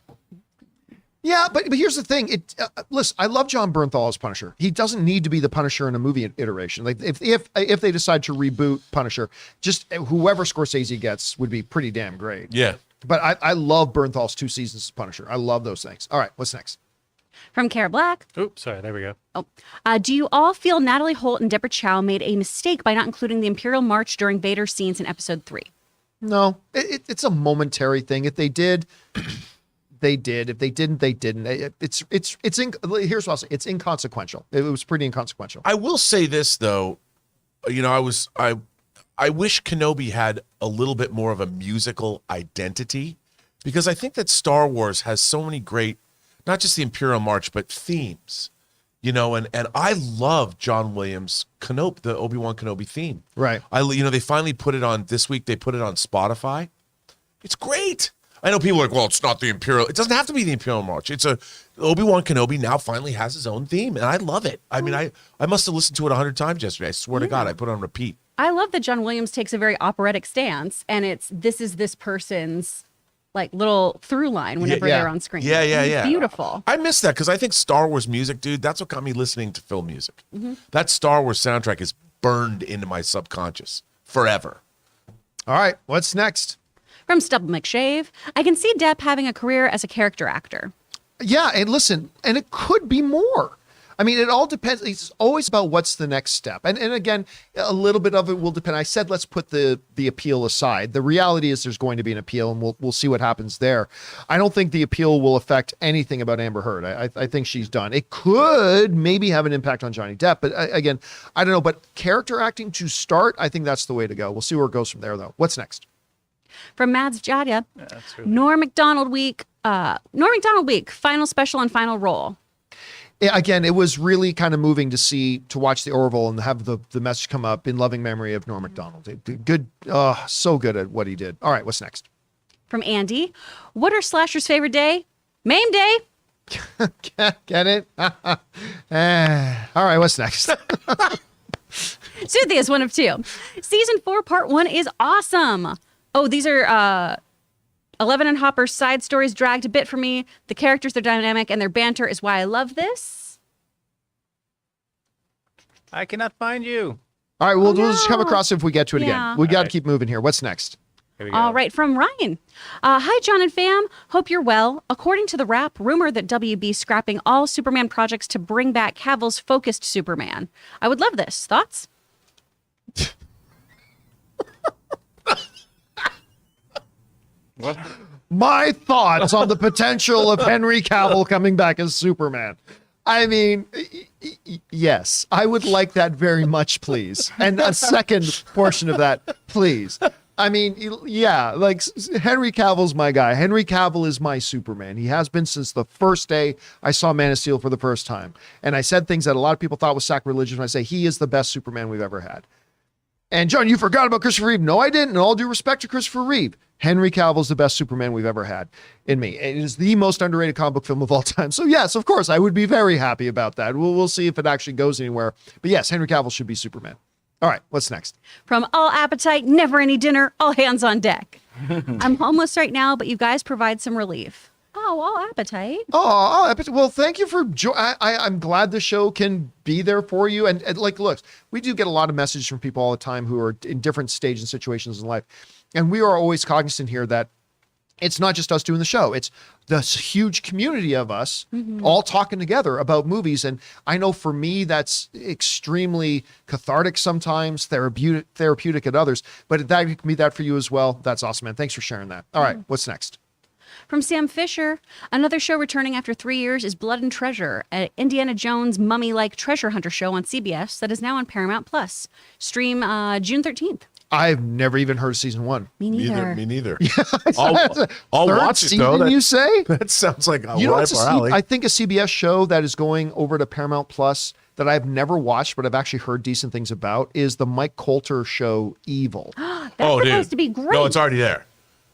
Speaker 1: Yeah, but here's the thing. Listen, I love John Bernthal as Punisher. He doesn't need to be the Punisher in a movie iteration. Like if they decide to reboot Punisher, just whoever Scorsese gets would be pretty damn great.
Speaker 2: Yeah.
Speaker 1: But I love Bernthal's 2 seasons as Punisher. I love those things. All right, what's next?
Speaker 3: From Kara Black.
Speaker 5: Oops, sorry. There we go.
Speaker 3: Do you all feel Natalie Holt and Deborah Chow made a mistake by not including the Imperial March during Vader's scenes in episode 3?
Speaker 1: No, it's a momentary thing. If they did, they did. If they didn't, they didn't. Here's what I'll say. It's inconsequential. It was pretty inconsequential.
Speaker 2: I will say this though, I wish Kenobi had a little bit more of a musical identity, because I think that Star Wars has so many great, not just the Imperial March, but themes, and I love John Williams' Kenobi, the Obi-Wan Kenobi theme.
Speaker 1: Right.
Speaker 2: They finally put it on this week. They put it on Spotify. It's great. I know people are like, well, it's not the Imperial. It doesn't have to be the Imperial March. Obi-Wan Kenobi now finally has his own theme, and I love it. I mean, I must have listened to it 100 times yesterday. I swear to God, I put it on repeat.
Speaker 3: I love that John Williams takes a very operatic stance, and this is this person's like little through line whenever they're on screen.
Speaker 2: Yeah.
Speaker 3: It's beautiful.
Speaker 2: I miss that because I think Star Wars music, dude, that's what got me listening to film music. That Star Wars soundtrack is burned into my subconscious forever.
Speaker 1: All right, what's next?
Speaker 3: From Stubble McShave, I can see Depp having a career as a character actor.
Speaker 1: Yeah, and listen, and it could be more. I mean, it all depends. It's always about what's the next step. And again, a little bit of it will depend. I said, let's put the appeal aside. The reality is there's going to be an appeal, and we'll see what happens there. I don't think the appeal will affect anything about Amber Heard. I think she's done. It could maybe have an impact on Johnny Depp, but again, I don't know. But character acting to start, I think that's the way to go. We'll see where it goes from there, though. What's next?
Speaker 3: From Mads Jadya,
Speaker 5: That's really
Speaker 3: Norm Macdonald Week, final special and final role.
Speaker 1: Again, it was really kind of moving to watch the Orville and have the message come up in loving memory of Norm Macdonald. Good, so good at what he did. All right, what's next?
Speaker 3: From Andy, what are Slasher's favorite day? Mame Day.
Speaker 1: Get it? All right, what's next?
Speaker 3: Cynthia is one of 2. Season 4, part 1 is awesome. Oh, these are 11 and Hopper's side stories dragged a bit for me. The characters, their dynamic, and their banter is why I love this.
Speaker 5: I cannot find you.
Speaker 1: All right, we'll just come across it if we get to it
Speaker 3: Yeah.
Speaker 1: again. We got to
Speaker 5: All right.
Speaker 1: keep moving here. What's next?
Speaker 5: Here we go.
Speaker 3: All right, from Ryan. Hi, John and fam. Hope you're well. According to the Wrap, rumor that WB scrapping all Superman projects to bring back Cavill's focused Superman. I would love this. Thoughts?
Speaker 4: What?
Speaker 1: My thoughts on the potential of Henry Cavill coming back as Superman. I mean, yes, I would like that very much, please. And a second portion of that, please. I mean, yeah, like Henry Cavill's my guy. Henry Cavill is my Superman. He has been since the first day I saw Man of Steel for the first time. And I said things that a lot of people thought was sacrilegious when I say he is the best Superman we've ever had. And John, you forgot about Christopher Reeve. No, I didn't. In all due respect to Christopher Reeve, Henry Cavill's the best Superman we've ever had in me. It is the most underrated comic book film of all time. So yes, of course, I would be very happy about that. We'll see if it actually goes anywhere. But yes, Henry Cavill should be Superman. All right, what's next?
Speaker 3: From all appetite, never any dinner, all hands on deck. I'm homeless right now, but you guys provide some relief. Oh, all appetite.
Speaker 1: Well, thank you for I'm glad the show can be there for you. And like, look, we do get a lot of messages from people all the time who are in different stages and situations in life. And we are always cognizant here that it's not just us doing the show. It's this huge community of us all talking together about movies. And I know for me, that's extremely cathartic sometimes, therapeutic at others, but if that can be that for you as well. That's awesome, man. Thanks for sharing that. All right, what's next?
Speaker 3: From Sam Fisher, another show returning after 3 years is Blood and Treasure, an Indiana Jones mummy-like treasure hunter show on CBS that is now on Paramount Plus. Stream June 13th.
Speaker 1: I've never even heard of season 1.
Speaker 3: Me neither.
Speaker 2: Me neither.
Speaker 1: I'll
Speaker 2: watch it, though.
Speaker 1: You say?
Speaker 2: That sounds like a
Speaker 1: You know,
Speaker 2: alley.
Speaker 1: I think a CBS show that is going over to Paramount Plus that I've never watched, but I've actually heard decent things about is the Mike Colter show Evil.
Speaker 3: That's supposed to be great.
Speaker 2: No, it's already there.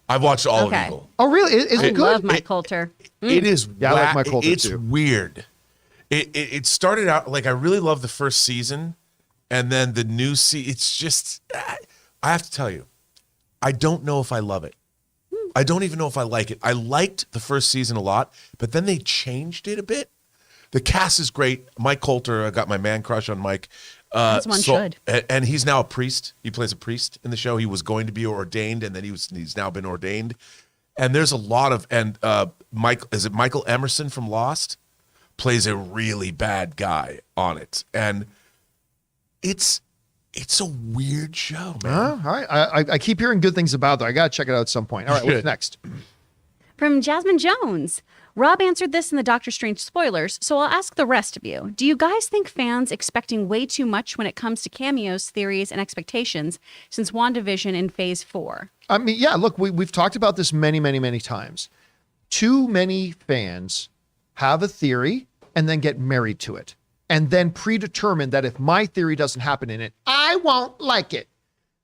Speaker 2: I've watched all of Evil.
Speaker 1: Oh, really? Is
Speaker 3: I
Speaker 1: it good?
Speaker 3: love Mike Colter.
Speaker 2: It is.
Speaker 1: Yeah, I like Mike Colter,
Speaker 2: it's
Speaker 1: too.
Speaker 2: weird. It started out like I really loved the first season, and then the new it's just. I have to tell you, I don't know if I love it. I don't even know if I like it. I liked the first season a lot, but then they changed it a bit. The cast is great. Mike Colter, I got my man crush on Mike.
Speaker 3: As one should.
Speaker 2: And he's now a priest. He plays a priest in the show. He was going to be ordained, and then he's now been ordained. And there's a lot of Michael Emerson from Lost plays a really bad guy on it, and it's a weird show, man.
Speaker 1: All right. I keep hearing good things about it. I got to check it out at some point. All right, what's next?
Speaker 3: From Jasmine Jones. Rob answered this in the Doctor Strange spoilers, so I'll ask the rest of you. Do you guys think fans expecting way too much when it comes to cameos, theories, and expectations since WandaVision in Phase 4?
Speaker 1: I mean, yeah, look, we've talked about this many, many, many times. Too many fans have a theory and then get married to it and then predetermine that if my theory doesn't happen in it, I won't like it.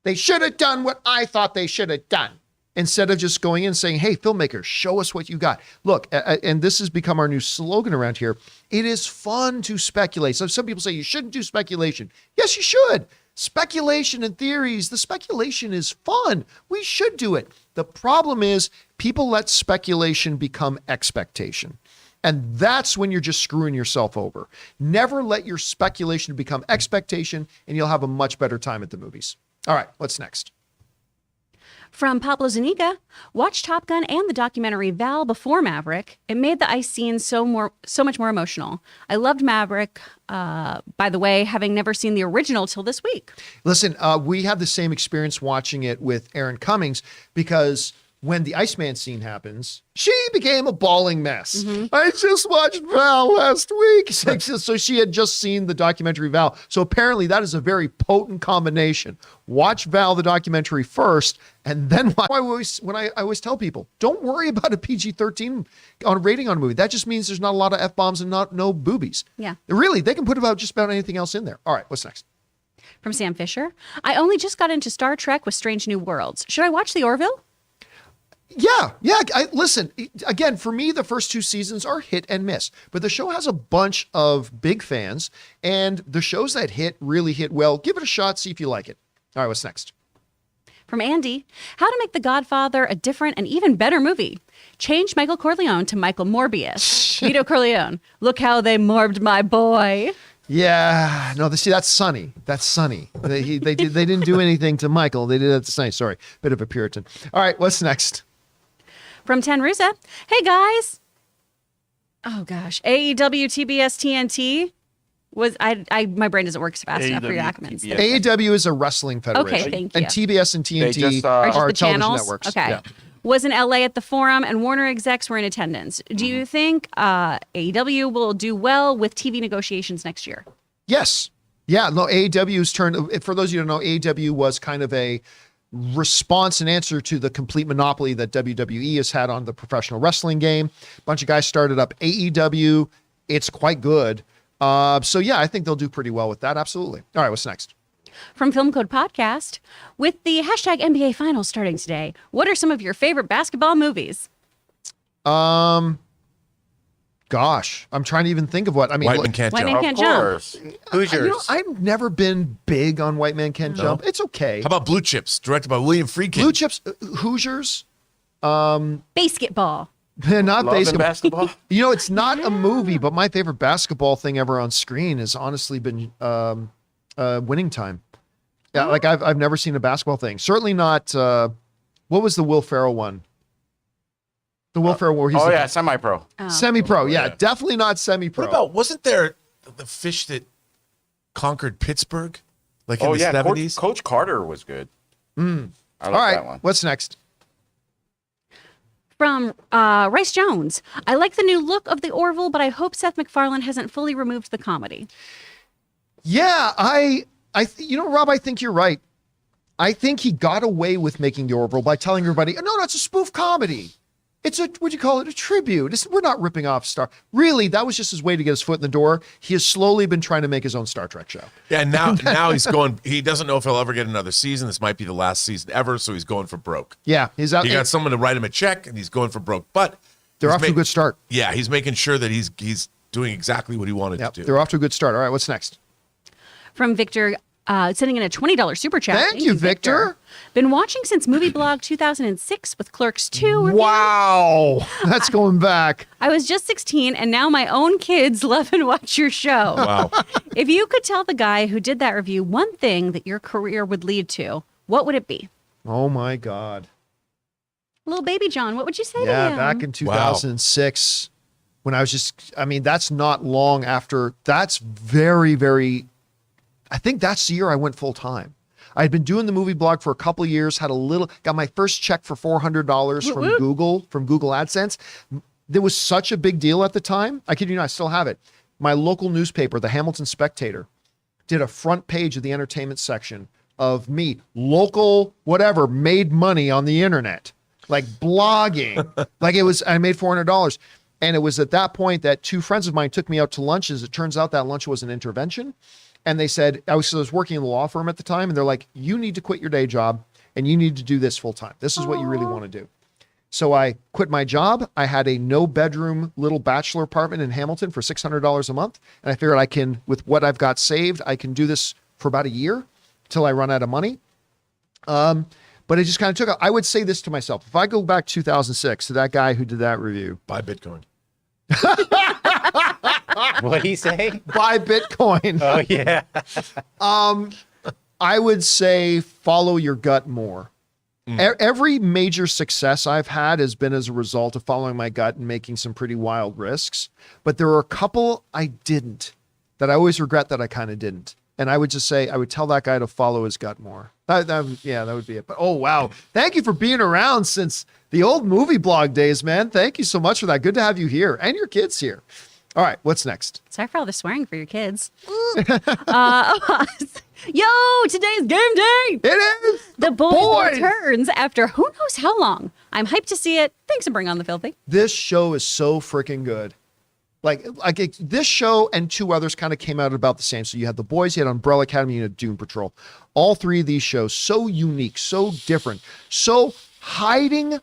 Speaker 1: They should have done what I thought they should have done. Instead of just going in and saying, hey, filmmakers, show us what you got. Look, and this has become our new slogan around here. It is fun to speculate. So some people say you shouldn't do speculation. Yes, you should. Speculation and theories, the speculation is fun. We should do it. The problem is people let speculation become expectation. And that's when you're just screwing yourself over. Never let your speculation become expectation, and you'll have a much better time at the movies. All right, what's next?
Speaker 3: From Pablo Zuniga, watch Top Gun and the documentary Val before Maverick. It made the ice scene so much more emotional. I loved Maverick, by the way, having never seen the original till this week.
Speaker 1: Listen, we had the same experience watching it with Aaron Cummings because when the Iceman scene happens, she became a bawling mess. I just watched Val last week. So she had just seen the documentary Val. So apparently that is a very potent combination. Watch Val, the documentary first, and then I always tell people, don't worry about a PG-13 rating on a movie. That just means there's not a lot of F-bombs and no boobies.
Speaker 3: Yeah.
Speaker 1: Really, they can put about just about anything else in there. All right, what's next?
Speaker 3: From Sam Fisher, I only just got into Star Trek with Strange New Worlds. Should I watch the Orville?
Speaker 1: Yeah. Listen, again, for me, the first 2 seasons are hit and miss, but the show has a bunch of big fans, and the shows that really hit well. Give it a shot, see if you like it. All right, what's next?
Speaker 3: From Andy, how to make The Godfather a different and even better movie. Change Michael Corleone to Michael Morbius. Vito Corleone, look how they morbed my boy.
Speaker 1: Yeah, no, that's Sonny. That's Sonny. They didn't do anything to Michael. They did that to Sonny. Sorry, bit of a Puritan. All right, what's next?
Speaker 3: From Tenrusa, hey guys. Oh gosh, AEW TBS TNT was my brain doesn't work as fast enough for your acronyms.
Speaker 1: AEW is a wrestling federation.
Speaker 3: Okay, thank you.
Speaker 1: And TBS and TNT
Speaker 3: Are just
Speaker 1: are
Speaker 3: the
Speaker 1: television
Speaker 3: channels?
Speaker 1: networks.
Speaker 3: Okay.
Speaker 1: Yeah.
Speaker 3: Was in LA at the Forum, and Warner execs were in attendance. Do you think AEW will do well with TV negotiations next year?
Speaker 1: Yes. Yeah, no, AEW's turn. For those of you who don't know, AEW was kind of a response and answer to the complete monopoly that WWE has had on the professional wrestling game. A bunch of guys started up AEW. It's quite good. So yeah, I think they'll do pretty well with that. Absolutely. All right, what's next?
Speaker 3: From Film Code Podcast, with the hashtag NBA Finals starting today, what are some of your favorite basketball movies?
Speaker 1: Gosh, I'm trying to even think of what. I mean,
Speaker 2: White Man Can't
Speaker 3: White
Speaker 2: Jump.
Speaker 3: Man Can't
Speaker 4: Of
Speaker 3: Jump.
Speaker 4: course.
Speaker 5: Hoosiers.
Speaker 1: I've never been big on White Man Can't Jump. It's okay.
Speaker 2: How about Blue Chips, directed by William Friedkin?
Speaker 1: Blue Chips, Hoosiers,
Speaker 3: Basketball.
Speaker 1: not
Speaker 4: Love and
Speaker 1: basketball.
Speaker 4: basketball.
Speaker 1: You know, it's not a movie, but my favorite basketball thing ever on screen has honestly been Winning Time. Yeah, like I've never seen a basketball thing. Certainly not. What was the Will Ferrell one? The Will Ferrell where he's
Speaker 4: Oh
Speaker 1: the
Speaker 4: yeah, semi-pro.
Speaker 1: semi-pro. Yeah,
Speaker 2: yeah.
Speaker 1: definitely not semi-pro.
Speaker 2: What about, wasn't there the fish that conquered Pittsburgh? Like in
Speaker 4: Oh
Speaker 2: the
Speaker 4: yeah,
Speaker 2: 70s?
Speaker 4: Coach Carter was good. I like
Speaker 1: All right,
Speaker 4: that one.
Speaker 1: what's next?
Speaker 3: From Rice Jones. I like the new look of the Orville, but I hope Seth MacFarlane hasn't fully removed the comedy.
Speaker 1: Yeah, you know, Rob, I think you're right. I think he got away with making the Orville by telling everybody, no, it's a spoof comedy. It's a, what'd you call it? A tribute. We're not ripping off Star. Really, that was just his way to get his foot in the door. He has slowly been trying to make his own Star Trek show.
Speaker 2: Yeah, now he's going, he doesn't know if he'll ever get another season. This might be the last season ever, so he's going for broke.
Speaker 1: Yeah, he's out.
Speaker 2: He got someone to write him a check, and he's going for broke. But
Speaker 1: They're
Speaker 2: he's
Speaker 1: off to a good start.
Speaker 2: Yeah, he's making sure that he's doing exactly what he wanted
Speaker 1: Yep,
Speaker 2: to do.
Speaker 1: they're off to a good start. All right, what's next?
Speaker 3: From Victor, sending in a $20 super chat.
Speaker 1: Thank you, Victor.
Speaker 3: Been watching since Movie Blog 2006 with Clerks 2. review.
Speaker 1: Wow, that's going back.
Speaker 3: I was just 16 and now my own kids love and watch your show.
Speaker 2: Wow.
Speaker 3: If you could tell the guy who did that review one thing that your career would lead to, what would it be?
Speaker 1: Oh my God.
Speaker 3: Little baby John, what would you say to
Speaker 1: Yeah,
Speaker 3: him?
Speaker 1: back in 2006, when I was just, I mean, that's not long after, that's very, very, I think that's the year I went full time. I had been doing the movie blog for a couple of years, got my first check for $400 from Google AdSense. There was such a big deal at the time. I kid you not, I still have it. My local newspaper, the Hamilton Spectator, did a front page of the entertainment section of me, local, whatever, made money on the internet, like blogging. I made $400. And it was at that point that two friends of mine took me out to lunches. It turns out that lunch was an intervention. And they said, I was working in the law firm at the time, and they're like, you need to quit your day job and you need to do this full time. This is what you really want to do. So I quit my job. I had a no bedroom little bachelor apartment in Hamilton for $600 a month. And I figured I can, with what I've got saved, I can do this for about a year till I run out of money. But it just kind of I would say this to myself. If I go back 2006 to that guy who did that review,
Speaker 2: Buy Bitcoin.
Speaker 5: What'd he say?
Speaker 1: buy Bitcoin.
Speaker 5: Oh, yeah.
Speaker 1: I would say follow your gut more. Every major success I've had has been as a result of following my gut and making some pretty wild risks. But there are a couple I didn't that I always regret that I kind of didn't. And I would just say, I would tell that guy to follow his gut more. That would be it. But oh, wow. Thank you for being around since the old movie blog days, man. Thank you so much for that. Good to have you here and your kids here. All right, what's next?
Speaker 3: Sorry for all the swearing for your kids. Yo, today's game day.
Speaker 1: It is
Speaker 3: The boys
Speaker 1: boys.
Speaker 3: returns after who knows how long. I'm hyped to see it. Thanks for bringing on the filthy.
Speaker 1: This show is so freaking good. This show and two others kind of came out about the same. So you had The Boys, you had Umbrella Academy, you had Doom Patrol. All three of these shows, so unique, so different, so hiding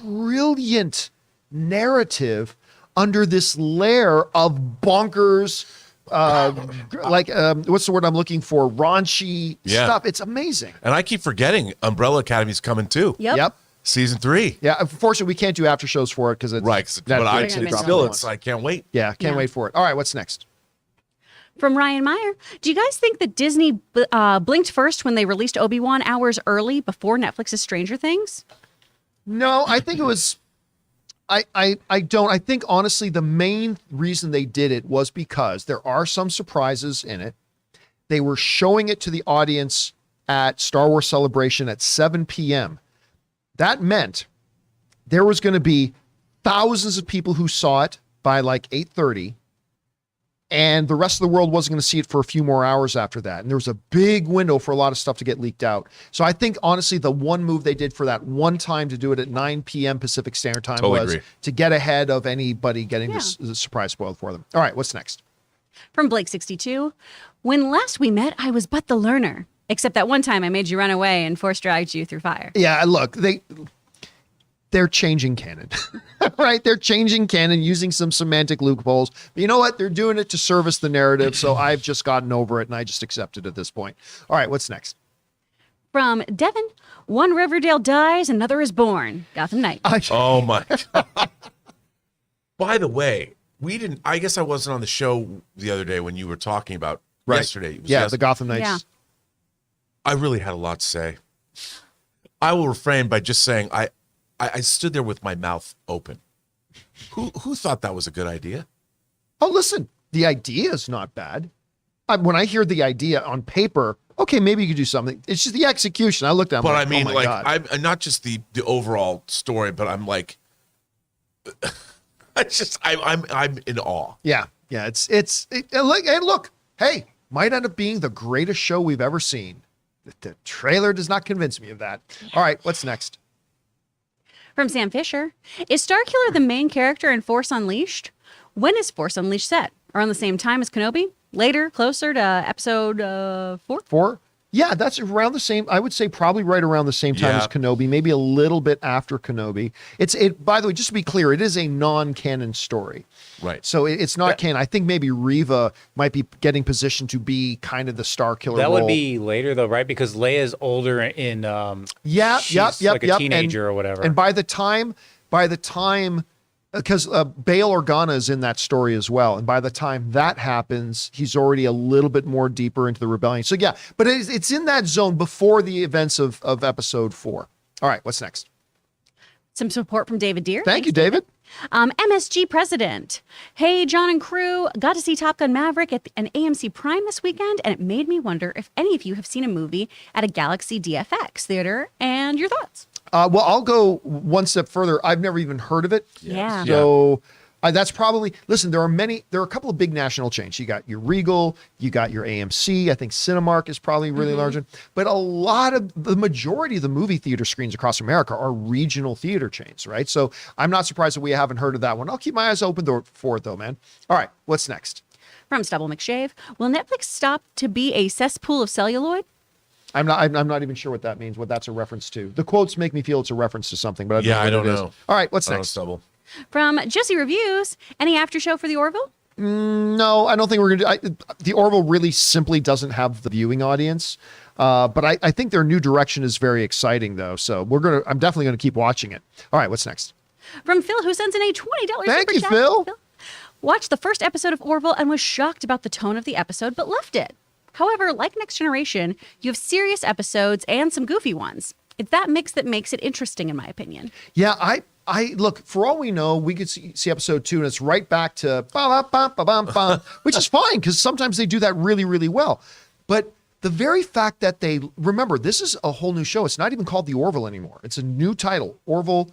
Speaker 1: brilliant narrative under this layer of bonkers, what's the word I'm looking for? Raunchy stuff. It's amazing.
Speaker 2: And I keep forgetting Umbrella Academy's coming too.
Speaker 3: Yep.
Speaker 2: Season 3.
Speaker 1: Yeah. Unfortunately, we can't do after shows for it because it's
Speaker 2: Right. But
Speaker 1: Netflix and
Speaker 3: it's
Speaker 1: drop
Speaker 3: still,
Speaker 1: it.
Speaker 2: I can't wait.
Speaker 1: Yeah, can't wait for it. All right, what's next?
Speaker 3: From Ryan Meyer, do you guys think that Disney blinked first when they released Obi-Wan hours early before Netflix's Stranger Things?
Speaker 1: No, I think it was. I don't. I think honestly, the main reason they did it was because there are some surprises in it. They were showing it to the audience at Star Wars Celebration at 7 p.m. That meant there was going to be thousands of people who saw it by like 8:30. And the rest of the world wasn't going to see it for a few more hours after that. And there was a big window for a lot of stuff to get leaked out. So I think, honestly, the one move they did for that one time to do it at 9 p.m. Pacific Standard Time was to get ahead of anybody getting this surprise spoiled for them. All right, what's next?
Speaker 3: From Blake62, when last we met, I was but the learner. Except that one time I made you run away and force dragged you through fire.
Speaker 1: Yeah, look, they they're changing canon, right? They're changing canon using some semantic loopholes. But you know what? They're doing it to service the narrative. So I've just gotten over it and I just accept it at this point. All right, what's next?
Speaker 3: From Devin, one Riverdale dies, another is born. Gotham Knight.
Speaker 2: Oh my God. By the way, I guess I wasn't on the show the other day when you were talking about yesterday. It was
Speaker 1: Yeah, the Gotham Knights.
Speaker 3: Yeah.
Speaker 2: I really had a lot to say. I will refrain by just saying I stood there with my mouth open. Who thought that was a good idea?
Speaker 1: Oh, listen, the idea is not bad. When I hear the idea on paper, okay, maybe you could do something. It's just the execution. I looked at it,
Speaker 2: But
Speaker 1: like,
Speaker 2: I mean,
Speaker 1: oh my God.
Speaker 2: I'm not just the overall story, but I'm like, I'm in awe.
Speaker 1: Yeah, look, hey, might end up being the greatest show we've ever seen. The trailer does not convince me of that. All right, what's next?
Speaker 3: From Sam Fisher, is Starkiller the main character in Force Unleashed? When is Force Unleashed set? Around the same time as Kenobi? Later, closer to episode 4?
Speaker 1: 4? Yeah, that's around the same. I would say probably right around the same time
Speaker 2: Yeah.
Speaker 1: as Kenobi, maybe a little bit after Kenobi. By the way, just to be clear, it is a non-canon story.
Speaker 2: Right.
Speaker 1: So it's not canon. I think maybe Reva might be getting positioned to be kind of the Starkiller
Speaker 5: That
Speaker 1: role.
Speaker 5: would be later though, right? Because Leia's older in she's like a teenager or whatever.
Speaker 1: And by the time, because Bail Organa is in that story as well, and by the time that happens, he's already a little bit more deeper into the rebellion. So yeah, but it's in that zone before the events of episode 4. All right, what's next?
Speaker 3: Some support from David Deere.
Speaker 1: Thank you, David.
Speaker 3: MSG president. Hey, John and crew, got to see Top Gun Maverick at an AMC Prime this weekend, and it made me wonder if any of you have seen a movie at a Galaxy DFX theater and your thoughts.
Speaker 1: Well, I'll go one step further. I've never even heard of it.
Speaker 3: Yeah.
Speaker 1: So that's probably, listen, there are a couple of big national chains. You got your Regal, you got your AMC. I think Cinemark is probably really large. But the majority of the movie theater screens across America are regional theater chains, right? So I'm not surprised that we haven't heard of that one. I'll keep my eyes open for it though, man. All right, what's next?
Speaker 3: From Stubble McShave, will Netflix stop to be a cesspool of celluloid?
Speaker 1: I'm not even sure what that means, what that's a reference to. The quotes make me feel it's a reference to something, but
Speaker 2: I don't
Speaker 1: what it is.
Speaker 2: know.
Speaker 1: All right, what's
Speaker 2: I don't
Speaker 1: next?
Speaker 2: know, Stubble.
Speaker 3: From Jesse Reviews, any after show for the Orville?
Speaker 1: No, I don't think we're going to. The Orville really simply doesn't have the viewing audience. But I think their new direction is very exciting, though. So I'm definitely going to keep watching it. All right, what's next?
Speaker 3: From Phil, who sends in a $20
Speaker 1: Thank
Speaker 3: super
Speaker 1: you,
Speaker 3: chat.
Speaker 1: Phil.
Speaker 3: Watched the first episode of Orville and was shocked about the tone of the episode, but left it. However, like Next Generation, you have serious episodes and some goofy ones. It's that mix that makes it interesting, in my opinion.
Speaker 1: Yeah, I look, for all we know, we could see episode 2 and it's right back to ba-ba-ba-ba-bam-bam, which is fine because sometimes they do that really, really well. But the very fact that remember, this is a whole new show. It's not even called The Orville anymore. It's a new title, Orville.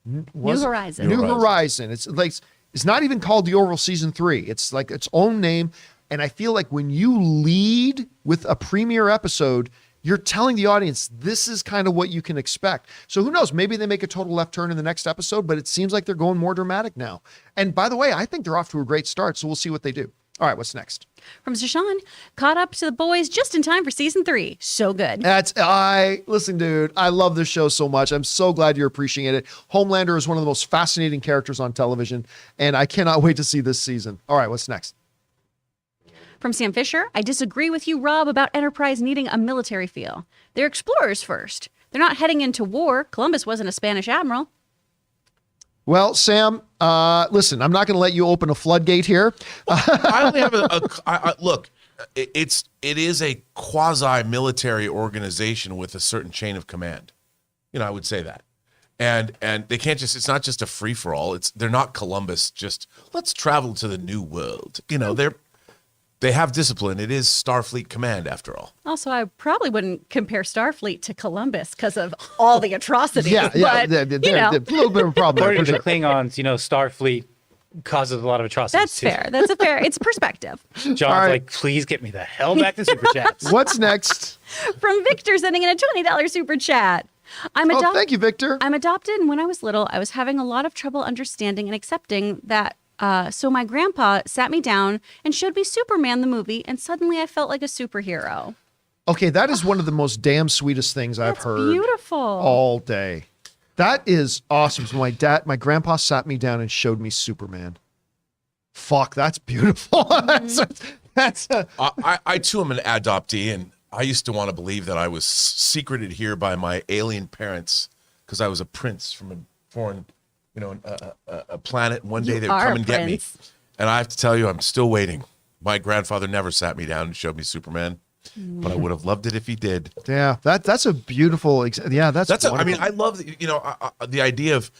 Speaker 3: New Horizon.
Speaker 1: New Horizon. It's like, it's not even called The Orville Season 3. It's like its own name. And I feel like when you lead with a premiere episode, you're telling the audience this is kind of what you can expect. So who knows? Maybe they make a total left turn in the next episode, but it seems like they're going more dramatic now. And by the way, I think they're off to a great start. So we'll see what they do. All right, what's next?
Speaker 3: From Sashan, caught up to the boys just in time for season 3. So good.
Speaker 1: Listen, dude, I love this show so much. I'm so glad you're appreciating it. Homelander is one of the most fascinating characters on television, and I cannot wait to see this season. All right, what's next?
Speaker 3: From Sam Fisher, I disagree with you, Rob, about Enterprise needing a military feel. They're explorers first. They're not heading into war. Columbus wasn't a Spanish admiral.
Speaker 1: Well, Sam, listen, I'm not going to let you open a floodgate here.
Speaker 2: I only have look. It is a quasi-military organization with a certain chain of command. I would say that, and they can't just. It's not just a free for all. They're not Columbus. Just let's travel to the new world. They have discipline. It is Starfleet Command, after all.
Speaker 3: Also, I probably wouldn't compare Starfleet to Columbus because of all the atrocities.
Speaker 1: Yeah,
Speaker 3: but,
Speaker 1: a little bit of a problem.
Speaker 5: According
Speaker 1: there,
Speaker 5: to
Speaker 1: for
Speaker 5: the
Speaker 1: sure.
Speaker 5: Klingons, Starfleet causes a lot of atrocities.
Speaker 3: That's
Speaker 5: too.
Speaker 3: fair. That's a fair. It's perspective.
Speaker 5: John's
Speaker 1: right.
Speaker 5: like, please get me the hell back to Super Chats.
Speaker 1: What's next?
Speaker 3: From Victor sending in a $20 super chat.
Speaker 1: Oh, thank you, Victor.
Speaker 3: I'm adopted, and when I was little, I was having a lot of trouble understanding and accepting that. So my grandpa sat me down and showed me Superman the movie, and suddenly I felt like a superhero.
Speaker 1: Okay, that is one of the most damn sweetest things I've
Speaker 3: That's
Speaker 1: heard
Speaker 3: beautiful.
Speaker 1: all day. That is awesome. So my grandpa sat me down and showed me Superman. Fuck, that's beautiful.
Speaker 2: I too am an adoptee, and I used to want to believe that I was secreted here by my alien parents because I was a prince from a foreign, a planet. One day they would come and get me. And I have to tell you, I'm still waiting. My grandfather never sat me down and showed me Superman, but I would have loved it if he did.
Speaker 1: Yeah, that's a beautiful. That's
Speaker 2: I mean, I love the idea of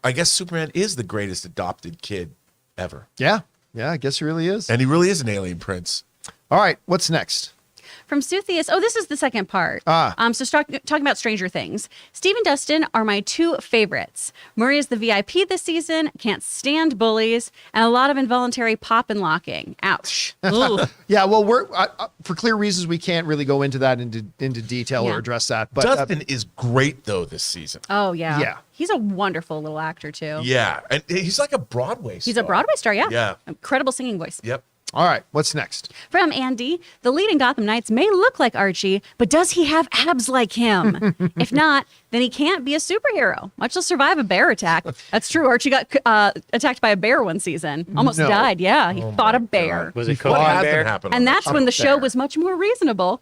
Speaker 2: I guess Superman is the greatest adopted kid ever.
Speaker 1: Yeah, I guess he really is.
Speaker 2: And he really is an alien prince.
Speaker 1: All right, what's next?
Speaker 3: From Suthius. Oh, this is the second part. So talking about Stranger Things. Steve and Dustin are my two favorites. Murray is the VIP this season. Can't stand bullies. And a lot of involuntary pop and locking. Ouch.
Speaker 1: Yeah, well, we're for clear reasons we can't really go into that into detail or address that. But
Speaker 2: Dustin is great though this season.
Speaker 3: Oh yeah.
Speaker 1: Yeah.
Speaker 3: He's a wonderful little actor too.
Speaker 2: Yeah, and he's like a Broadway star.
Speaker 3: He's a Broadway star. Yeah.
Speaker 2: Yeah.
Speaker 3: Incredible singing voice.
Speaker 2: Yep.
Speaker 1: all right, what's next?
Speaker 3: From Andy, the lead in Gotham Knights may look like Archie, but does he have abs like him? If not, then he can't be a superhero, much less survive a bear attack. That's true. Archie got attacked by a bear one season. Almost died. Yeah, he fought a bear.
Speaker 5: God. Was it
Speaker 2: What
Speaker 5: Conan
Speaker 2: hasn't
Speaker 5: Bear?
Speaker 2: happened?
Speaker 3: And that's when the show was much more reasonable.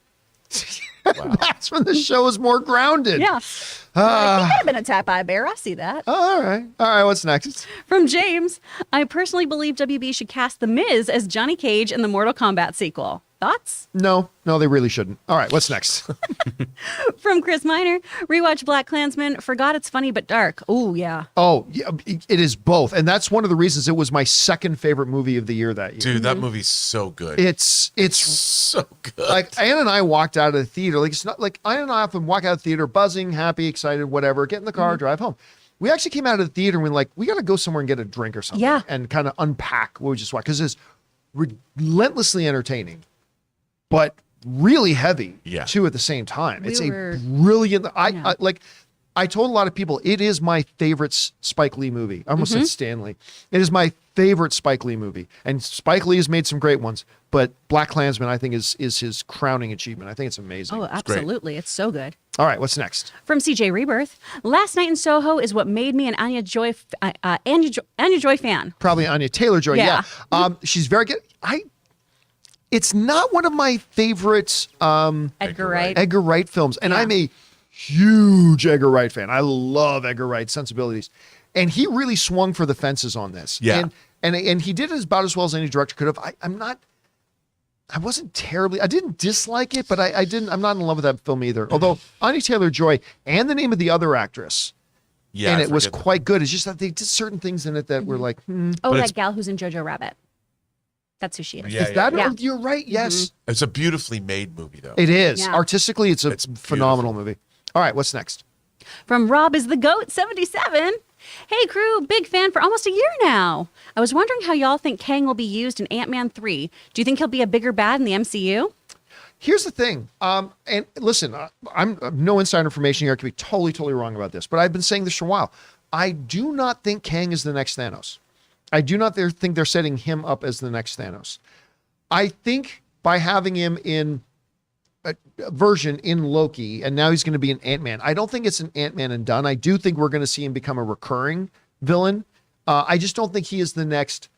Speaker 1: That's when the show is more grounded.
Speaker 3: Yeah. He could have been attacked by a bear. I see that.
Speaker 1: All right, what's next?
Speaker 3: From James, I personally believe WB should cast The Miz as Johnny Cage in the Mortal Kombat sequel. Thoughts?
Speaker 1: No, they really shouldn't. All right, what's next?
Speaker 3: From Chris Miner, rewatch Black Klansman. Forgot it's funny but dark. Oh, yeah.
Speaker 1: Oh, yeah, it is both. And that's one of the reasons it was my second favorite movie of the year that year.
Speaker 2: Dude, that movie's so good.
Speaker 1: It's
Speaker 2: so good.
Speaker 1: like Ann and I walked out of the theater. Like, it's not like Ann and I often walk out of the theater buzzing, happy, excited, whatever, get in the car, drive home. We actually came out of the theater and we're like, we got to go somewhere and get a drink or something.
Speaker 3: Yeah.
Speaker 1: And kind of unpack what we just watched. Because it's relentlessly entertaining, but really heavy too at the same time. It's a brilliant. I told a lot of people it is my favorite Spike Lee movie. I almost said Stanley. It is my favorite Spike Lee movie, and Spike Lee has made some great ones, but Black Klansman I think is his crowning achievement. I think it's amazing.
Speaker 3: Oh, absolutely. It's so good.
Speaker 1: All right, what's next?
Speaker 3: From CJ Rebirth, Last Night in Soho is what made me an Anya Joy fan.
Speaker 1: Probably Anya Taylor-Joy.
Speaker 3: Yeah.
Speaker 1: She's very good. It's not one of my favorites
Speaker 3: Edgar Wright.
Speaker 1: Edgar Wright films, and I'm a huge Edgar Wright fan. I love Edgar Wright's sensibilities, and he really swung for the fences on this.
Speaker 2: Yeah,
Speaker 1: and he did it about as well as any director could have. I wasn't terribly. I didn't dislike it, but I'm not in love with that film either. Although Anya Taylor-Joy and the name of the other actress. Yeah, and it was quite good. It's just that they did certain things in it that were like,
Speaker 3: Oh, that gal who's in Jojo Rabbit. That's who she is.
Speaker 1: Is that? Yeah. You're right. Yes.
Speaker 2: It's a beautifully made movie, though.
Speaker 1: It is.
Speaker 3: Yeah.
Speaker 1: Artistically, it's a phenomenal movie. All right, what's next?
Speaker 3: From Rob is the Goat 77. Hey, crew, big fan for almost a year now. I was wondering how y'all think Kang will be used in Ant-Man 3. Do you think he'll be a bigger bad in the MCU?
Speaker 1: Here's the thing. And listen, I'm no inside information here. I could be totally wrong about this, but I've been saying this for a while. I do not think Kang is the next Thanos. I do not think they're setting him up as the next Thanos. I think by having him in a version in Loki, and now he's going to be an Ant-Man, I don't think it's an Ant-Man and done. I do think we're going to see him become a recurring villain. I just don't think he is the next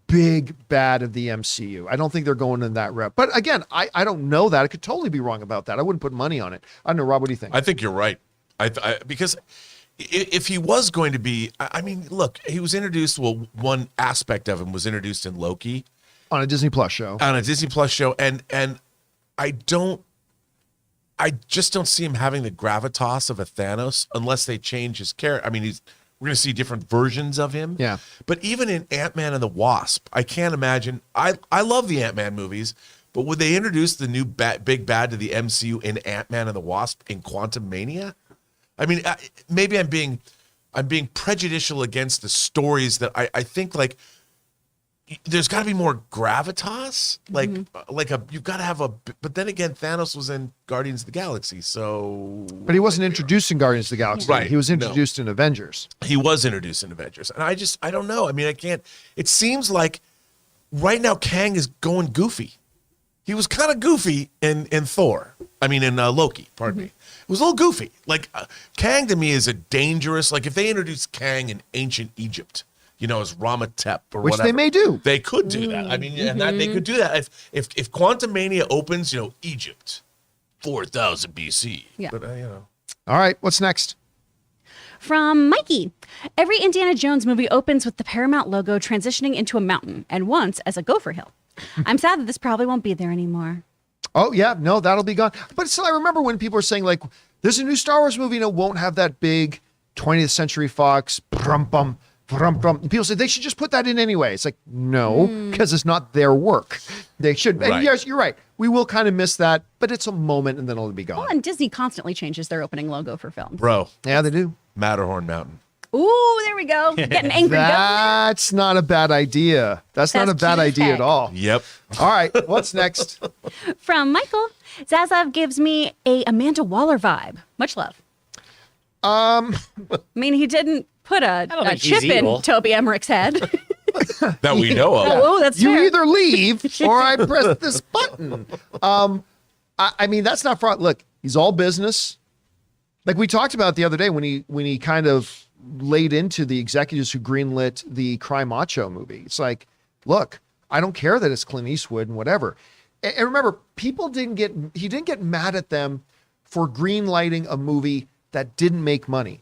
Speaker 1: big bad of the MCU. I don't think they're going in that route. But again, I don't know that. I could totally be wrong about that. I wouldn't put money on it. I don't know, Rob, what do you think?
Speaker 2: I think you're right. Because if he was going to be, I mean, look, he was introduced, one aspect of him was introduced in Loki.
Speaker 1: On a Disney Plus show.
Speaker 2: And I just don't see him having the gravitas of a Thanos unless they change his character. I mean, we're going to see different versions of him.
Speaker 1: Yeah.
Speaker 2: But even in Ant-Man and the Wasp, I can't imagine. I love the Ant-Man movies, but would they introduce the new big bad to the MCU in Ant-Man and the Wasp in Quantumania? I mean, maybe I'm being prejudicial against the stories that I think like there's got to be more gravitas, you've got to have but then again, Thanos was in Guardians of the Galaxy, so.
Speaker 1: But he wasn't introduced in Guardians of the Galaxy.
Speaker 2: Right.
Speaker 1: He was introduced in Avengers.
Speaker 2: He was introduced in Avengers. And I don't know. I mean, it seems like right now Kang is going goofy. He was kind of goofy in Thor. Loki, pardon me. It was a little goofy. Like, Kang to me is a dangerous, like if they introduced Kang in ancient Egypt, as Ramatep or
Speaker 1: Which
Speaker 2: whatever.
Speaker 1: they may do.
Speaker 2: They could do that. And that they could do that. If Quantum Mania opens, Egypt, 4000 BC.
Speaker 3: Yeah.
Speaker 2: But,
Speaker 1: All right, what's next?
Speaker 3: From Mikey. Every Indiana Jones movie opens with the Paramount logo transitioning into a mountain, and once as a gopher hill. I'm sad that this probably won't be there anymore.
Speaker 1: Oh, yeah, no, that'll be gone. But still, I remember when people were saying, like, there's a new Star Wars movie and it won't have that big 20th Century Fox, brum-bum, brum-bum. People say they should just put that in anyway. It's like, no, because it's not their work. They should.
Speaker 2: Right.
Speaker 1: And yes, you're right. We will kind of miss that, but it's a moment and then it'll be gone.
Speaker 3: Well, and Disney constantly changes their opening logo for films.
Speaker 2: bro,
Speaker 1: Yeah, they do.
Speaker 2: Matterhorn Mountain.
Speaker 3: Ooh, there we go. Getting angry.
Speaker 1: That's not a bad idea. That's not a
Speaker 3: That's
Speaker 1: bad idea at
Speaker 3: cheesecake.
Speaker 1: all.
Speaker 2: Yep.
Speaker 1: All right, what's next?
Speaker 3: From Michael. Zazav gives me a Amanda Waller vibe. Much love. He didn't put a
Speaker 5: don't think
Speaker 3: chip
Speaker 5: he's
Speaker 3: in
Speaker 5: evil.
Speaker 3: Toby Emmerich's head.
Speaker 2: That we know of.
Speaker 3: Oh, that's
Speaker 1: You
Speaker 3: fair.
Speaker 1: either leave or I press this button. That's not fraud. Look, he's all business. Like we talked about the other day when he kind of laid into the executives who greenlit the Cry Macho movie. It's like, look, I don't care that it's Clint Eastwood and whatever. And remember, he didn't get mad at them for greenlighting a movie that didn't make money.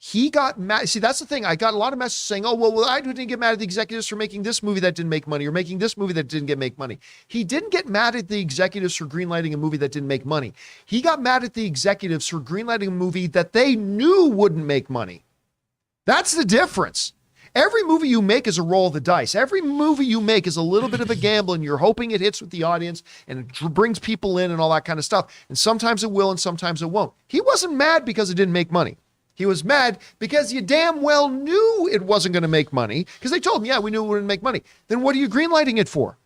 Speaker 1: He got mad. See, that's the thing. I got a lot of messages saying, oh, well, I didn't get mad at the executives for making this movie that didn't make money or making this movie that didn't make money. He didn't get mad at the executives for greenlighting a movie that didn't make money. He got mad at the executives for greenlighting a movie that they knew wouldn't make money. That's the difference. Every movie you make is a roll of the dice. Every movie you make is a little bit of a gamble, and you're hoping it hits with the audience and it brings people in and all that kind of stuff. And sometimes it will and sometimes it won't. He wasn't mad because it didn't make money. He was mad because you damn well knew it wasn't going to make money because they told him, yeah, we knew it wouldn't make money. Then what are you greenlighting it for?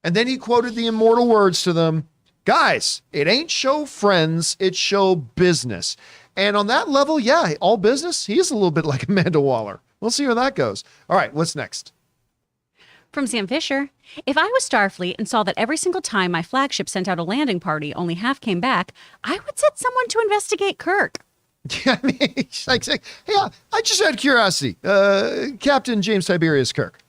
Speaker 1: And then he quoted the immortal words to them, guys, it ain't show friends, it's show business. And on that level, yeah, all business, he is a little bit like Amanda Waller. We'll see where that goes. All right, what's next?
Speaker 3: From Sam Fisher. If I was Starfleet and saw that every single time my flagship sent out a landing party, only half came back, I would set someone to investigate Kirk.
Speaker 1: Yeah, it's like, hey, I just had curiosity. Captain James Tiberius Kirk,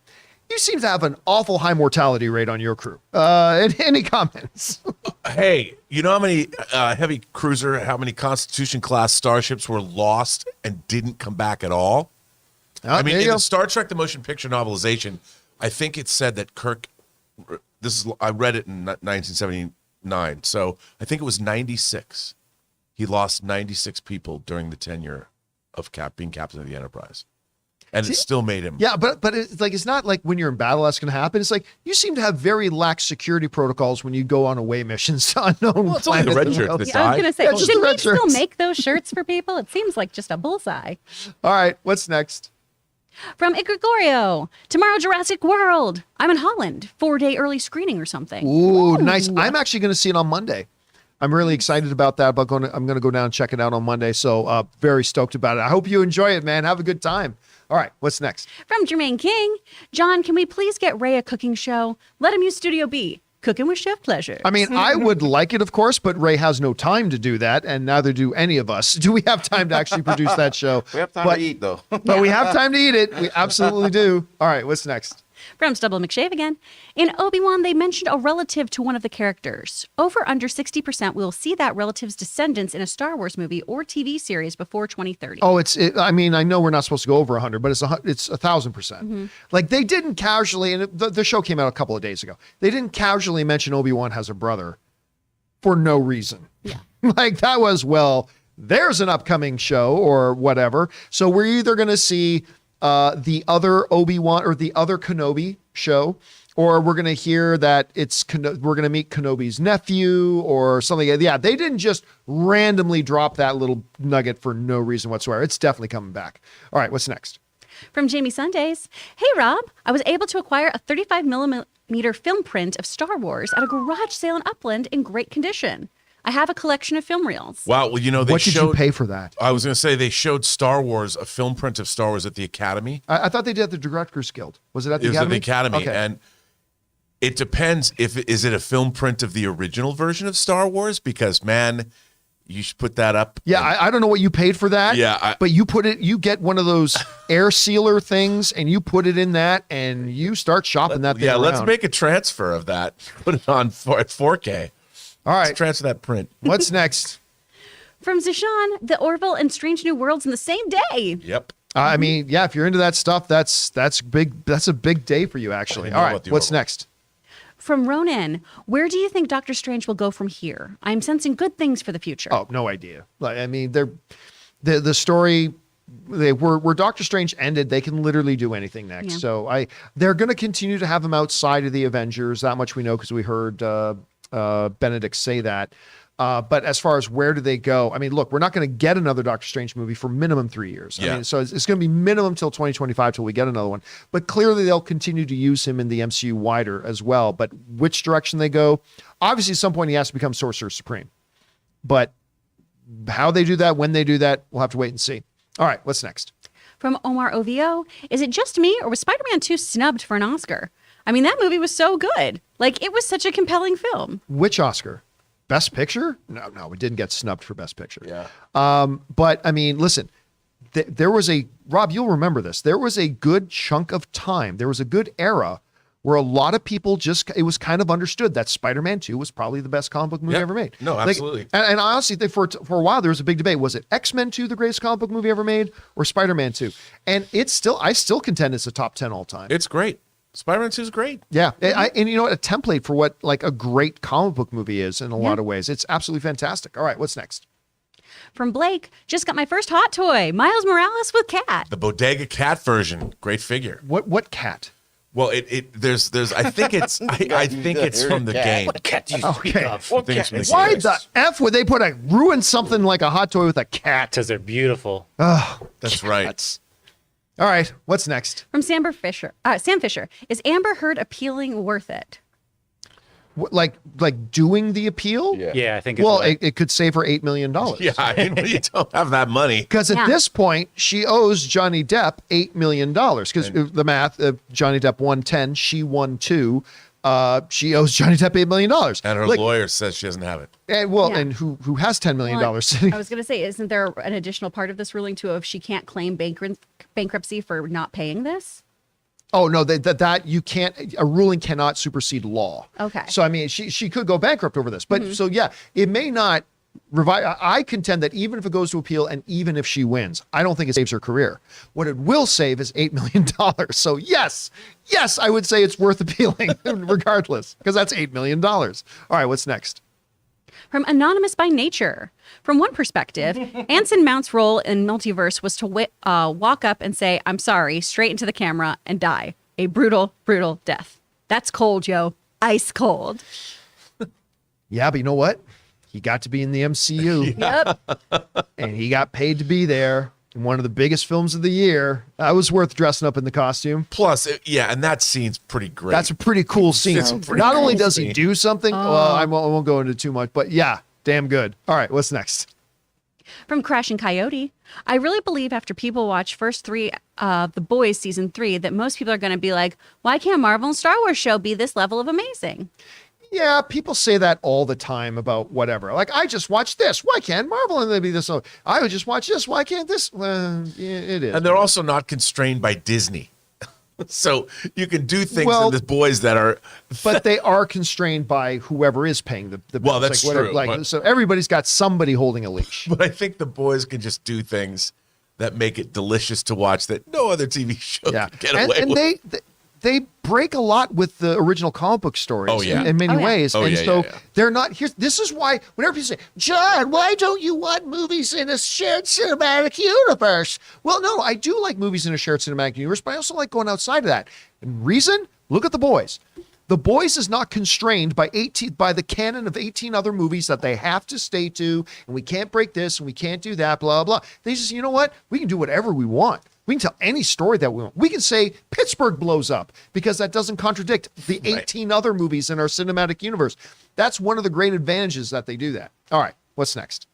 Speaker 1: you seem to have an awful high mortality rate on your crew. Any comments?
Speaker 2: Hey, you know how many heavy cruiser, how many Constitution class starships were lost and didn't come back at all? In the Star Trek the Motion Picture novelization, I think it said that Kirk, I read it in 1979, so I think it was 96. He lost 96 people during the tenure of being captain of the Enterprise. And it still made him.
Speaker 1: Yeah, but it's not like when you're in battle that's going to happen. It's like you seem to have very lax security protocols when you go on away missions to unknown
Speaker 2: Well, it's only the
Speaker 1: planets.
Speaker 2: red shirts that
Speaker 3: Yeah, I was
Speaker 2: die.
Speaker 3: going to say,
Speaker 1: Yeah, just
Speaker 3: should
Speaker 1: the
Speaker 3: we
Speaker 1: red
Speaker 3: still
Speaker 1: shirts.
Speaker 3: make those shirts for people? It seems like just a bullseye.
Speaker 1: All right, what's next?
Speaker 3: From Gregorio. Tomorrow, Jurassic World. I'm in Holland. 4-day early screening or something.
Speaker 1: Ooh, nice. I'm actually going to see it on Monday. I'm really excited about that. I'm going to go down and check it out on Monday. So very stoked about it. I hope you enjoy it, man. Have a good time. All right, what's next?
Speaker 3: From Jermaine King. John, can we please get Ray a cooking show? Let him use Studio B. Cooking with Chef Pleasure.
Speaker 1: I mean, I would like it, of course, but Ray has no time to do that, and neither do any of us. Do we have time to actually produce that show?
Speaker 4: We have time to eat, though.
Speaker 1: But we have time to eat it. We absolutely do. All right, what's next?
Speaker 3: From Stubble McShave again. In Obi-Wan, they mentioned a relative to one of the characters. Over under 60% will see that relative's descendants in a Star Wars movie or TV series before 2030.
Speaker 1: Oh, I mean, I know we're not supposed to go over 100, but it's 1,000%. Like they didn't casually, and the show came out a couple of days ago. They didn't casually mention Obi-Wan has a brother for no reason.
Speaker 3: Yeah.
Speaker 1: Like that was, well, there's an upcoming show or whatever. So we're either going to see the other Obi-Wan or the other Kenobi show, or we're going to hear that we're going to meet Kenobi's nephew or something. Yeah, they didn't just randomly drop that little nugget for no reason whatsoever. It's definitely coming back. All right, what's next?
Speaker 3: From Jamie Sundays. Hey, Rob, I was able to acquire a 35 millimeter film print of Star Wars at a garage sale in Upland in great condition. I have a collection of film reels.
Speaker 2: Wow, well, you know, they
Speaker 1: What did you pay for that?
Speaker 2: I was going to say they showed Star Wars, a film print of Star Wars at the Academy.
Speaker 1: I thought they did at the Directors Guild. Was it at the
Speaker 2: It was
Speaker 1: Academy?
Speaker 2: at the Academy,
Speaker 1: Okay.
Speaker 2: and It depends. Is it a film print of the original version of Star Wars? Because man, you should put that up.
Speaker 1: Yeah, I don't know what you paid for that.
Speaker 2: Yeah,
Speaker 1: but you get one of those air sealer things, and you put it in that, and you start shopping that thing around.
Speaker 2: Let's make a transfer of that. Put it on at 4K.
Speaker 1: All right,
Speaker 2: let's transfer that print.
Speaker 1: What's next?
Speaker 3: From Zishan, the Orville and Strange New Worlds in the same day.
Speaker 2: Yep.
Speaker 1: I mean, yeah, if you're into that stuff, that's big. That's a big day for you, actually. All right, what's next?
Speaker 3: From Ronan, where do you think Doctor Strange will go from here? I'm sensing good things for the future.
Speaker 1: Oh, no idea. I mean, the story, where Doctor Strange ended, they can literally do anything next.
Speaker 3: Yeah.
Speaker 1: So they're going to continue to have him outside of the Avengers. That much we know because we heard Benedict say that. But as far as where do they go? I mean, look, we're not going to get another Doctor Strange movie for minimum 3 years.
Speaker 2: Yeah.
Speaker 1: I mean, so it's going to be minimum till 2025 till we get another one. But clearly they'll continue to use him in the MCU wider as well. But which direction they go, obviously at some point he has to become Sorcerer Supreme. But how they do that, when they do that, we'll have to wait and see. All right, what's next?
Speaker 3: From Omar OVO, is it just me or was Spider-Man 2 snubbed for an Oscar? I mean, that movie was so good. Like, it was such a compelling film.
Speaker 1: Which Oscar? Best Picture? No, it didn't get snubbed for Best Picture.
Speaker 2: Yeah.
Speaker 1: But I mean, listen, there was Rob, you'll remember this. There was a good chunk of time. There was a good era where a lot of people it was kind of understood that Spider-Man 2 was probably the best comic book movie ever made.
Speaker 2: No, absolutely.
Speaker 1: And honestly, for a while, there was a big debate. Was it X-Men 2, the greatest comic book movie ever made, or Spider-Man 2? And I still contend it's a top 10 all time.
Speaker 2: It's great. Spider-Man 2 is great.
Speaker 1: Yeah. And you know what? A template for what like a great comic book movie is in a lot of ways. It's absolutely fantastic. All right, what's next?
Speaker 3: From Blake, just got my first hot toy, Miles Morales with cat.
Speaker 2: The Bodega Cat version. Great figure.
Speaker 1: What cat?
Speaker 2: Well, there's I think it's from the game.
Speaker 5: What cat do you speak of?
Speaker 2: I think it's from the
Speaker 1: Why
Speaker 2: game.
Speaker 1: the F would they ruin something like a hot toy with a cat?
Speaker 5: Because they're beautiful.
Speaker 2: That's right.
Speaker 1: All right, what's next?
Speaker 3: From Sam Fisher, is Amber Heard appealing worth it?
Speaker 1: Like doing the appeal?
Speaker 5: Yeah, I think it's
Speaker 1: Well, it could save her $8 million.
Speaker 2: Yeah, I mean, when you don't have that money.
Speaker 1: Because at this point, she owes Johnny Depp $8 million. Because the math, Johnny Depp won 10, she won 2. She owes Johnny Depp $8 million.
Speaker 2: And her lawyer says she doesn't have it.
Speaker 1: And who has $10 million sitting?
Speaker 3: I was going to say, isn't there an additional part of this ruling too if she can't claim bankruptcy for not paying this?
Speaker 1: Oh no, that you can't. A ruling cannot supersede law.
Speaker 3: Okay.
Speaker 1: So I mean, she could go bankrupt over this, but so yeah, it may not revive. I contend that even if it goes to appeal, and even if she wins, I don't think it saves her career. What it will save is $8 million. So yes, I would say it's worth appealing, regardless, because that's $8 million. All right, what's next?
Speaker 3: From Anonymous by Nature. From one perspective, Anson Mount's role in Multiverse was to walk up and say, "I'm sorry," straight into the camera and die. A brutal, brutal death. That's cold, yo. Ice cold.
Speaker 1: Yeah, but you know what? He got to be in the MCU.
Speaker 3: Yep.
Speaker 1: And he got paid to be there in one of the biggest films of the year. That was worth dressing up in the costume.
Speaker 2: Plus, and that scene's pretty great.
Speaker 1: That's a pretty cool scene.
Speaker 2: It's a pretty
Speaker 1: Not only
Speaker 2: cool
Speaker 1: does he
Speaker 2: scene.
Speaker 1: do something, well, I won't go into too much, but yeah, damn good. All right, what's next?
Speaker 3: From Crash and Coyote, I really believe after people watch first 3 The Boys season 3 that most people are going to be like, why can't Marvel and Star Wars show be this level of amazing?
Speaker 1: Yeah, people say that all the time about whatever. Like, I just watched this. Why can't Marvel and they be this? I would just watch this. Why can't this? Well, yeah, it is.
Speaker 2: And they're also not constrained by Disney. So you can do things in the boys that are.
Speaker 1: But they are constrained by whoever is paying the
Speaker 2: Well,
Speaker 1: bills.
Speaker 2: that's
Speaker 1: whatever,
Speaker 2: true,
Speaker 1: Like,
Speaker 2: but-
Speaker 1: so everybody's got somebody holding a leash.
Speaker 2: But I think the boys can just do things that make it delicious to watch that no other TV show
Speaker 1: Yeah,
Speaker 2: can get away
Speaker 1: and
Speaker 2: with.
Speaker 1: they break a lot with the original comic book stories
Speaker 2: Oh, yeah.
Speaker 1: in many ways.
Speaker 2: Oh,
Speaker 1: and
Speaker 2: yeah,
Speaker 1: so
Speaker 2: yeah.
Speaker 1: they're not here. This is why whenever people say, John, why don't you want movies in a shared cinematic universe? Well, no, I do like movies in a shared cinematic universe, but I also like going outside of that. And reason? Look at The Boys. The Boys is not constrained by the canon of 18 other movies that they have to stay to, and we can't break this and we can't do that, blah, blah. They just, you know what? We can do whatever we want. We can tell any story that we want. We can say Pittsburgh blows up because that doesn't contradict the 18 other movies in our cinematic universe. That's one of the great advantages that they do that. All right, what's next?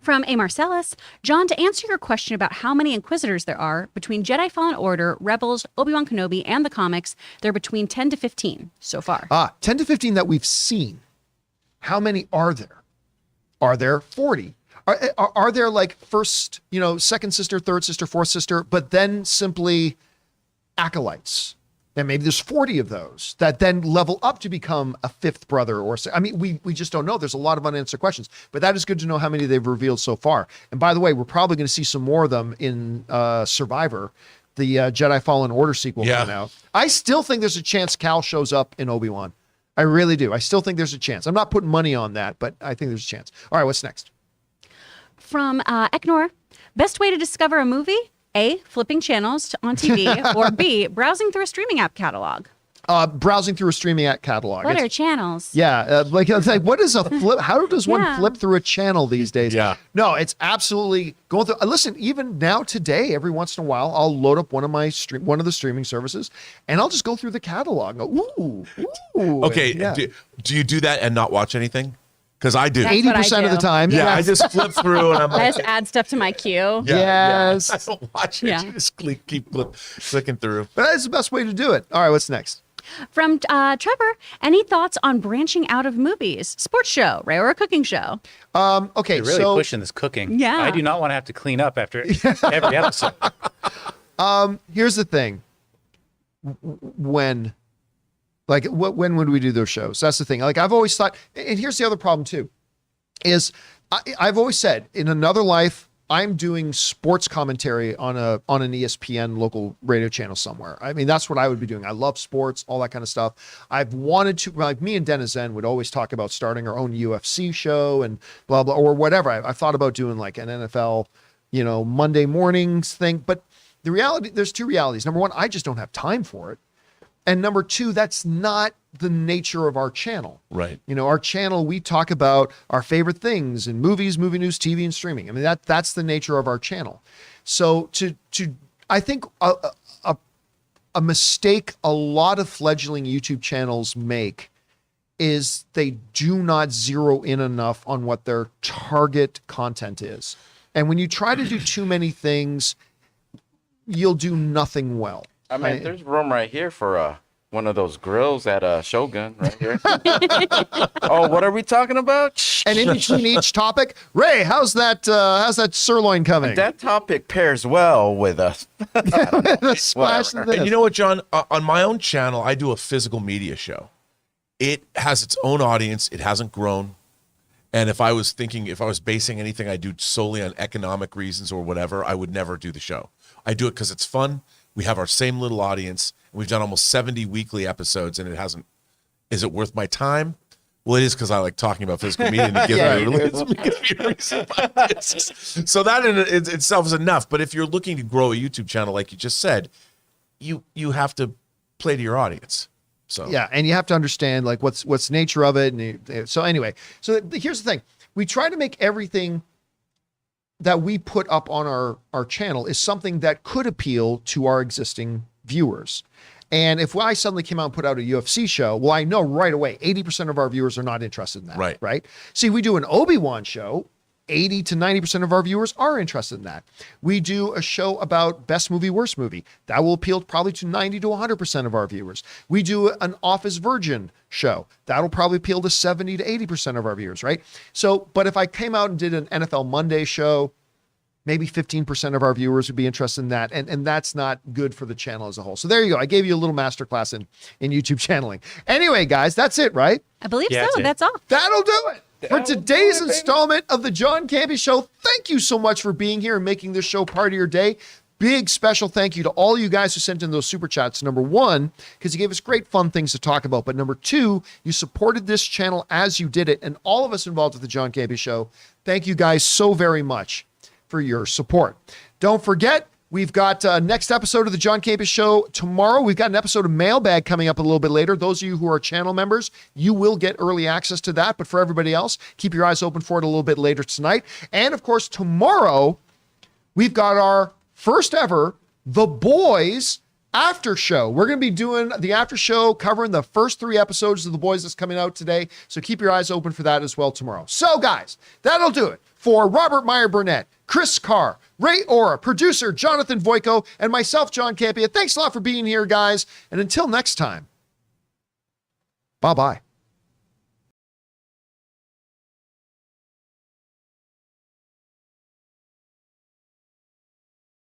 Speaker 3: From A. Marcellus, John, to answer your question about how many Inquisitors there are, between Jedi Fallen Order, Rebels, Obi-Wan Kenobi, and the comics, there are between 10 to 15 so far.
Speaker 1: 10 to 15 that we've seen. How many are there? Are there 40? Are there like first, second sister, third sister, fourth sister, but then simply acolytes? And maybe there's 40 of those that then level up to become a fifth brother we just don't know. There's a lot of unanswered questions, but that is good to know how many they've revealed so far. And by the way, we're probably going to see some more of them in Survivor, the Jedi Fallen Order sequel coming out. I still think there's a chance Cal shows up in Obi-Wan. I really do. I still think there's a chance. I'm not putting money on that, but I think there's a chance. All right, what's next?
Speaker 3: From Eknor, best way to discover a movie? A, flipping channels on TV, or B, browsing through a streaming app catalog.
Speaker 1: Browsing through a streaming app catalog.
Speaker 3: What are channels?
Speaker 1: Yeah, it's like what is a flip? How does one flip through a channel these days?
Speaker 2: Yeah.
Speaker 1: No, it's absolutely going through. Listen, even now today, every once in a while, I'll load up one of the streaming services, and I'll just go through the catalog. And go, ooh.
Speaker 2: Okay.
Speaker 1: Yeah.
Speaker 2: Do you do that and not watch anything? Because I do.
Speaker 1: 80% of the time.
Speaker 2: Yeah,
Speaker 1: yes.
Speaker 2: I just flip through and I'm
Speaker 3: I
Speaker 2: like,
Speaker 3: just add stuff to my queue.
Speaker 1: Yes.
Speaker 2: I don't watch it.
Speaker 3: Yeah.
Speaker 2: You just keep clicking through.
Speaker 1: But that's the best way to do it. All right, what's next?
Speaker 3: From Trevor, any thoughts on branching out of movies? Sports show, right? Or a cooking show?
Speaker 1: Okay,
Speaker 5: You're really
Speaker 1: so
Speaker 5: pushing this cooking.
Speaker 3: Yeah.
Speaker 5: I do not want to have to clean up after every episode.
Speaker 1: here's the thing. When would we do those shows? That's the thing. Like I've always thought, and here's the other problem too, is I've always said in another life, I'm doing sports commentary on an ESPN local radio channel somewhere. I mean, that's what I would be doing. I love sports, all that kind of stuff. I've wanted to, like me and Dennis Zen would always talk about starting our own UFC show and blah, blah, or whatever. I thought about doing like an NFL, Monday mornings thing, but the reality, there's two realities. Number one, I just don't have time for it. And number two, that's not the nature of our channel.
Speaker 2: Right.
Speaker 1: Our channel, we talk about our favorite things in movies, movie news, TV, and streaming. I mean, that's the nature of our channel. So I think a mistake a lot of fledgling YouTube channels make is they do not zero in enough on what their target content is. And when you try to do too many things, you'll do nothing well.
Speaker 4: I mean, there's room right here for one of those grills at Shogun right here. Oh, what are we talking about?
Speaker 1: And in between each topic, Ray, how's that sirloin coming?
Speaker 4: That topic pairs well with us.
Speaker 1: The splash of this.
Speaker 2: And you know what, John? On my own channel, I do a physical media show. It has its own audience. It hasn't grown. And if I was basing anything I do solely on economic reasons or whatever, I would never do the show. I do it because it's fun. We have our same little audience. We've done almost 70 weekly episodes, and it hasn't. Is it worth my time? Well, it is because I like talking about physical media, and it gives me a reason by this. So that in itself is enough. But if you're looking to grow a YouTube channel, like you just said, you have to play to your audience. So
Speaker 1: yeah, and you have to understand like what's the nature of it. And so anyway, so here's the thing: we try to make everything that we put up on our channel is something that could appeal to our existing viewers. And if I suddenly came out and put out a UFC show, well, I know right away 80% of our viewers are not interested in that. Right. See, we do an Obi-Wan show. 80 to 90% of our viewers are interested in that. We do a show about best movie, worst movie. That will appeal probably to 90 to 100% of our viewers. We do an Office Virgin show. That'll probably appeal to 70 to 80% of our viewers, right? So, but if I came out and did an NFL Monday show, maybe 15% of our viewers would be interested in that. And that's not good for the channel as a whole. So there you go. I gave you a little masterclass in YouTube channeling. Anyway, guys, that's it, right?
Speaker 3: I believe
Speaker 5: Yeah,
Speaker 3: so. That's all.
Speaker 1: That'll do it. For today's installment of the John Campea Show, thank you so much for being here and making this show part of your day. Big special thank you to all you guys who sent in those super chats. Number one, because you gave us great fun things to talk about. But number two, you supported this channel as you did it. And all of us involved with the John Campea Show, thank you guys so very much for your support. Don't forget, we've got next episode of the John Campea Show tomorrow. We've got an episode of Mailbag coming up a little bit later. Those of you who are channel members, you will get early access to that. But for everybody else, keep your eyes open for it a little bit later tonight. And of course, tomorrow, we've got our first ever The Boys after show. We're going to be doing the after show covering the first 3 episodes of The Boys that's coming out today. So keep your eyes open for that as well tomorrow. So guys, that'll do it For Robert Meyer Burnett, Chris Carr, Ray Ora, producer Jonathan Voico, and myself, John Campea, thanks a lot for being here, guys. And until next time, bye-bye.